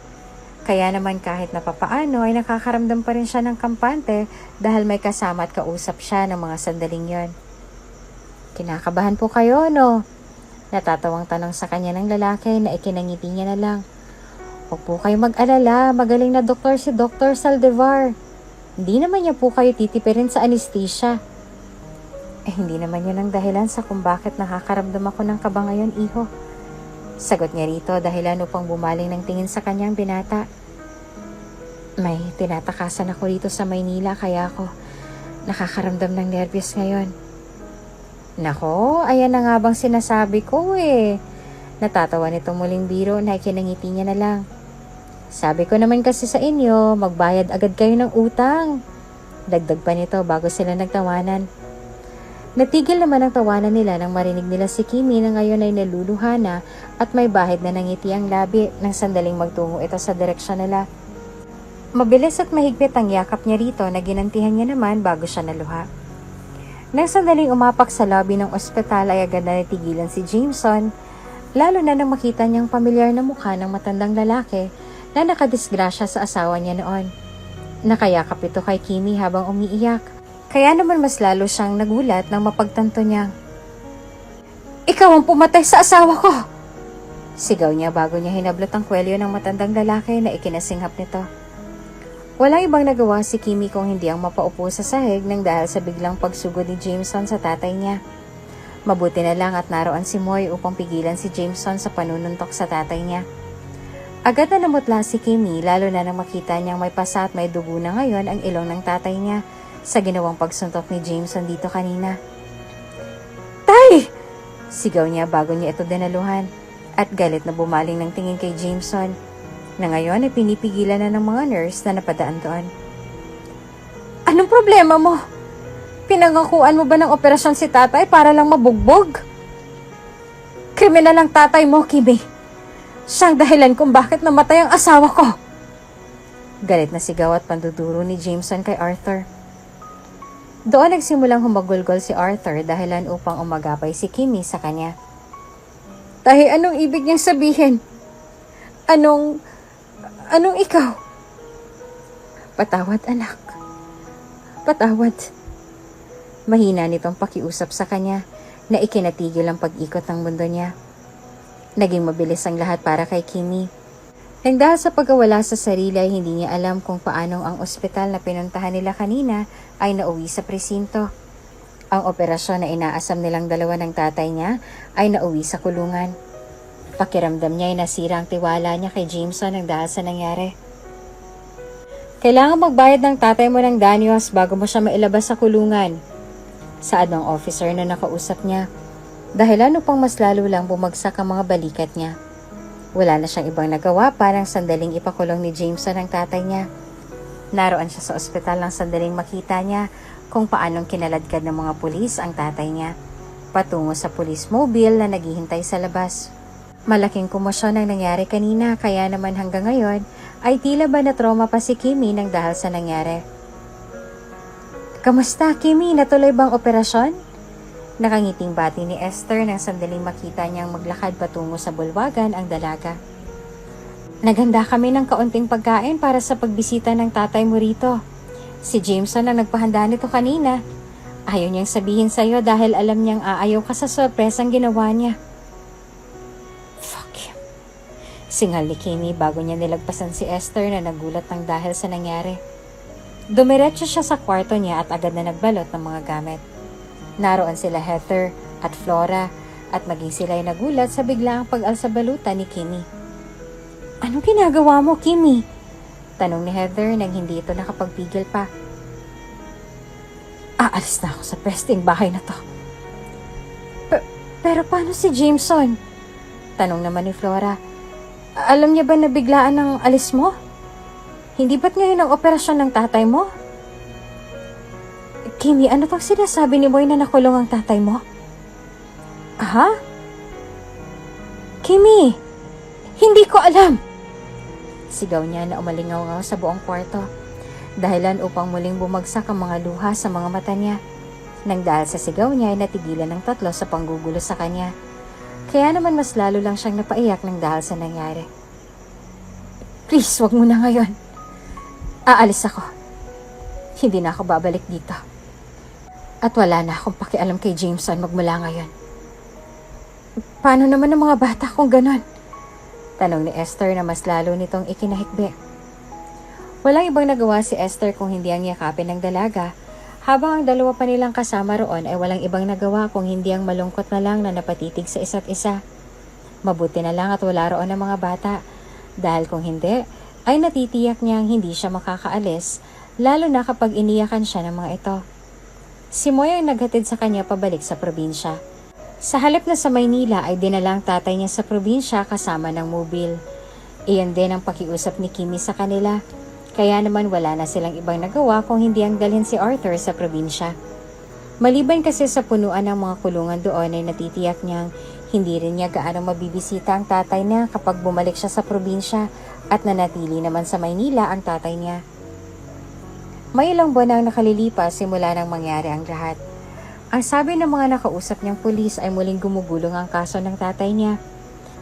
Speaker 1: Kaya naman kahit na papaano ay nakakaramdam pa rin siya ng kampante dahil may kasama at kausap siya ng mga sandaling yon. Kinakabahan po kayo, no? Natatawang tanong sa kanya ng lalaki na ikinangiti niya na lang. Huwag po kayo mag-alala, magaling na doktor si Dr. Saldivar. Hindi naman niya po kayo titipirin sa anesthesia. Hindi naman yun ang dahilan sa kung bakit nakakaramdam ako ng kaba ngayon, iho. Sagot niya rito dahilan upang bumaling ng tingin sa kanyang binata. May tinatakasan ako dito sa Maynila kaya ako nakakaramdam ng nervyos ngayon. Nako, ayan na nga bang sinasabi ko eh. Natatawa nitong muling biro na ikinangiti niya na lang. Sabi ko naman kasi sa inyo, magbayad agad kayo ng utang. Dagdag pa nito bago sila nagtawanan. Natigil naman ang tawanan nila nang marinig nila si Kimi na ngayon ay naluluha na at may bahid na nangiti ang labi nang sandaling magtungo ito sa direksyon nila. Mabilis at mahigpit ang yakap niya rito na ginantihan niya naman bago siya naluha. Nang sandaling umapak sa lobby ng ospital ay agad na natigilan si Jameson, lalo na nang makita niyang pamilyar na mukha ng matandang lalaki na nakadisgrasya sa asawa niya noon. Nakayakap ito kay Kimi habang umiiyak, kaya naman mas lalo siyang nagulat nang mapagtanto niyang, "Ikaw ang pumatay sa asawa ko!" Sigaw niya bago niya hinablot ang kwelyo ng matandang lalaki na ikinasinghap nito. Walang ibang nagawa si Kimi kung hindi ang mapaupo sa sahig nang dahil sa biglang pagsugod ni Jameson sa tatay niya. Mabuti na lang at naroon si Moy upang pigilan si Jameson sa panununtok sa tatay niya. Agad na namutla si Kimi lalo na nang makita niyang may pasa at may dugo na ngayon ang ilong ng tatay niya sa ginawang pagsuntok ni Jameson dito kanina. "Tay!" Sigaw niya bago niya ito dinaluhan at galit na bumaling ng tingin kay Jameson na ngayon ay pinipigilan na ng mga nurse na napadaan doon. "Anong problema mo? Pinangakuan mo ba ng operasyon si tatay para lang mabugbog? Kriminal ang tatay mo, Kimi. Siyang dahilan kung bakit namatay ang asawa ko." Galit na sigaw at panduduro ni Jameson kay Arthur. Doon nagsimulang humagulgol si Arthur dahilan upang umagapay si Kimi sa kanya. "Tay, anong ibig niyang sabihin? Anong ikaw?" "Patawad, anak. Patawad." Mahina nitong pakiusap sa kanya na ikinatigil ang pag-ikot ng mundo niya. Naging mabilis ang lahat para kay Kimi. Nang dahil sa pagkawala sa sarili ay hindi niya alam kung paanong ang ospital na pinuntahan nila kanina ay nauwi sa presinto. Ang operasyon na inaasam nilang dalawa ng tatay niya ay nauwi sa kulungan. Pakiramdam niya ay nasira ang tiwala niya kay Jameson nang dahil sa nangyari. "Kailangan magbayad ng tatay mo ng danyos bago mo siya mailabas sa kulungan," saad ng officer na nakausap niya. Dahilan upang mas lalo lang bumagsak ang mga balikat niya. Wala na siyang ibang nagawa parang sandaling ipakulong ni Jameson ang tatay niya. Naroon siya sa ospital nang sandaling makita niya kung paanong kinaladkad ng mga pulis ang tatay niya, patungo sa police mobile na naghihintay sa labas. Malaking komosyon ang nangyari kanina kaya naman hanggang ngayon ay tila ba na trauma pa si Kimi nang dahil sa nangyari. "Kamusta, Kimi? Natuloy bang operasyon?" Nakangiting bati ni Esther nang sandaling makita niyang maglakad patungo sa bulwagan ang dalaga. "Naghanda kami ng kaunting pagkain para sa pagbisita ng tatay mo rito. Si Jameson ang nagpahanda nito kanina. Ayaw niyang sabihin sa'yo dahil alam niyang aayaw ka sa sorpresang ginawa niya." "Fuck him." Singal ni Kimi bago niya nilagpasan si Esther na nagulat ng dahil sa nangyari. Dumiretso siya sa kwarto niya at agad na nagbalot ng mga gamit. Naroon sila Heather at Flora at maging sila'y nagulat sa biglaang pag-alsabalutan ni Kimi. "Anong ginagawa mo, Kimi?" tanong ni Heather nang hindi ito nakapagpigil pa. "Aalis na ako sa pesting bahay na to." Pero paano si Jameson?" tanong naman ni Flora. "Alam niya ba na biglaan ang alis mo? Hindi ba't ngayon ang operasyon ng tatay mo?" "Kimi, ano pang sinasabi ni Moy na nakulong ang tatay mo?" "Ha? Kimi, hindi ko alam!" Sigaw niya na umalingaw-ngaw sa buong kwarto. Dahilan upang muling bumagsak ang mga luha sa mga mata niya. Nang dahil sa sigaw niya ay natigilan ng tatlo sa panggugulo sa kanya. Kaya naman mas lalo lang siyang napaiyak nang dahil sa nangyari. "Please, wag mo na ngayon. Aalis ako. Hindi na ako babalik dito. At wala na akong pakialam kay Jameson magmula ngayon. Paano naman ang mga bata kung ganon? Tanong ni Esther na mas lalo nitong ikinahikbi. Walang ibang nagawa si Esther kung hindi ang yakapin ng dalaga, habang ang dalawa pa nilang kasama roon ay walang ibang nagawa kung hindi ang malungkot na lang na napatitig sa isa't isa. Mabuti na lang at wala roon ang mga bata, dahil kung hindi, ay natitiyak niyang hindi siya makakaalis, lalo na kapag iniyakan siya ng mga ito. Si Moy ang naghatid sa kanya pabalik sa probinsya. Sa halip na sa Maynila ay dinala ang tatay niya sa probinsya kasama ng mobil. Iyon din ang pakiusap ni Kimi sa kanila, kaya naman wala na silang ibang nagawa kung hindi ang dalhin si Arthur sa probinsya. Maliban kasi sa punuan ng mga kulungan doon ay natitiyak niyang hindi rin niya gaano mabibisita ang tatay niya kapag bumalik siya sa probinsya at nanatili naman sa Maynila ang tatay niya. May ilang buwan ang nakalilipas simula nang mangyari ang lahat. Ang sabi ng mga nakausap niyang pulis ay muling gumugulong ang kaso ng tatay niya.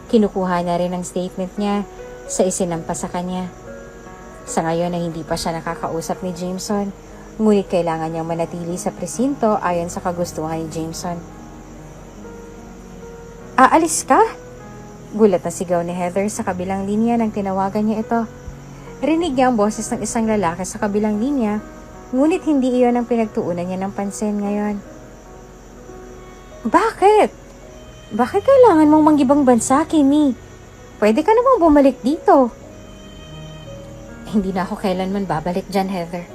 Speaker 1: Kinukuha na rin ang statement niya sa isinampa sa kanya. Sa ngayon ay hindi pa siya nakakausap ni Jameson, ngunit kailangan niyang manatili sa presinto ayon sa kagustuhan ni Jameson. Aalis ka? Gulat na sigaw ni Heather sa kabilang linya nang tinawagan niya ito. Rinig niya ang boses ng isang lalaki sa kabilang linya, ngunit hindi iyon ang pinagtuunan niya ng pansin ngayon. Bakit? Bakit kailangan mong manggibang bansa, Kimi? Pwede ka namang bumalik dito. Hindi na ako kailanman babalik dyan, Heather.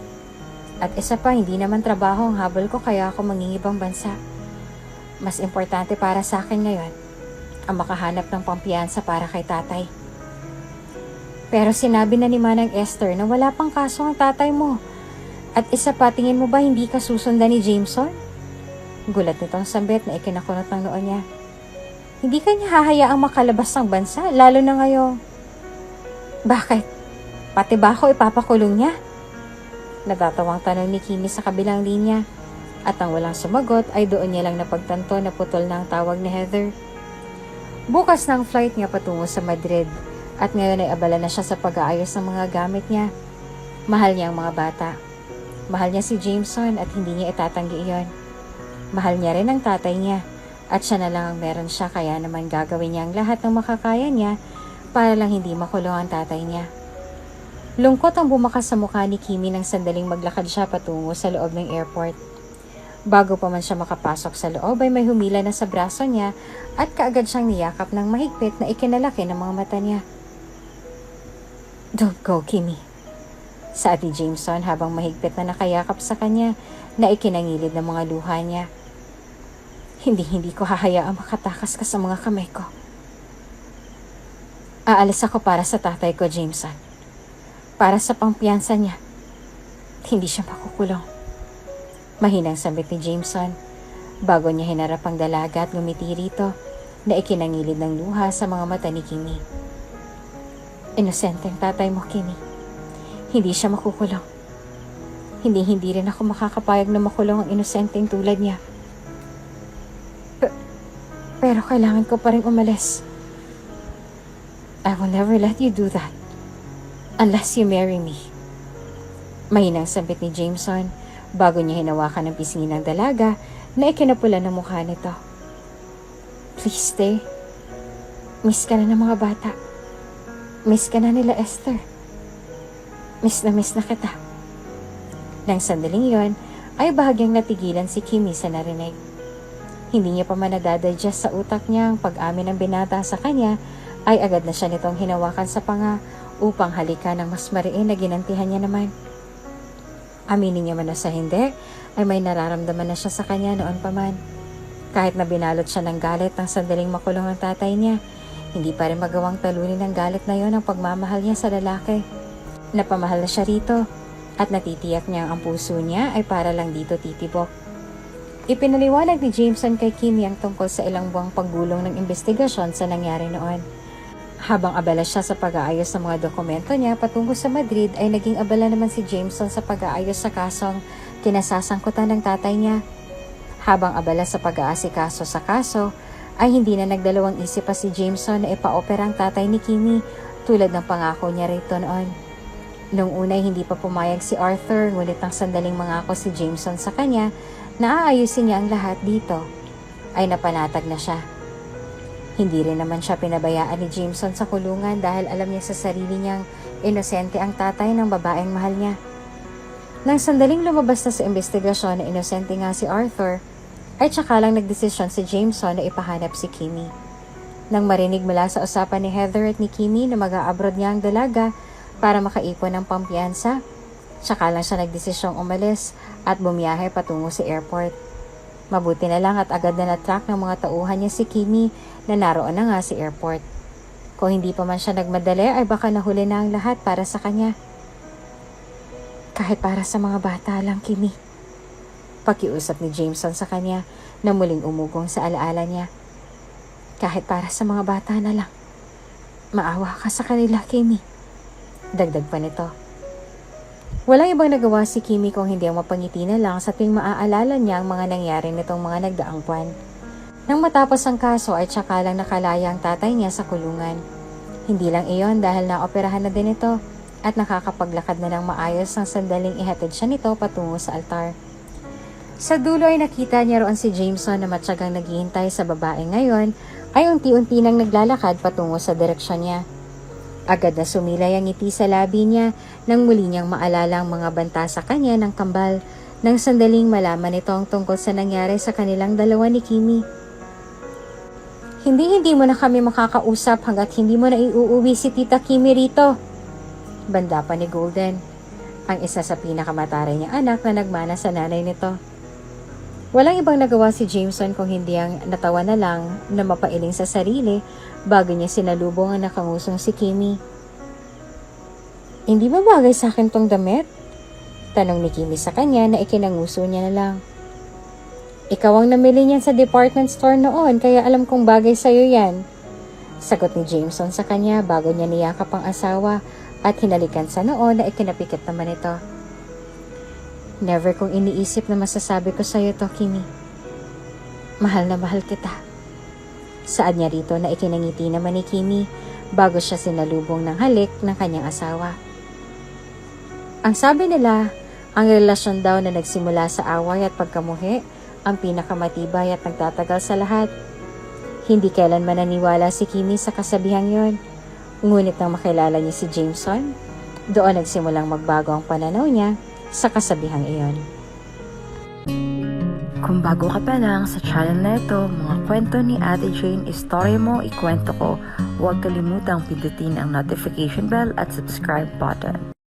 Speaker 1: At isa pa, hindi naman trabaho ang habol ko kaya ako mangingibang bansa. Mas importante para sa akin ngayon ang makahanap ng pampiyansa para kay tatay. Pero sinabi na ni Manang Esther na wala pang kaso ang tatay mo. At isa pa, tingin mo ba hindi ka susundan ni Jameson? Gulat nitong sambit na ikinakunot ng noo niya. Hindi ka niya hahayaang makalabas ng bansa, lalo na ngayon. Bakit? Pati ba ako ipapakulong niya? Natatawang tanong ni Kimi sa kabilang linya. At ang walang sumagot ay doon niya lang napagtanto na putol na ang tawag ni Heather. Bukas na ang flight niya patungo sa Madrid at ngayon ay abala na siya sa pag-aayos ng mga gamit niya. Mahal niya ang mga bata. Mahal niya si Jameson at hindi niya itatanggi iyon. Mahal niya rin ang tatay niya at siya na lang ang meron siya kaya naman gagawin niya ang lahat ng makakaya niya para lang hindi makulong ang tatay niya. Lungkot ang bumakas sa mukha ni Kimi nang sandaling maglakad siya patungo sa loob ng airport. Bago pa man siya makapasok sa loob ay may humila na sa braso niya at kaagad siyang niyakap ng mahigpit na ikinalaki ng mga mata niya. Don't go, Kimi. Saad ni Jameson habang mahigpit na nakayakap sa kanya na ikinangilid ng mga luha niya. Hindi ko hahayaang makatakas ka sa mga kamay ko. Aalis ako para sa tatay ko, Jameson. Para sa pampiyansa niya. Hindi siya makukulong. Mahinang sambit ni Jameson bago niya hinarap ang dalaga at ngumiti rito na ikinangilid ng luha sa mga mata ni Kimi. Inosenteng tatay mo, Kimi. Hindi siya makukulong. Hindi rin ako makakapayag na makulong ang inosenteng tulad niya. Pero kailangan ko pa rin umalis. I will never let you do that unless you marry me. Mahinang sambit ni Jameson bago niya hinawakan ng pisngi ng dalaga na ikinapula ng mukha nito. Please stay. Miss ka na ng mga bata. Miss ka na nila Esther. Miss na kita. Nang sandaling yon, ay bahagyang natigilan si Kimi sa narinig. Hindi niya pa man nadadigest sa utak niya ang pag-amin ng binata sa kanya, ay agad na siya nitong hinawakan sa panga upang halikan ng mas mariin na ginantihan niya naman. Aminin niya man o sa hindi, ay may nararamdaman na siya sa kanya noon pa man. Kahit na binalot siya ng galit ng sandaling makulong ang tatay niya, hindi pa rin magawang talunin ng galit na yon ang pagmamahal niya sa lalaki. Napamahal na siya rito at natitiyak niya ang puso niya ay para lang dito titibok. Ipinaliwanag ni Jameson kay Kimi ang tungkol sa ilang buwang paggulong ng investigasyon sa nangyari noon. Habang abala siya sa pag-aayos ng mga dokumento niya patungo sa Madrid ay naging abala naman si Jameson sa pag-aayos sa kasong kinasasangkutan ng tatay niya. Habang abala sa pag-aasikaso sa kaso ay hindi na nagdalawang isip pa si Jameson na ipa-opera ang tatay ni Kimi tulad ng pangako niya rito noon. Noong una hindi pa pumayag si Arthur ngunit nang sandaling mangako si Jameson sa kanya na aayusin niya ang lahat dito, ay napanatag na siya. Hindi rin naman siya pinabayaan ni Jameson sa kulungan dahil alam niya sa sarili niyang inosente ang tatay ng babaeng mahal niya. Nang sandaling lumabas na sa investigasyon na inosente nga si Arthur, ay tsaka lang nagdesisyon si Jameson na ipahanap si Kimmy. Nang marinig mula sa usapan ni Heather at ni Kimmy na mag-a-abroad niya ang dalaga para makaipon ng pampiyansa, tsaka lang siya nagdesisyong umalis at bumiyahe patungo sa airport. Mabuti na lang at agad na na-track ng mga tauhan niya si Kimmy na naroon na nga sa airport. Kung hindi pa man siya nagmadali ay baka nahuli na ang lahat para sa kanya. Kahit para sa mga bata lang, Kimmy. Pakiusap ni Jameson sa kanya na muling umugong sa alaala niya. Kahit para sa mga bata na lang. Maawa ka sa kanila, Kimmy. Dagdag pa nito. Walang ibang nagawa si Kimmy kung hindi ang mapangiti na lang sa tuwing maaalala niya ang mga nangyari nitong mga nagdaang buwan. Nang matapos ang kaso ay tsaka lang nakalaya ang tatay niya sa kulungan. Hindi lang iyon dahil naoperahan na din ito at nakakapaglakad na ng maayos ng sandaling ihatid siya nito patungo sa altar. Sa dulo ay nakita niya roon si Jameson na matyagang naghihintay sa babae ngayon ay unti-unti nang naglalakad patungo sa direksyon niya. Agad na sumilay ang ngiti sa labi niya nang muli niyang maalala ang mga banta sa kanya ng kambal nang sandaling malaman nito ang tungkol sa nangyari sa kanilang dalawa ni Kimmy. Hindi mo na kami makakausap hanggat hindi mo na iuuwi si Tita Kimmy rito. Banda pa ni Golden, ang isa sa pinakamataray niyang anak na nagmana sa nanay nito. Walang ibang nagawa si Jameson kung hindi ang natawa na lang na mapailing sa sarili bago niya sinalubong ang nakangusong si Kimmy. Hindi ba bagay sa akin tong damit? Tanong ni Kimmy sa kanya na ikinanguso niya na lang. Ikaw ang namili niyan sa department store noon kaya alam kong bagay sa'yo yan. Sagot ni Jameson sa kanya bago niya niyakap ang asawa at hinalikan sa noon na ikinapikit naman ito. Never kong iniisip na masasabi ko sa'yo to, Kimmy. Mahal na mahal kita. Saad niya rito na ikinangiti naman ni Kimmy bago siya sinalubong ng halik ng kanyang asawa. Ang sabi nila, ang relasyon daw na nagsimula sa away at pagkamuhi ang pinakamatibay at nagtatagal sa lahat. Hindi kailanman naniwala si Kimmy sa kasabihang yon. Ngunit nang makilala niya si Jameson, doon nagsimulang magbago ang pananaw niya sa kasabihang iyon.
Speaker 2: Kung bago ka pa lang sa channel na ito, mga kwento ni Ate Jane, istorya mo, ikwento ko, huwag kalimutang pindutin ang notification bell at subscribe button.